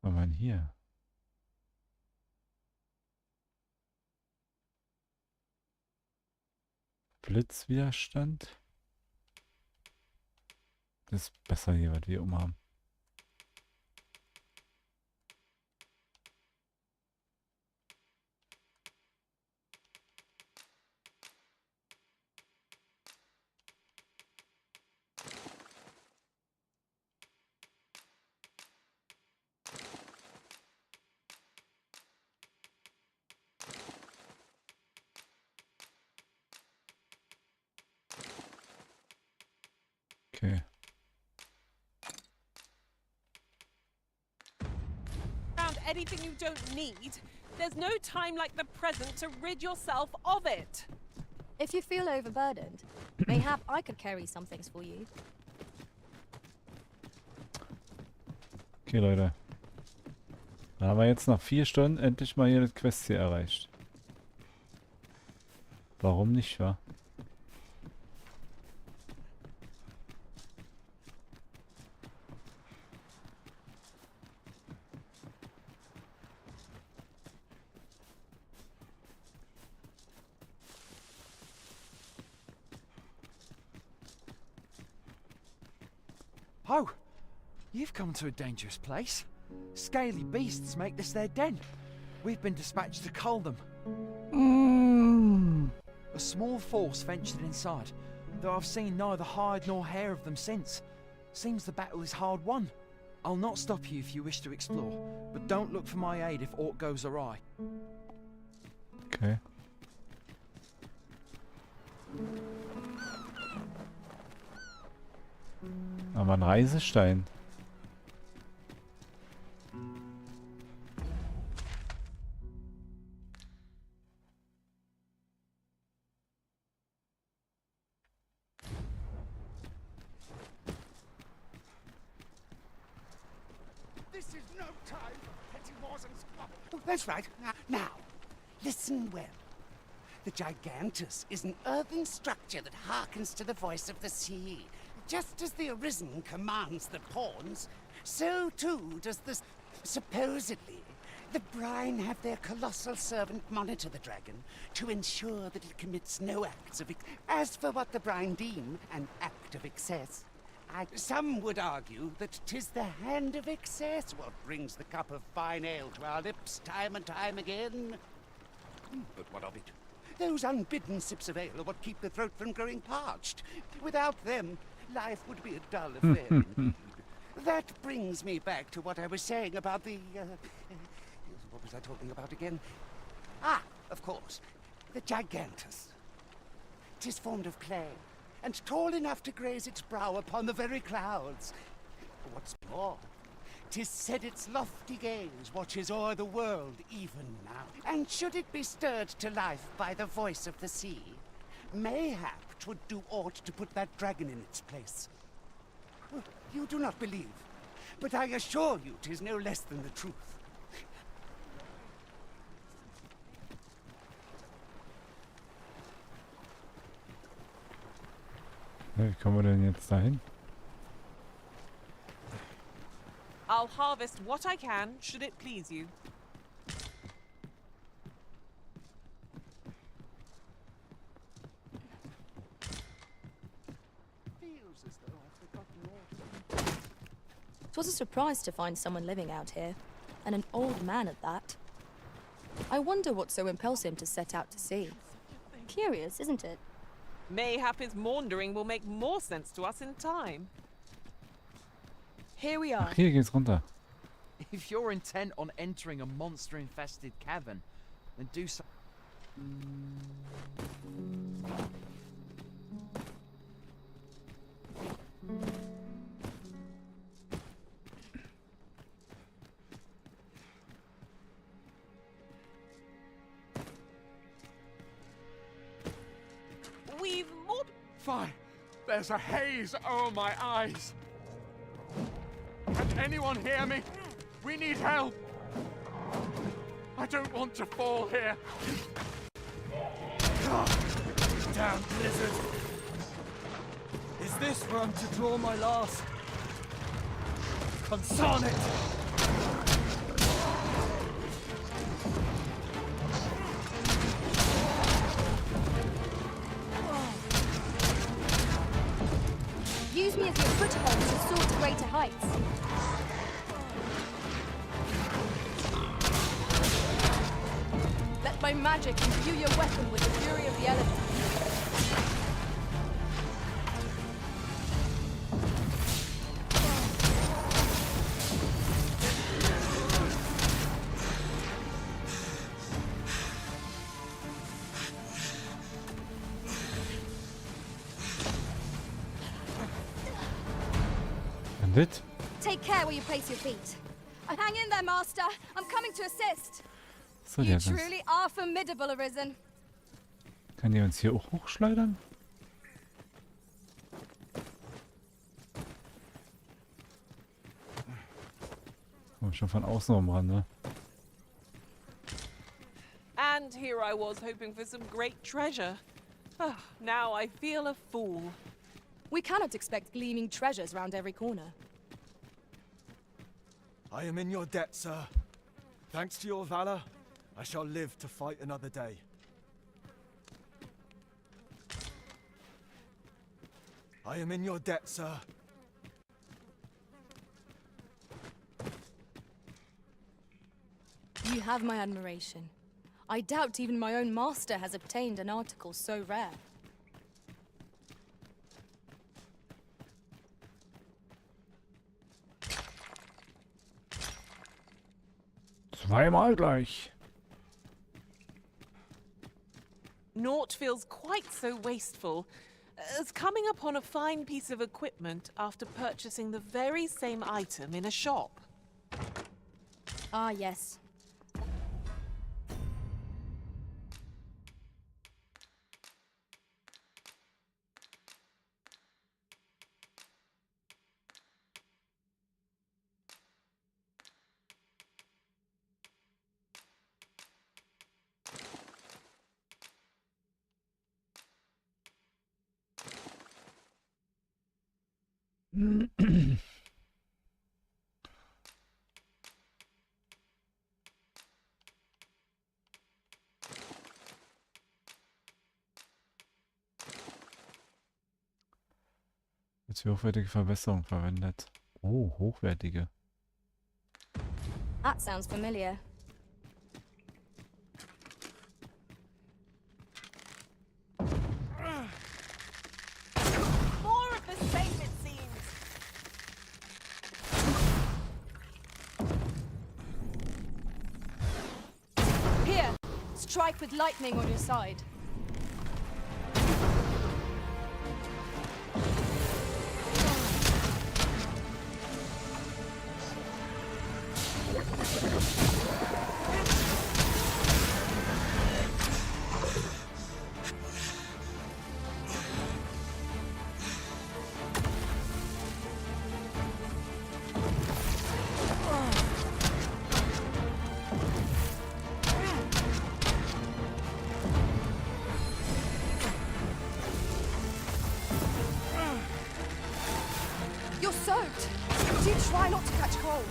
Was haben wir denn hier? Blitzwiderstand. Das ist besser hier, was wir haben. Okay. Found anything you don't need. There's no time like the present to rid yourself of it. If you feel overburdened, mayhap I could carry some things for you. Okay, Leute. Dann haben wir jetzt nach 4 Stunden endlich mal hier das Quest hier erreicht. Warum nicht, wa? Oh, you've come to a dangerous place. Scaly beasts make this their den. We've been dispatched to cull them. A small force ventured inside, though I've seen neither hide nor hair of them since. Seems the battle is hard won. I'll not stop you if you wish to explore, but don't look for my aid if aught goes awry. Okay. Aber ein Reisestein. This is no time for petty wars and squabbles. Oh, that's right. Now, listen well. The Gigantus is an earthen structure that hearkens to the voice of the sea. Just as the Arisen commands the pawns, so too does the... Supposedly, the Brine have their colossal servant monitor the dragon to ensure that it commits no acts of... As for what the Brine deem an act of excess, some would argue that 'tis the hand of excess what brings the cup of fine ale to our lips time and time again. But what of it? Those unbidden sips of ale are what keep the throat from growing parched. Without them, life would be a dull affair indeed. That brings me back to what I was saying about the... what was I talking about again? Ah, of course, the Gigantus. 'Tis formed of clay, and tall enough to graze its brow upon the very clouds. What's more, 'tis said its lofty gaze watches o'er the world even now. And should it be stirred to life by the voice of the sea, mayhap 'twould do aught to put that dragon in its place. Well, you do not believe, but I assure you 'tis no less than the truth. Wie kommen wir denn jetzt dahin? I'll harvest what I can, should it please you. It was a surprise to find someone living out here, and an old man at that. I wonder what so impels him to set out to sea. Curious, isn't it? Mayhap his maundering will make more sense to us in time. Here we are. Ach, hier geht's runter. If you're intent on entering a monster-infested cavern, then do so. We've more... Fine. There's a haze over my eyes. Can anyone hear me? We need help. I don't want to fall here. Damn blizzard. Is this where I'm to draw my last? Consarn it! Use me as your foothold to soar to greater heights. Let my magic imbue your weapon with the fury of the elements. And it? Take care where you place your feet. Hang in there, Master. I'm coming to assist. So, You der ist. truly are formidable, Arisen. Kann die uns hier auch hochschleudern? Komm schon von außen rum ran, ne? And here I was hoping for some great treasure. Ah, now I feel a fool. We cannot expect gleaming treasures round every corner. I am in your debt, sir. Thanks to your valor, I shall live to fight another day. I am in your debt, sir. You have my admiration. I doubt even my own master has obtained an article so rare. Zweimal gleich. Naught feels quite so wasteful as coming upon a fine piece of equipment after purchasing the very same item in a shop. Ah, yes. Jetzt für hochwertige Verbesserung verwendet. Oh, hochwertige. That sounds familiar. More of the same, it seems. Here, strike with lightning on your side. You're soaked. Do try not to catch cold.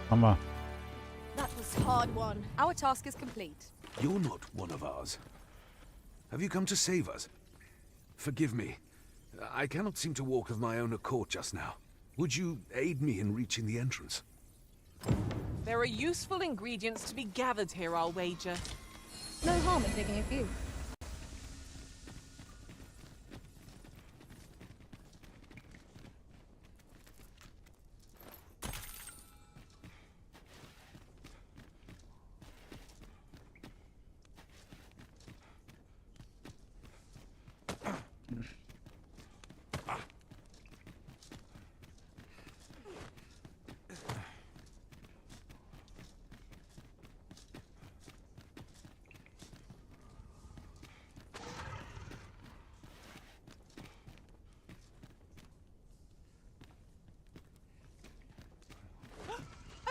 Hammer. That was hard won. Our task is complete. You're not one of ours. Have you come to save us? Forgive me. I cannot seem to walk of my own accord just now. Would you aid me in reaching the entrance? There are useful ingredients to be gathered here, I'll wager. No harm in digging a few.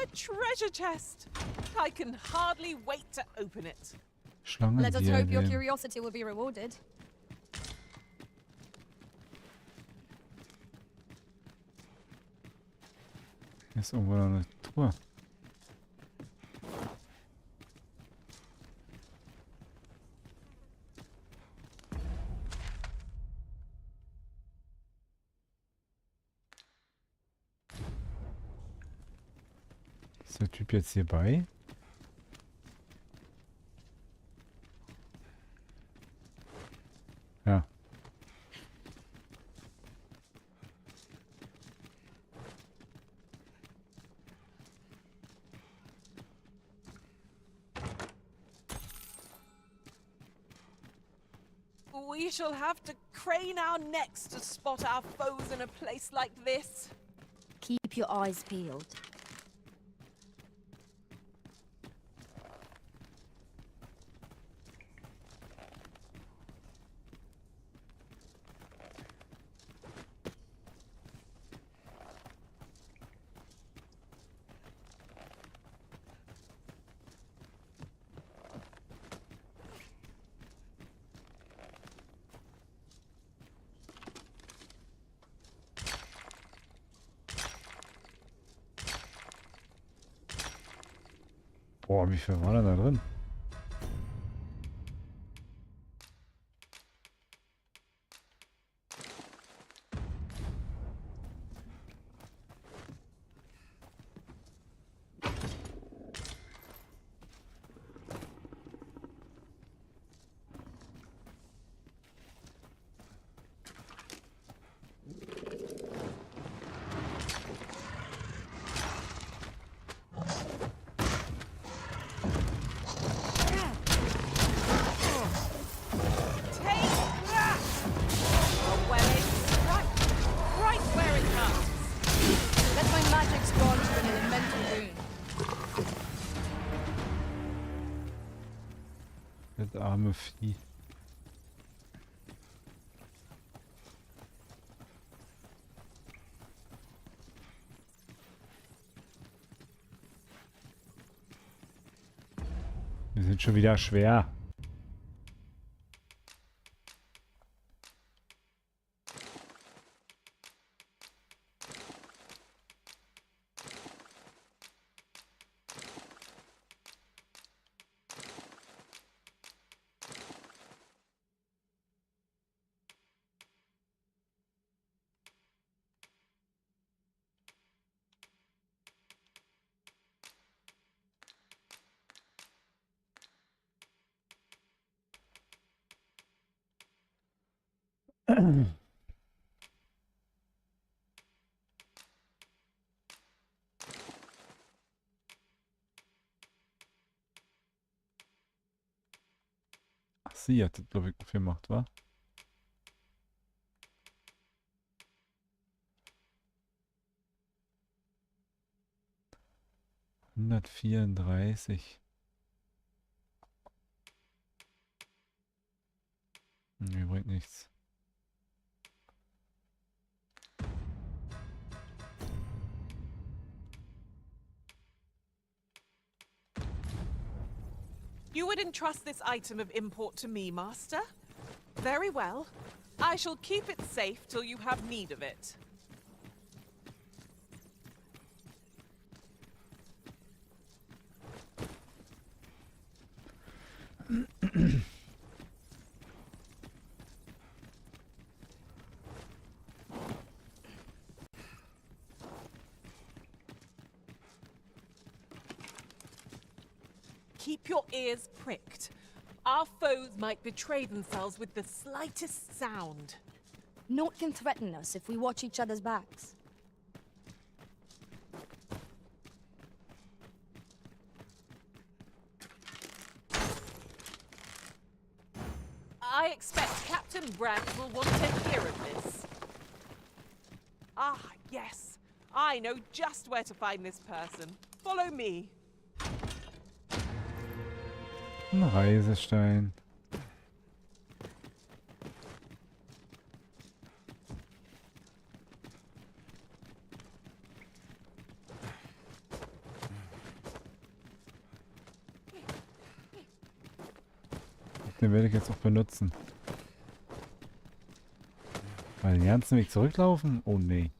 A treasure chest! I can hardly wait to open it. Let us hope your Schlangendiadem. curiosity will be rewarded. Hier ist irgendwo noch eine Truhe. Ist der Typ jetzt hier bei? Ja. We shall have to crane our necks to spot our foes in a place like this. Keep your eyes peeled. Boah, wie viel war denn da drin? Das arme Vieh. Wir sind schon wieder schwer. Ach, sie hat das, glaube ich, gemacht, wa? $134. Nee, bringt nichts. You would entrust this item of import to me, Master? Very well. I shall keep it safe till you have need of it. Keep your ears pricked. Our foes might betray themselves with the slightest sound. Naught can threaten us if we watch each other's backs. I expect Captain Brand will want to hear of this. Ah, yes. I know just where to find this person. Follow me. Ein Reisestein. Den werde ich jetzt auch benutzen. Weil den ganzen Weg zurücklaufen? Oh nee.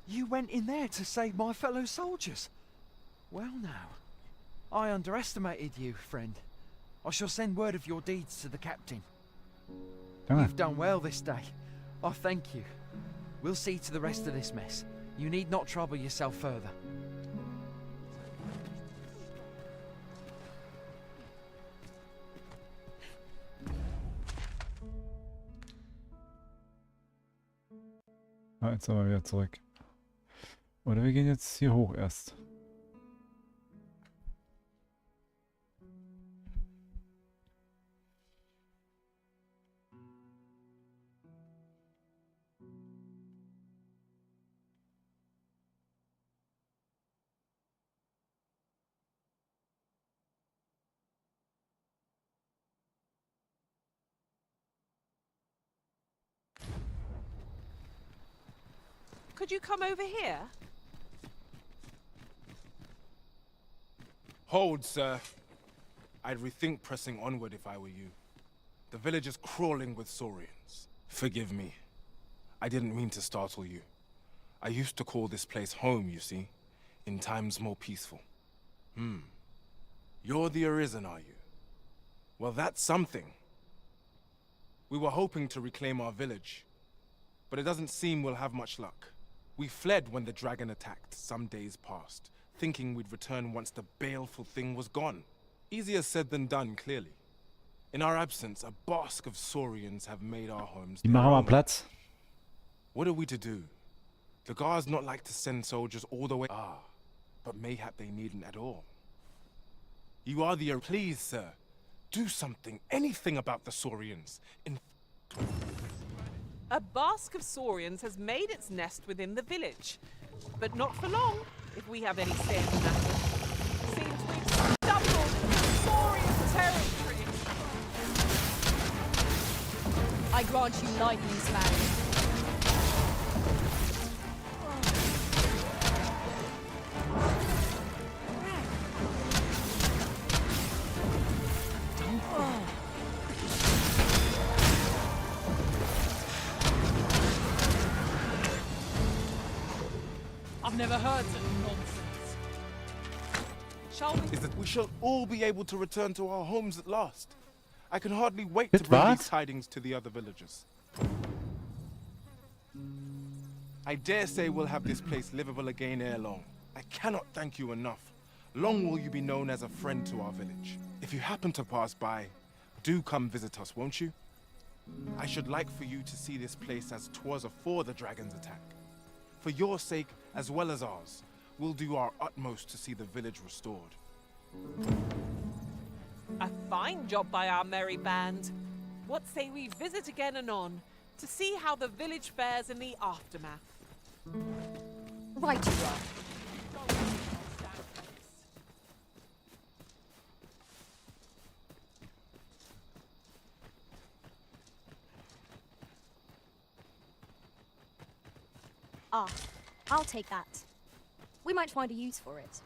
You went in there to save my fellow soldiers. Well now, I underestimated you, friend. I shall send word of your deeds to the captain. You've done well this day. I thank you. We'll see to the rest of this mess. You need not trouble yourself further. Ah, jetzt sind wir wieder zurück. Oder wir gehen jetzt hier hoch erst. Could you come over here? Hold, sir. I'd rethink pressing onward if I were you. The village is crawling with saurians. Forgive me. I didn't mean to startle you. I used to call this place home, you see, in times more peaceful. You're the Arisen, are you? Well, that's something. We were hoping to reclaim our village, but it doesn't seem we'll have much luck. We fled when the dragon attacked some days past, thinking we'd return once the baleful thing was gone. Easier said than done, clearly. In our absence, a bask of Saurians have made our homes Die their machen mal own. Platz. What are we to do? The guards not like to send soldiers all the way. But mayhap they needn't at all. You are the... Please, sir, do something, anything about the Saurians. A bask of Saurians has made its nest within the village. But not for long, if we have any say in the matter. Seems we've stumbled into Saurian territory. I grant you lightning span. I've never heard such nonsense. Shall we? Is that we shall all be able to return to our homes at last. I can hardly wait Mit to bring was? these tidings to the other villagers. I dare say we'll have this place livable again ere long. I cannot thank you enough. Long will you be known as a friend to our village. If you happen to pass by, do come visit us, won't you? I should like for you to see this place as 'twas afore the dragon's attack. For your sake, as well as ours, we'll do our utmost to see the village restored. A fine job by our merry band. What say we visit again anon, to see how the village fares in the aftermath? Right you are. Ah, I'll take that. We might find a use for it.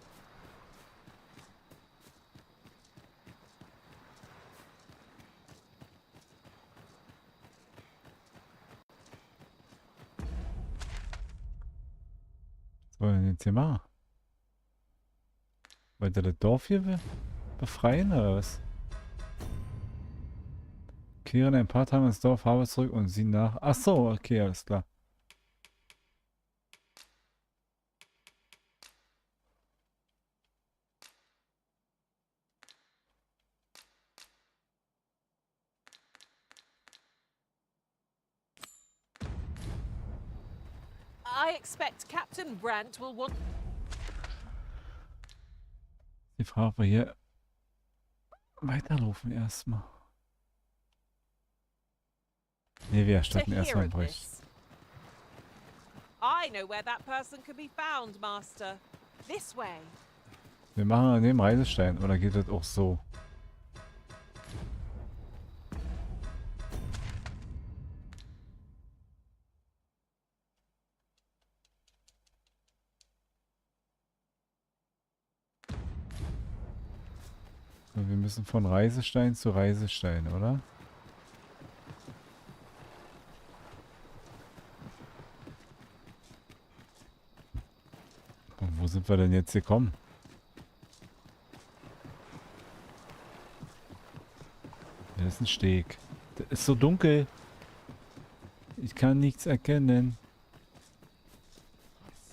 Was wollen wir jetzt hier machen? Wollt ihr das Dorf hier befreien oder was? Kehren ein paar Tage ins Dorf, habe zurück und sie nach. Ach so, okay, alles klar. I expect Captain Brandt will want... Die Frage, ob wir hier weiterlaufen erstmal. Ne, wir erstatten erstmal einen Bericht. I know where that person can be found, Master. This way. Wir machen an dem Reisestein, oder geht das auch so? So, wir müssen von Reisestein zu Reisestein, oder? Und wo sind wir denn jetzt gekommen? Das ist ein Steg. Das ist so dunkel. Ich kann nichts erkennen.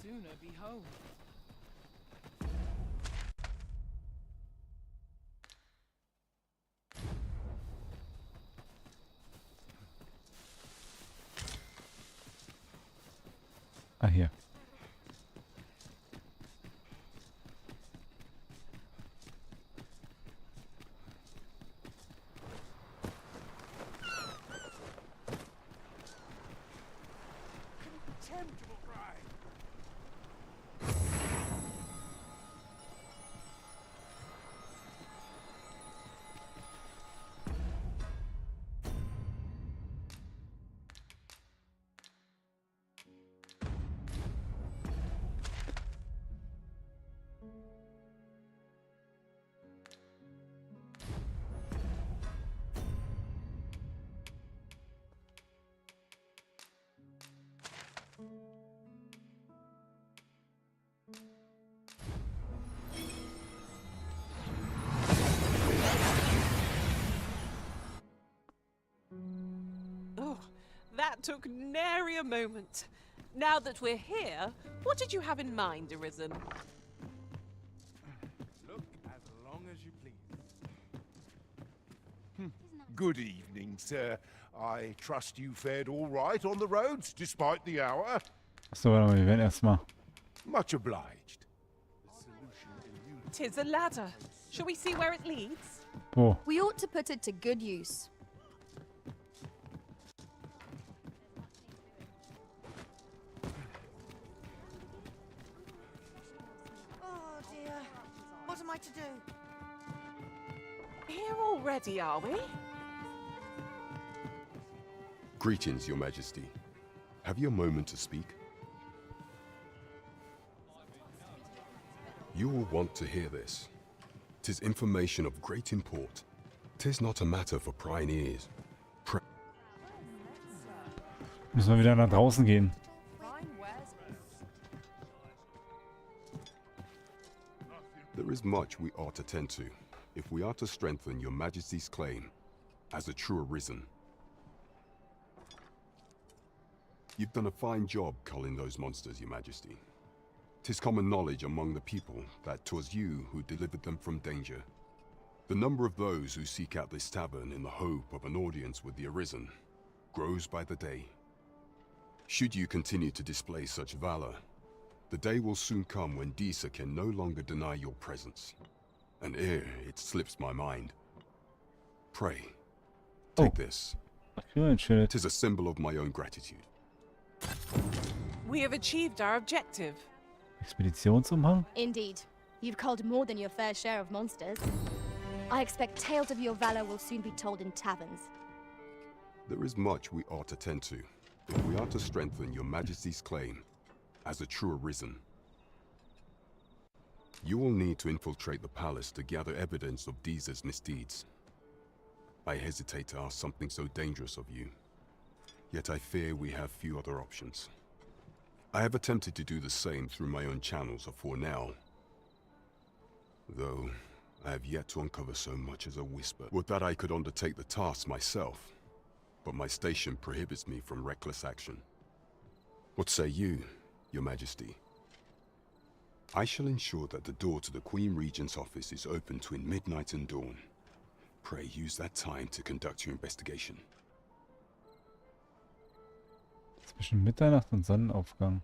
Sooner be home. Ah, hier. Contemptible bride. That took nary a moment. Now that we're here, what did you have in mind, Arisen? Look as long as you please. Good evening, sir. I trust you fared all right on the roads, despite the hour. Achso, warte mal, wir werden erstmal. Much obliged. Tis a ladder. Shall we see where it leads? Wo? We ought to put it to good use. Oh dear. What am I to do? Here already, are we? Greetings, Your Majesty. Have you a moment to speak? You will want to hear this. 'Tis information of great import. 'Tis not a matter for prying ears. Müssen wir wieder nach draußen gehen. There is much we ought to tend to, if we are to strengthen Your Majesty's claim as a true Arisen. You've done a fine job culling those monsters, Your Majesty. 'Tis common knowledge among the people that 'twas you who delivered them from danger. The number of those who seek out this tavern in the hope of an audience with the Arisen grows by the day. Should you continue to display such valor, the day will soon come when Disa can no longer deny your presence. And ere it slips my mind, pray, take this. 'Tis a symbol of my own gratitude. We have achieved our objective. Expeditionsumhang? Indeed. You've culled more than your fair share of monsters. I expect tales of your valor will soon be told in taverns. There is much we ought to tend to, if we are to strengthen Your Majesty's claim as a true Arisen. You will need to infiltrate the palace to gather evidence of Disa's misdeeds. I hesitate to ask something so dangerous of you, yet I fear we have few other options. I have attempted to do the same through my own channels afore now, though I have yet to uncover so much as a whisper. Would that I could undertake the task myself, but my station prohibits me from reckless action. What say you, Your Majesty? I shall ensure that the door to the Queen Regent's office is open between midnight and dawn. Pray use that time to conduct your investigation. Zwischen Mitternacht und Sonnenaufgang.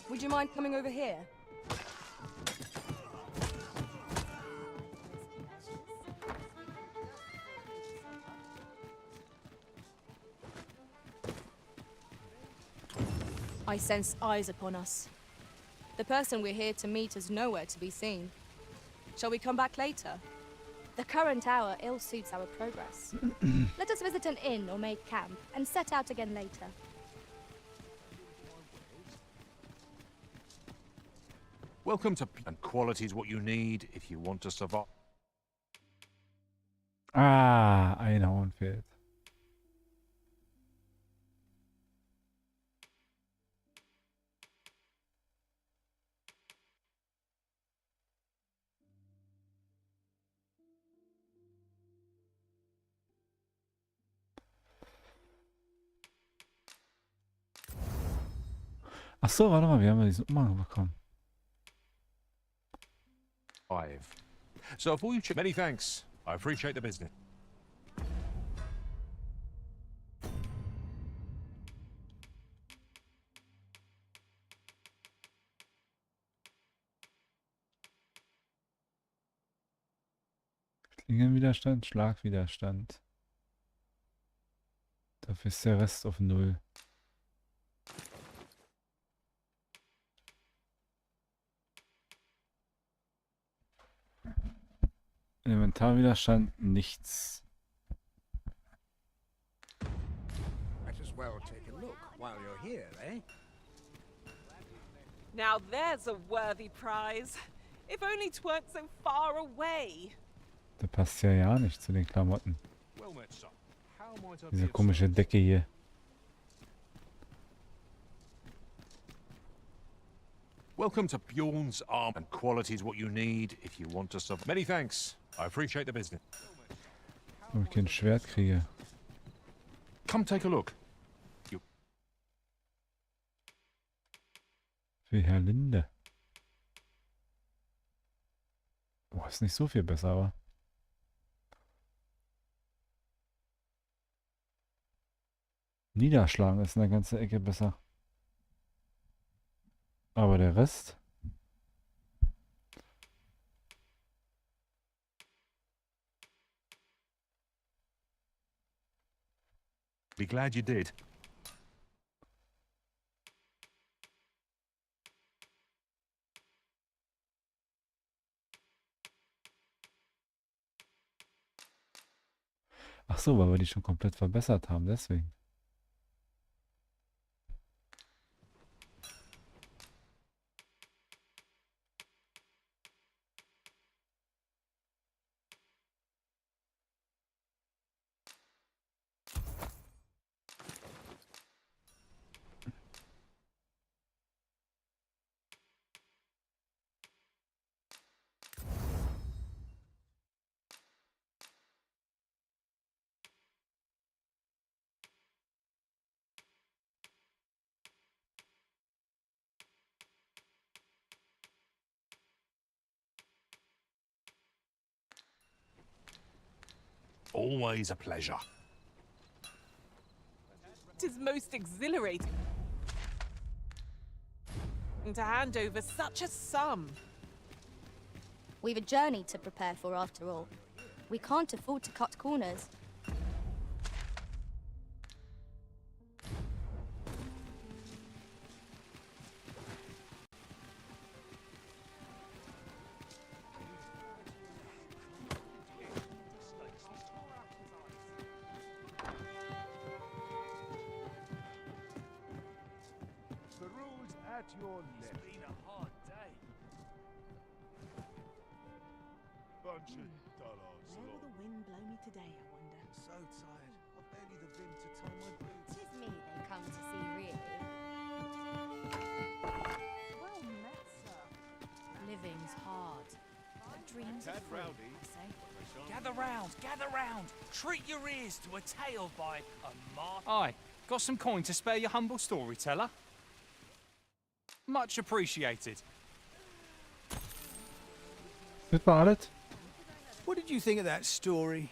Would you mind coming over here? I sense eyes upon us. The person we're here to meet is nowhere to be seen. Shall we come back later? The current hour ill suits our progress. Let us visit an inn or make camp, and set out again later. Welcome to... And quality is what you need if you want to survive. Ah, Einhorn fehlt. Ach so, warte mal, wir haben ja diesen Umhang bekommen. 5. So if all you many thanks. I appreciate the business. Klingenwiderstand, Schlagwiderstand. Dafür ist der Rest auf 0. Elementarwiderstand, nichts. Might as well take a look while you're here, eh? Now there's a worthy prize. If only 'tweren't so far away. Der passt ja nicht zu den Klamotten. Diese komische Decke hier. Welcome to Bjorn's arm, and quality is what you need if you want to survive. Many thanks. I appreciate the business. Ob ich ein Schwert kriege. Come take a look. Für Herr Linde. Boah, ist nicht so viel besser, aber. Niederschlagen ist eine ganze Ecke besser. Aber der Rest. Be glad you did. Ach so, weil wir die schon komplett verbessert haben, deswegen. Always a pleasure. It is most exhilarating to hand over such a sum. We've a journey to prepare for after all. We can't afford to cut corners. The rules at your left. It's been a hard day. Bunch of dullards, Where will the wind blow me today, I wonder? So tired. I've barely the vim to tie my boots. Tis me they come to see, really. Well met, sir. Living's hard. But dreams are free, I say. Gather round. Treat your ears to a tale by a martyr. Aye, got some coin to spare your humble storyteller? Much appreciated. Das war alles. What did you think of that story?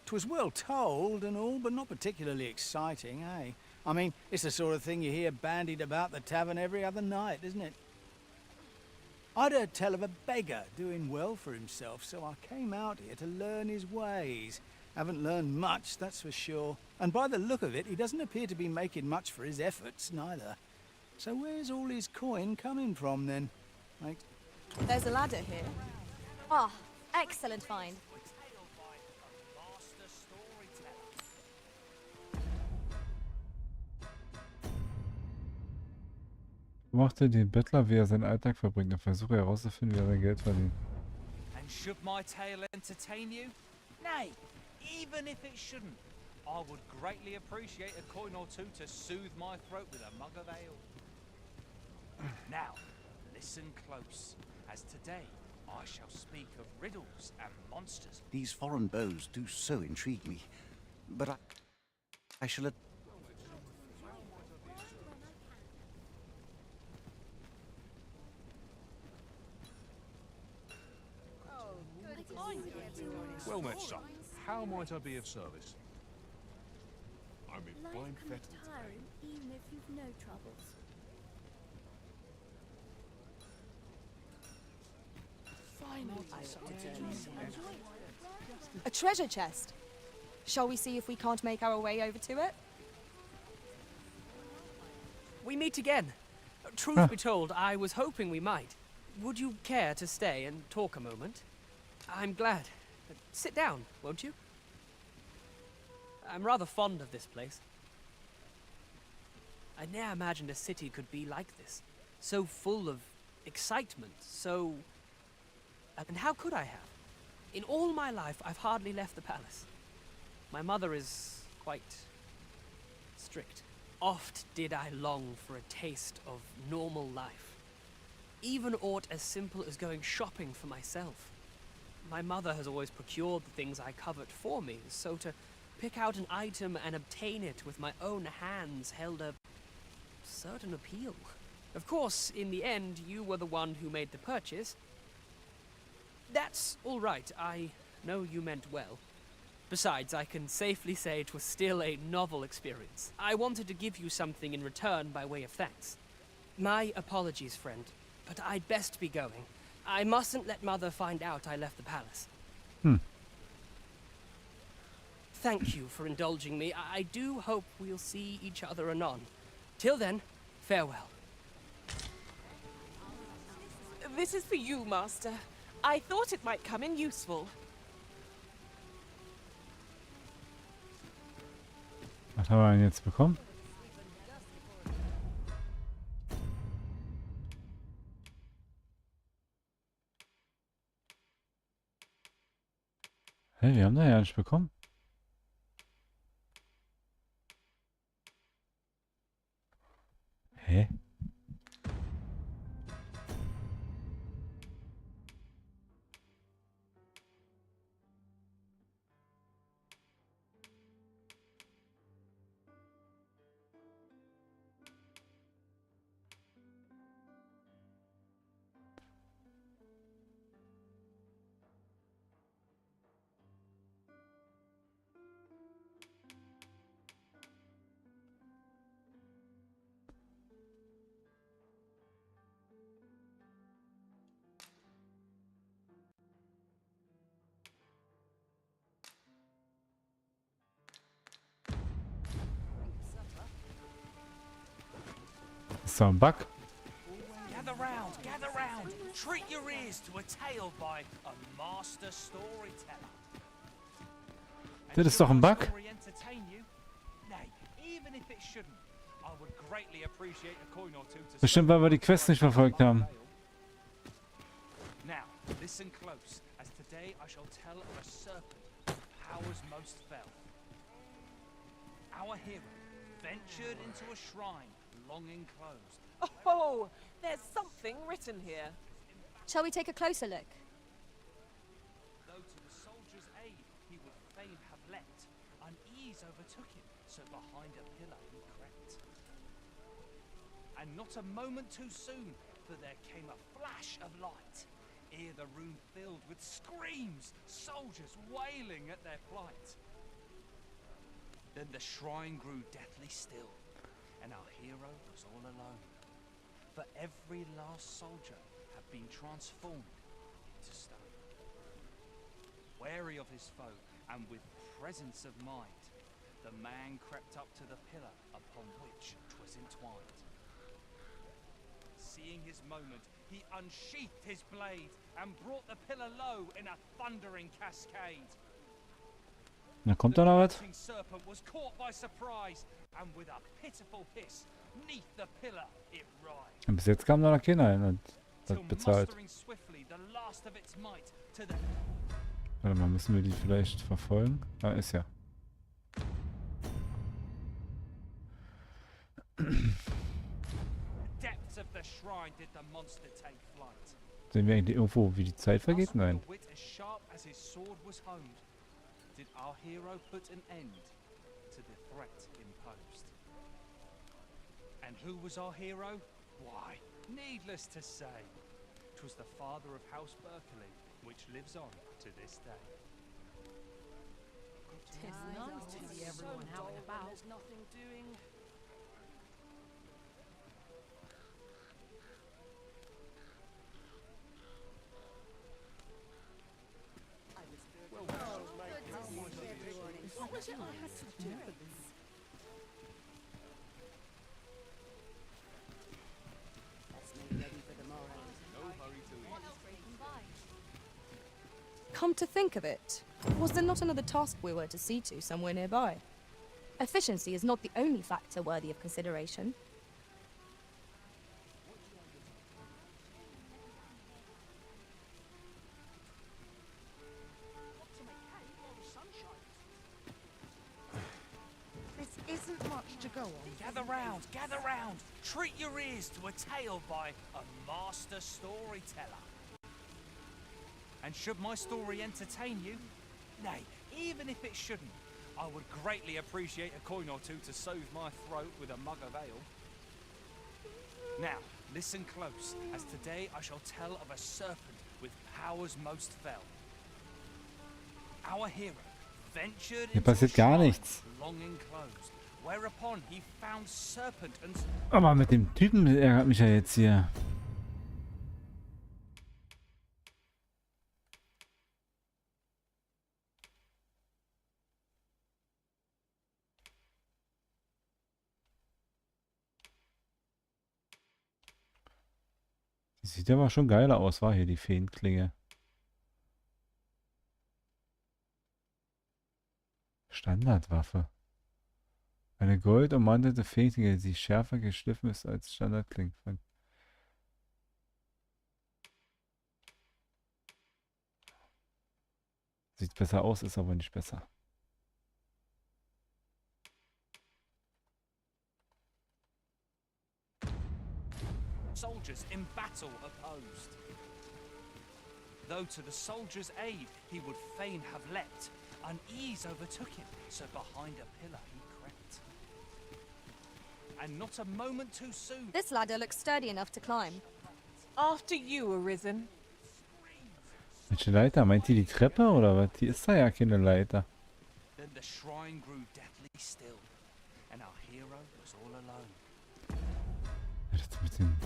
'Twas well told and all, but not particularly exciting, eh? I mean, it's the sort of thing you hear bandied about the tavern every other night, isn't it? I'd heard tell of a beggar doing well for himself, so I came out here to learn his ways. Haven't learned much, that's for sure. And by the look of it, he doesn't appear to be making much for his efforts, neither. So where's all his coin coming from, then? Like... There's a ladder here. Ah, excellent find. Beobachte den Bettler, wie er seinen Alltag verbringt, und versuche herauszufinden, wie er sein Geld verdient. And should my tale entertain you? Nay, even if it shouldn't, I would greatly appreciate a coin or two to soothe my throat with a mug of ale. Now, listen close, as today I shall speak of riddles and monsters. These foreign bows do so intrigue me, but I shall... Well met, son. How might I be of service? I'm in fine fettle today. Even if you've no troubles. A treasure chest. Shall we see if we can't make our way over to it? We meet again. Truth be told, I was hoping we might. Would you care to stay and talk a moment? I'm glad. Sit down, won't you? I'm rather fond of this place. I ne'er imagined a city could be like this. So full of excitement, so... And how could I have? In all my life, I've hardly left the palace. My mother is quite strict. Oft did I long for a taste of normal life. Even aught as simple as going shopping for myself. My mother has always procured the things I covet for me, so to pick out an item and obtain it with my own hands held a certain appeal. Of course, in the end, you were the one who made the purchase. That's all right. I know you meant well. Besides, I can safely say it was still a novel experience. I wanted to give you something in return by way of thanks. My apologies, friend, but I'd best be going. I mustn't let Mother find out I left the palace. Thank you for indulging me. I do hope we'll see each other anon. Till then, farewell. This is for you, Master. I thought it might come in useful. Was haben wir denn jetzt bekommen? Hä, wir haben da ja nicht bekommen. Hä? Ist da ein Bug? Gather round, treat your ears to a tale by a master storyteller. Das ist doch ein Bug. Bestimmt, weil wir die Quest nicht verfolgt haben. Now, listen close, as today I shall tell of a serpent of powers most fell. Our hero ventured into a shrine long enclosed. Oh, there's something written here. Shall we take a closer look? Though to the soldier's aid he would fain have leapt, unease overtook him, so behind a pillar he crept. And not a moment too soon, for there came a flash of light, ere the room filled with screams, soldiers wailing at their plight. Then the shrine grew deathly still, and our hero was all alone. For every last soldier had been transformed into stone. Wary of his foe, and with presence of mind, the man crept up to the pillar upon which 'twas entwined. Seeing his moment, he unsheathed his blade, and brought the pillar low in a thundering cascade. Na, kommt da noch was? The serpent was caught by surprise, and with a pitiful hiss, 'neath the pillar it writhed. Bis jetzt kam da noch keiner hin und hat bezahlt. Mustering swiftly the last of its might to the Warte mal, müssen wir die vielleicht verfolgen? Ah, ist ja. depths of the shrine did the monster take flight. Sehen wir eigentlich irgendwo, wie die Zeit vergeht? Nein. Wit as sharp as his sword was honed, did our hero put an end to the threat imposed. And who was our hero? Why, needless to say, 'twas the father of House Berkeley, which lives on to this day. It's nice to see everyone out and about. There's nothing doing. Come to think of it, was there not another task we were to see to somewhere nearby? Efficiency is not the only factor worthy of consideration. This isn't much to go on. Gather round. Treat your ears to a tale by a master storyteller. And should my story entertain you, nay, even if it shouldn't, I would greatly appreciate a coin or two to soothe my throat with a mug of ale. Now, listen close, as today I shall tell of a serpent with powers most fell. Our hero ventured Hier into a passiert gar shrine nichts. long enclosed, whereupon he found serpent and... Aber mit dem Typen ärgert mich ja jetzt hier. Die sieht aber schon geiler aus, war hier die Feenklinge. Standardwaffe. Eine goldummantelte Feenklinge, die schärfer geschliffen ist als Standardklinge. Sieht besser aus, ist aber nicht besser. Soldiers in battle opposed. Though to the soldier's aid he would fain have leapt, unease overtook him, so behind a pillar he crept. And not a moment too soon. This ladder looks sturdy enough to climb. After you, Arisen. Welche Leiter? Meint die Treppe oder was? Die ist da ja keine Leiter. Then the shrine grew deathly still, and our hero was all alone. Das ist ein bisschen...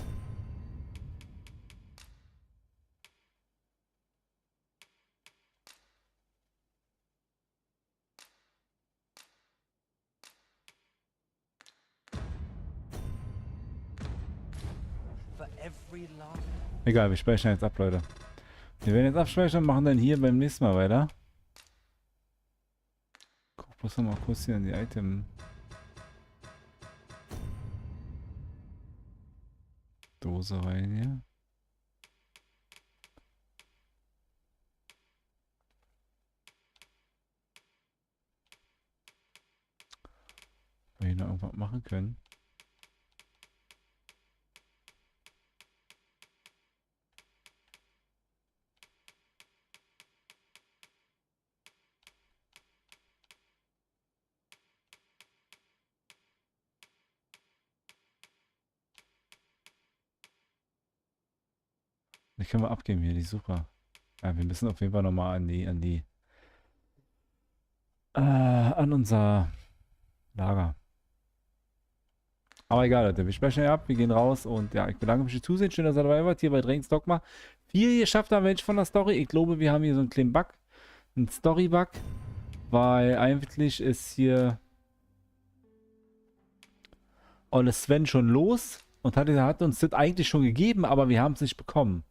For every love. Egal, wir speichern jetzt ab, Leute. Wir werden jetzt abspeichern und machen dann hier beim nächsten Mal weiter. Guck bloß noch mal kurz hier an die Item. Dose rein hier. Ob wir hier noch irgendwas machen können. Die können wir abgeben hier, die Sucher. Ja, wir müssen auf jeden Fall nochmal an unser Lager. Aber egal, Leute, wir sprechen ja ab, wir gehen raus und ja, ich bedanke mich fürs Zusehen. Schön, dass ihr dabei wart hier bei Dragons Dogma. Viel geschafft haben wir von der Story. Ich glaube, wir haben hier so einen kleinen Bug. Einen Story-Bug. Weil eigentlich ist hier Olle Sven schon los und hat uns das eigentlich schon gegeben, aber wir haben es nicht bekommen.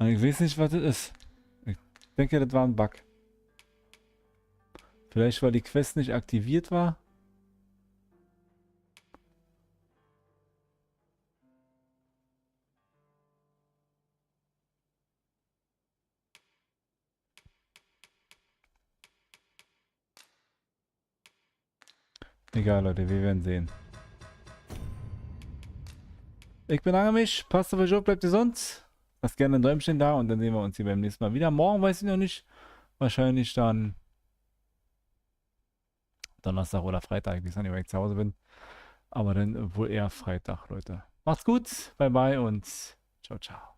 Ich weiß nicht, was das ist. Ich denke, das war ein Bug. Vielleicht, weil die Quest nicht aktiviert war. Egal, Leute, wir werden sehen. Ich bedanke mich. Passt auf euch auf, bleibt gesund. Lasst gerne ein Däumchen da und dann sehen wir uns hier beim nächsten Mal wieder. Morgen weiß ich noch nicht. Wahrscheinlich dann Donnerstag oder Freitag. Ich weiß nicht, weil ich zu Hause bin. Aber dann wohl eher Freitag, Leute. Macht's gut. Bye bye und ciao, ciao.